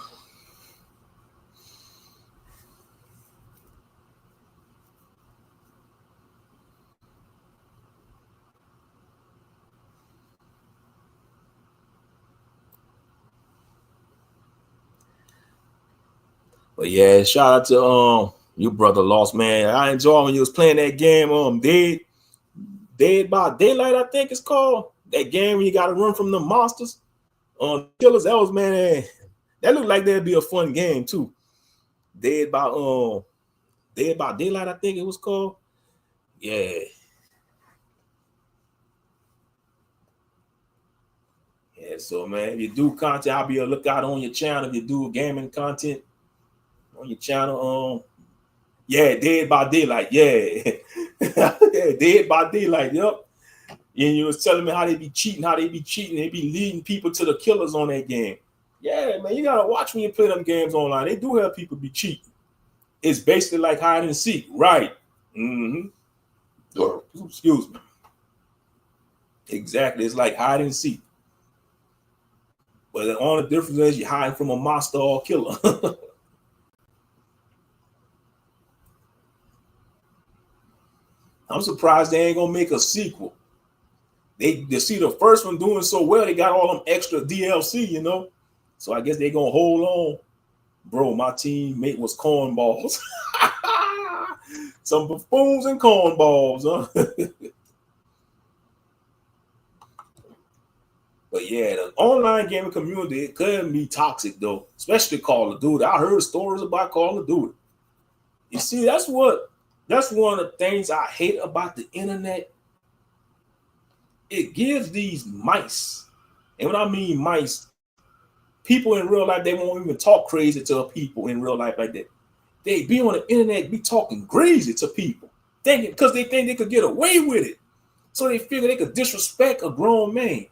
But yeah, shout out to your brother Lost, man. I enjoy when you was playing that game, Dead by Daylight, I think it's called. That game where you gotta run from the monsters. Killers, that was, man, that looked like that'd be a fun game too. Dead by Dead by Daylight, I think it was called. Yeah. Yeah, so man, if you do content, I'll be a lookout on your channel. If you do gaming content on your channel, yeah, Dead by Daylight, yeah. Yeah, Dead by Daylight, yep. And you was telling me how they be cheating, they be leading people to the killers on that game. Yeah, man, you gotta watch when you play them games online. They do have people be cheating. It's basically like hide and seek, right? Mm-hmm. Excuse me. Exactly, it's like hide and seek. But the only difference is you're hiding from a monster or a killer. I'm surprised they ain't gonna make a sequel. They see the first one doing so well, they got all them extra DLC, you know. So I guess they gonna hold on. Bro, my teammate was cornballs. Some buffoons and cornballs, huh? But yeah, the online gaming community, it can be toxic though, especially Call of Duty. I heard stories about Call of Duty. You see, that's one of the things I hate about the internet. It gives these mice, and when I mean mice, people in real life, they won't even talk crazy to people in real life like that. They be on the internet, be talking crazy to people, thinking because they think they could get away with it. So they figure they could disrespect a grown man.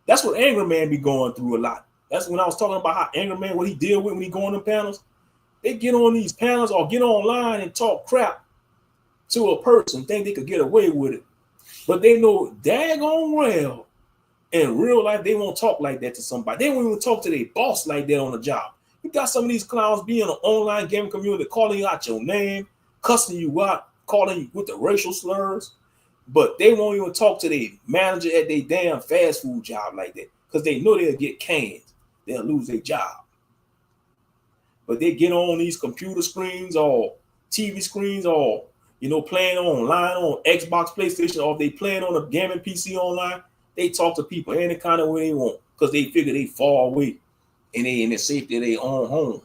That's what Angry Man be going through a lot. That's when I was talking about how Angry Man, what he deal with when he go on them panels. They get on these panels or get online and talk crap to a person, think they could get away with it. But they know daggone well in real life, they won't talk like that to somebody. They won't even talk to their boss like that on the job. You got some of these clowns being an online gaming community, calling you out your name, cussing you out, calling you with the racial slurs, but they won't even talk to their manager at their damn fast food job like that because they know they'll get canned. They'll lose their job. But they get on these computer screens or TV screens or, you know, playing online on Xbox, PlayStation, or if they playing on a gaming PC online, they talk to people any kind of way they want because they figure they far away and they in the safety of their own home.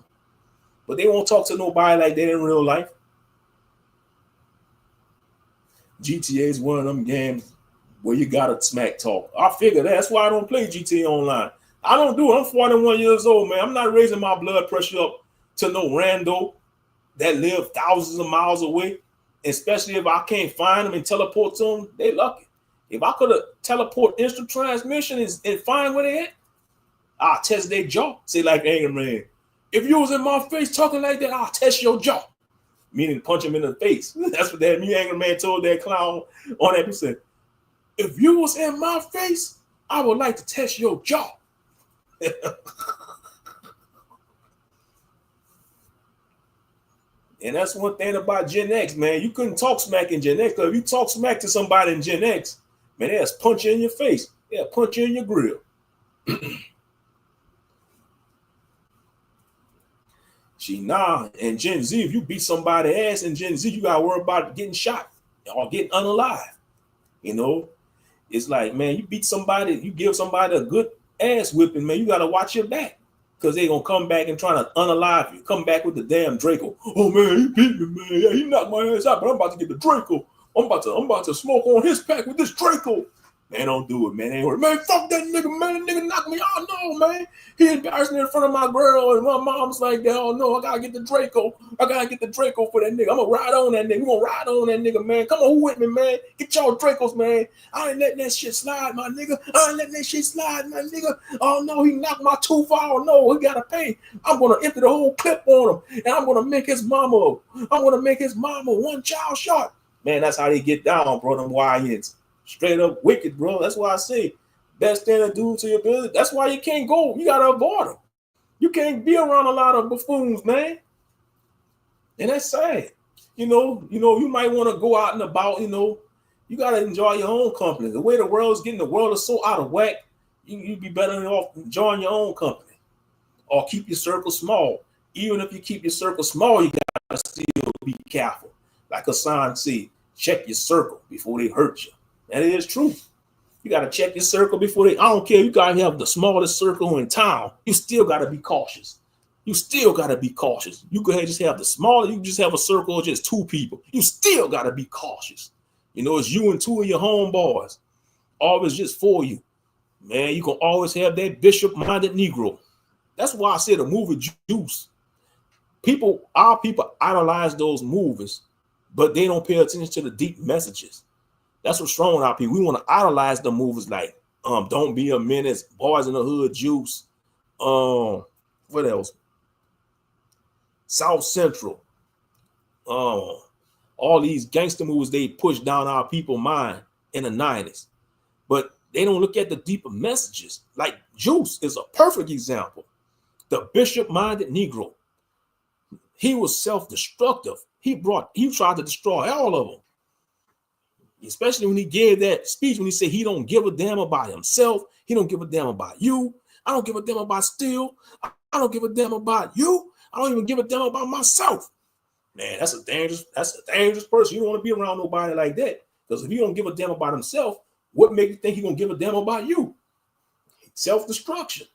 But they won't talk to nobody like that in real life. GTA is one of them games where you gotta smack talk. I figure that's why I don't play GTA online. I don't do it. I'm 41 years old, man. I'm not raising my blood pressure up to no rando that live thousands of miles away. Especially if I can't find them and teleport to them, they lucky. If I could have teleport instant transmission and find where they at, I'll test their jaw. Say like Angry Man, if you was in my face talking like that, I'll test your jaw. Meaning punch him in the face. That's what that Angry Man told that clown on that episode. If you was in my face, I would like to test your jaw. And that's one thing about Gen X, man. You couldn't talk smack in Gen X. Because if you talk smack to somebody in Gen X, man, they'll punch you in your face. They'll punch you in your grill. In Gen Z, if you beat somebody's ass in Gen Z, you got to worry about getting shot or getting unalive. You know, it's like, man, you beat somebody, you give somebody a good ass whipping, man, you got to watch your back. Because they're going to come back and try to unalive you. Come back with the damn Draco. Oh, man, he beat me, man. Yeah, he knocked my ass out, but I'm about to get the Draco. I'm about to smoke on his pack with this Draco. Man, don't do it, man. Man, fuck that nigga, man. That nigga knocked me out. No, man. He embarrassed me in front of my girl, and my mom's like, oh, no, I got to get the Draco. I got to get the Draco for that nigga. I'm going to ride on that nigga. We're going to ride on that nigga, man. Come on, who with me, man? Get y'all Dracos, man. I ain't letting that shit slide, my nigga. I ain't letting that shit slide, my nigga. Oh, no, he knocked my tooth out. No, he got to pay. I'm going to empty the whole clip on him, and I'm going to make his mama one child short. Man, that's how they get down, bro, them YNs. Straight up wicked, bro. That's why I say best thing to do to your business. That's why you can't go. You gotta avoid them. You can't be around a lot of buffoons, man. And that's sad. You might want to go out and about. You gotta enjoy your own company. The way the world is so out of whack. You'd be better off enjoying your own company, or keep your circle small. Even if you keep your circle small, you gotta still be careful. Like Hassan said, check your circle before they hurt you. That is true. You got to check your circle before I don't care. You got to have the smallest circle in town. You still got to be cautious. You could just have the smallest. You just have a circle of just 2 people. You still got to be cautious. It's you and 2 of your homeboys. Always just for you. Man, you can always have that bishop-minded Negro. That's why I said the movie Juice. Our people idolize those movies, but they don't pay attention to the deep messages. That's what's wrong with our people. We want to idolize the movies like Don't Be a Menace, Boys in the Hood, Juice. What else? South Central. All these gangster movies they push down our people's mind in the 90s. But they don't look at the deeper messages. Like Juice is a perfect example. The bishop-minded Negro. He was self-destructive. He tried to destroy all of them. Especially when he gave that speech, when he said he don't give a damn about himself. He don't give a damn about you. I don't give a damn about Steele. I don't give a damn about you. I don't even give a damn about myself. Man, that's a dangerous person. You don't want to be around nobody like that. Because if he don't give a damn about himself, what makes you think he gonna give a damn about you? Self-destruction.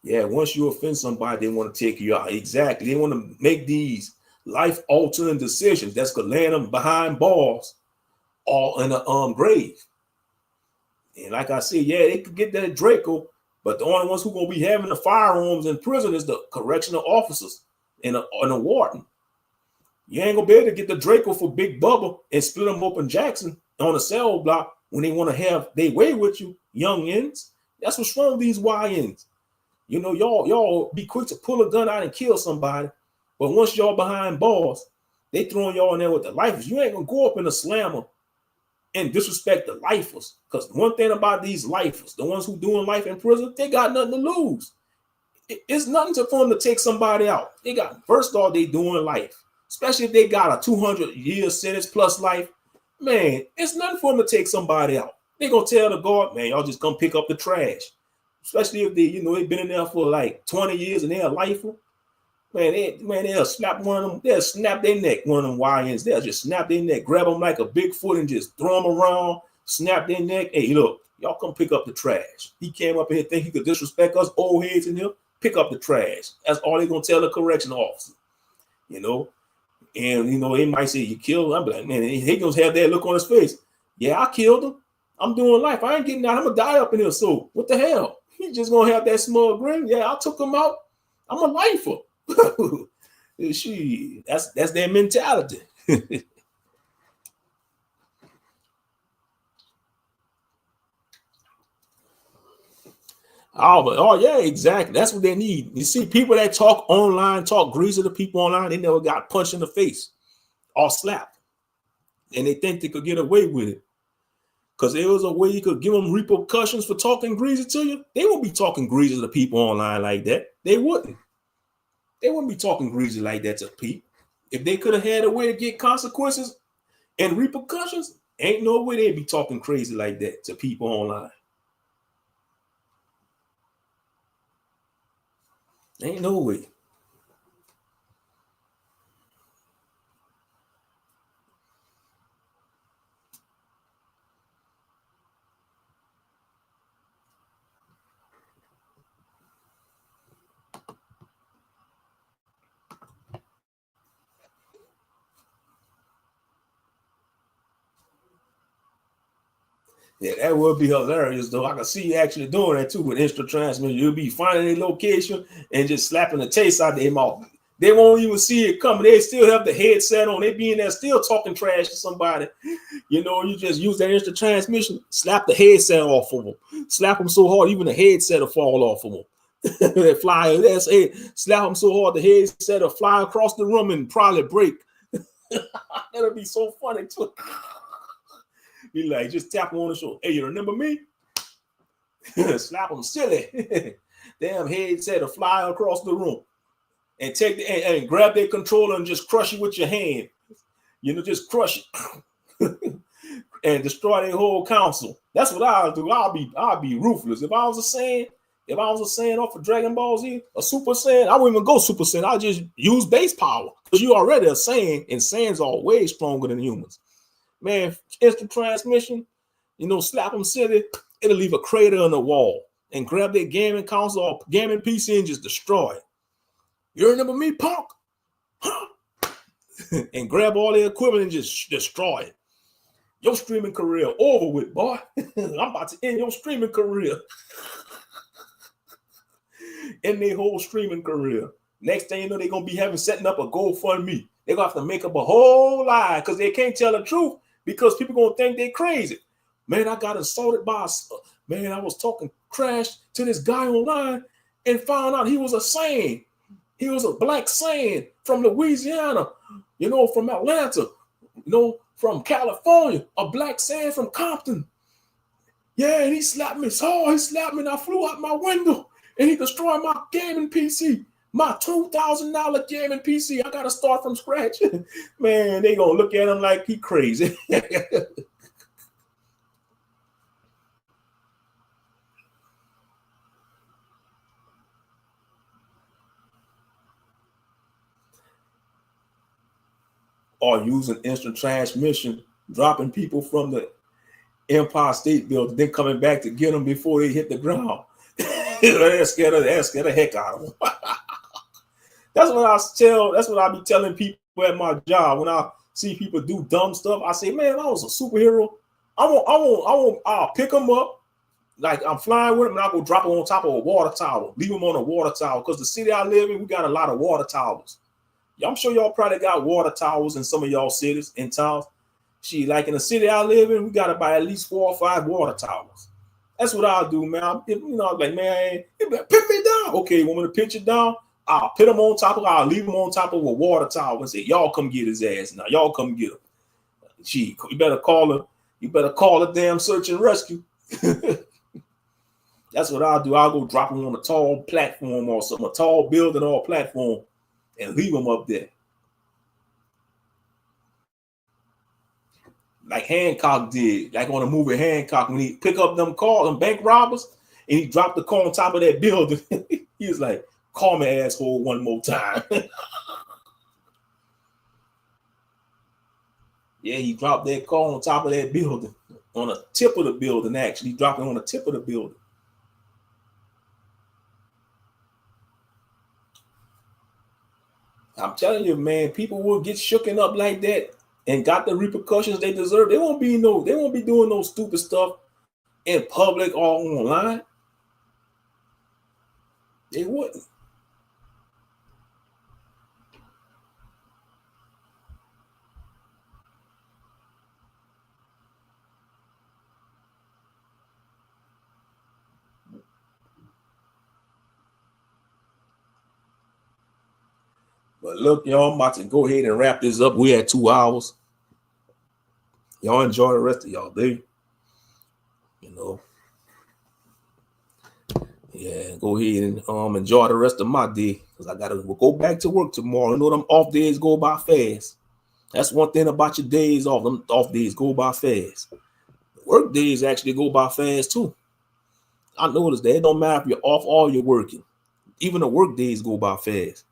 Yeah, once you offend somebody, they want to take you out. Exactly. They want to make these life-altering decisions that's gonna land them behind bars or in a grave. And like I said, yeah, they could get that Draco, but the only ones who gonna be having the firearms in prison is the correctional officers and a warden. You ain't gonna be able to get the Draco for Big Bubba and split them open Jackson on a cell block when they want to have their way with you, young ends. That's what's wrong with these YNs. Y'all be quick to pull a gun out and kill somebody. But once y'all behind bars, they throwing y'all in there with the lifers. You ain't gonna go up in a slammer and disrespect the lifers. Because one thing about these lifers, the ones who doing life in prison, they got nothing to lose. It's nothing for them to take somebody out. First off, they doing life. Especially if they got a 200-year sentence plus life. Man, it's nothing for them to take somebody out. They gonna tell the guard, man, y'all just come pick up the trash. Especially if they've been in there for like 20 years and they're a lifer. They'll slap one of them. They'll snap their neck. One of them YNs. They'll just snap their neck, grab them like a Bigfoot and just throw them around, snap their neck. Hey, look, y'all come pick up the trash. He came up here think he could disrespect us old heads in here. Pick up the trash. That's all they're gonna tell the correctional officer. And they might say you killed him. I'm like, man, he gonna have that look on his face. Yeah, I killed him. I'm doing life. I ain't getting out. I'm gonna die up in here. So what the hell? He just gonna have that small grin. Yeah, I took him out. I'm a lifer. That's their mentality. Oh yeah, exactly. That's what they need. You see, people that talk online, talk greasy to people online, they never got punched in the face or slapped, and they think they could get away with it because there was a way you could give them repercussions for talking greasy to you. They won't be talking greasy to people online like that. They wouldn't. They wouldn't be talking crazy like that to people. If they could have had a way to get consequences and repercussions, ain't no way they'd be talking crazy like that to people online. Ain't no way. Yeah, that would be hilarious, though. I can see you actually doing that too with instant transmission. You'll be finding a location and just slapping the taste out of their mouth. They won't even see it coming. They still have the headset on. They be in there still talking trash to somebody. You know, you just use that instant transmission, slap the headset off of them. Slap them so hard, even the headset will fall off of them. They fly, slap them so hard, the headset will fly across the room and probably break. That'll be so funny too. Be like, just tap him on the shoulder. Hey, you remember me? Slap him silly. Damn headset to fly across the room and take and grab their controller and just crush it with your hand. You know, just crush it and destroy their whole council. That's what I'll do. I'll be ruthless. If I was a Saiyan off of Dragon Ball Z, a Super Saiyan, I wouldn't even go Super Saiyan. I'll just use base power because you already a Saiyan, and Saiyans are way stronger than humans. Man, instant transmission, you know, slap them silly, it'll leave a crater in the wall and grab their gaming console or gaming PC and just destroy it. You remember me, punk? And grab all their equipment and just destroy it. Your streaming career over with, boy. I'm about to end your streaming career. End their whole streaming career. Next thing you know, they're going to be setting up a GoFundMe. They're going to have to make up a whole lie because they can't tell the truth because people going to think they're crazy. Man, I got assaulted by man, I was talking trash to this guy online and found out he was a Saiyan. He was a black Saiyan from Louisiana, you know, from Atlanta, you know, from California, a black Saiyan from Compton. Yeah, and he slapped me. So he slapped me and I flew out my window and he destroyed my gaming PC. My $2,000 gaming PC. I got to start from scratch. Man, they going to look at him like he crazy. Or using instant transmission, dropping people from the Empire State Building, then coming back to get them before they hit the ground. That scared the heck out of them. That's what I be telling people at my job when I see people do dumb stuff. I say, man, if I was a superhero, I'll pick them up. Like I'm flying with them and I'll go drop them on top of a water tower, leave them on a water tower. Because the city I live in, we got a lot of water towers. I'm sure y'all probably got water towers in some of y'all cities and towns. Like in the city I live in, we got about at least 4 or 5 water towers. That's what I'll do, man. You know, like, man, you better put me down. Okay, want me to pitch it down? I'll put him on top of, I'll leave him on top of a water tower and say, y'all come get his ass now. Y'all come get him. Gee, you better call a damn search and rescue. That's what I'll do. I'll go drop him on a tall platform or something, a tall building or platform, and leave him up there. Like Hancock did, like on the movie Hancock, when he pick up them cars, them bank robbers, and he dropped the car on top of that building. He was like, call me asshole one more time. Yeah, he dropped that car on top of that building, on the tip of the building, actually. He dropped it on the tip of the building. I'm telling you, man, people will get shooken up like that and got the repercussions they deserve. They won't be doing no stupid stuff in public or online. They wouldn't. But look, y'all, I'm about to go ahead and wrap this up. We had 2 hours. Y'all enjoy the rest of y'all day. You know. Yeah, go ahead and enjoy the rest of my day, because I gotta go back to work tomorrow. You know them off days go by fast. That's one thing about your days off. Them off days go by fast. Work days actually go by fast too. I noticed that it don't matter if you're off or you're working. Even the work days go by fast.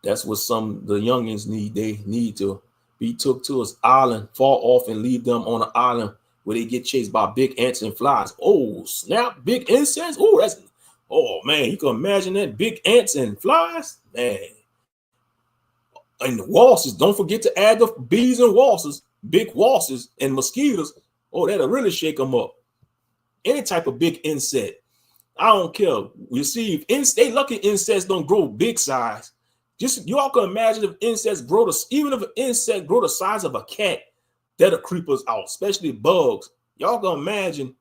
That's what some the youngins need. They need to be took to an island, fall off, and leave them on an island where they get chased by big ants and flies. Oh, snap, big insects. Oh, that's, oh man, you can imagine that, big ants and flies, man. And the wasps, don't forget to add the bees and wasps, big wasps and mosquitoes. Oh, that'll really shake them up. Any type of big insect, I don't care. You see, if they lucky insects don't grow big size. Just y'all can imagine if insects grow even if an insect grow the size of a cat, that'll creep us out, especially bugs. Y'all can imagine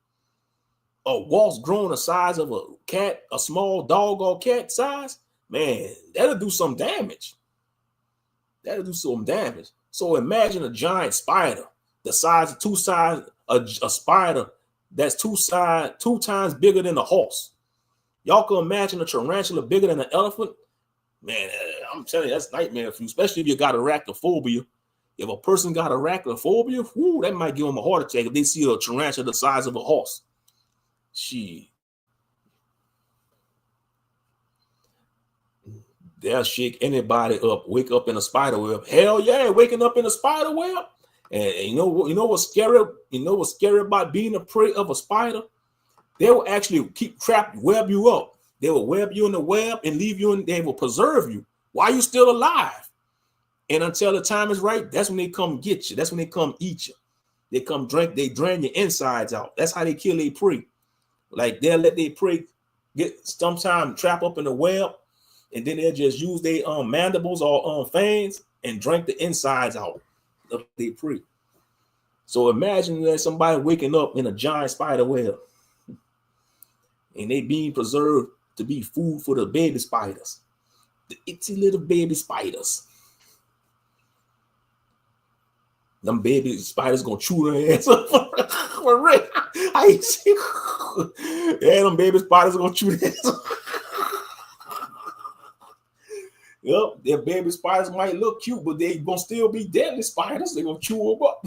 a wasp growing the size of a cat, a small dog or cat size. Man, that'll do some damage. That'll do some damage. So imagine a giant spider, the size of a spider that's two times bigger than a horse. Y'all can imagine a tarantula bigger than an elephant. Man, I'm telling you, that's nightmare for you, especially if you got arachnophobia. If a person got arachnophobia, whoo, that might give them a heart attack if they see a tarantula the size of a horse. They'll shake anybody up, wake up in a spider web. Hell yeah, waking up in a spider web. And you know what's scary? You know what's scary about being a prey of a spider? They will actually web you up. They will web you in the web and leave you in, they will preserve you while you're still alive. And until the time is right, that's when they come get you. That's when they come eat you. They come they drain your insides out. That's how they kill their prey. Like they'll let their prey get sometime trap up in the web, and then they'll just use their mandibles or fangs and drink the insides out of their prey. So imagine that somebody waking up in a giant spider web and they being preserved to be food for the baby spiders, the itty little baby spiders. Them baby spiders gonna chew their ass up. I see. Yeah, them baby spiders gonna chew their ass up. Yep, their baby spiders might look cute, but they gonna still be deadly spiders. They gonna chew them up.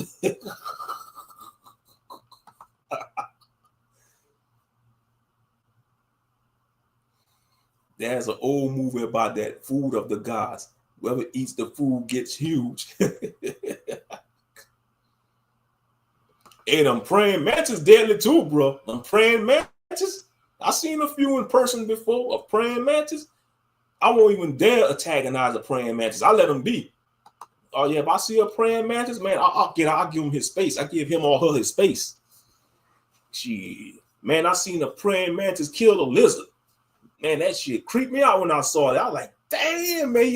There's an old movie about that, food of the gods. Whoever eats the food gets huge. And them praying mantis deadly too, bro. Them praying mantis. I seen a few in person before, a praying mantis. I won't even dare antagonize a praying mantis. I let them be. Oh yeah, if I see a praying mantis, man, I'll give him his space. I give him or her his space. Man, I seen a praying mantis kill a lizard. Man, that shit creeped me out when I saw it. I was like, damn, man, he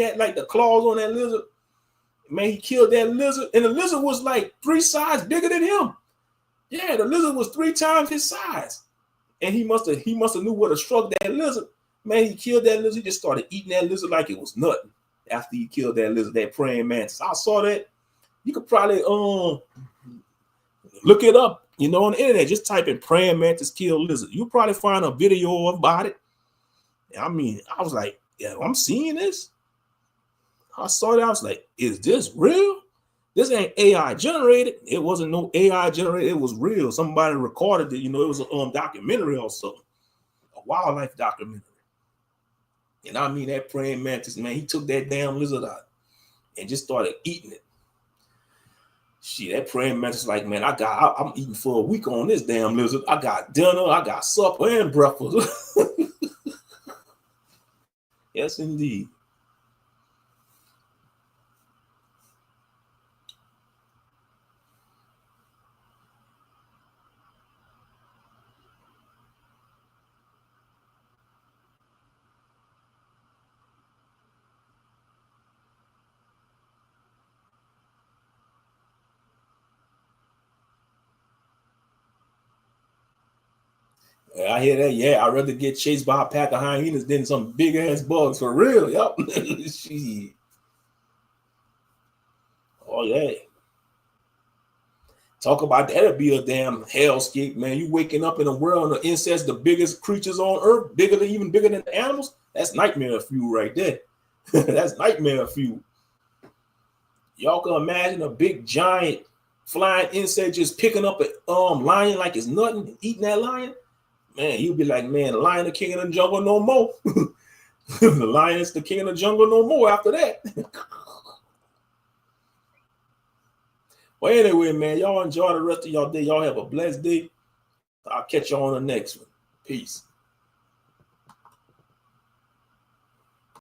had like the claws on that lizard. Man, he killed that lizard, and the lizard was like 3 sizes bigger than him. Yeah, the lizard was 3 times his size, and he must have knew what to struck that lizard. Man, he killed that lizard. He just started eating that lizard like it was nothing. After he killed that lizard, that praying mantis, I saw that. You could probably look it up. You know, on the internet, just type in praying mantis kill lizard. You'll probably find a video about it. I mean, I was like, yeah, I'm seeing this. I saw that. I was like, is this real? This ain't AI generated. It wasn't no AI generated. It was real. Somebody recorded it. You know, it was a documentary or something, a wildlife documentary. And I mean, that praying mantis, man, he took that damn lizard out and just started eating it. Shit, that praying mantis like, man, I'm eating for a week on this damn lizard. I got dinner, I got supper and breakfast. Yes, indeed. I hear that. Yeah, I'd rather get chased by a pack of hyenas than some big ass bugs for real. Yep. Oh yeah. Talk about that'll be a damn hellscape, man. You waking up in a world of insects, the biggest creatures on earth, even bigger than the animals. That's nightmare fuel right there. That's nightmare fuel. Y'all can imagine a big giant flying insect just picking up a lion like it's nothing, eating that lion. Man, you'll be like, man, the lion the king of the jungle no more. The lion is the king of the jungle no more after that. Well, anyway, man, y'all enjoy the rest of y'all day. Y'all have a blessed day. I'll catch y'all on the next one. Peace.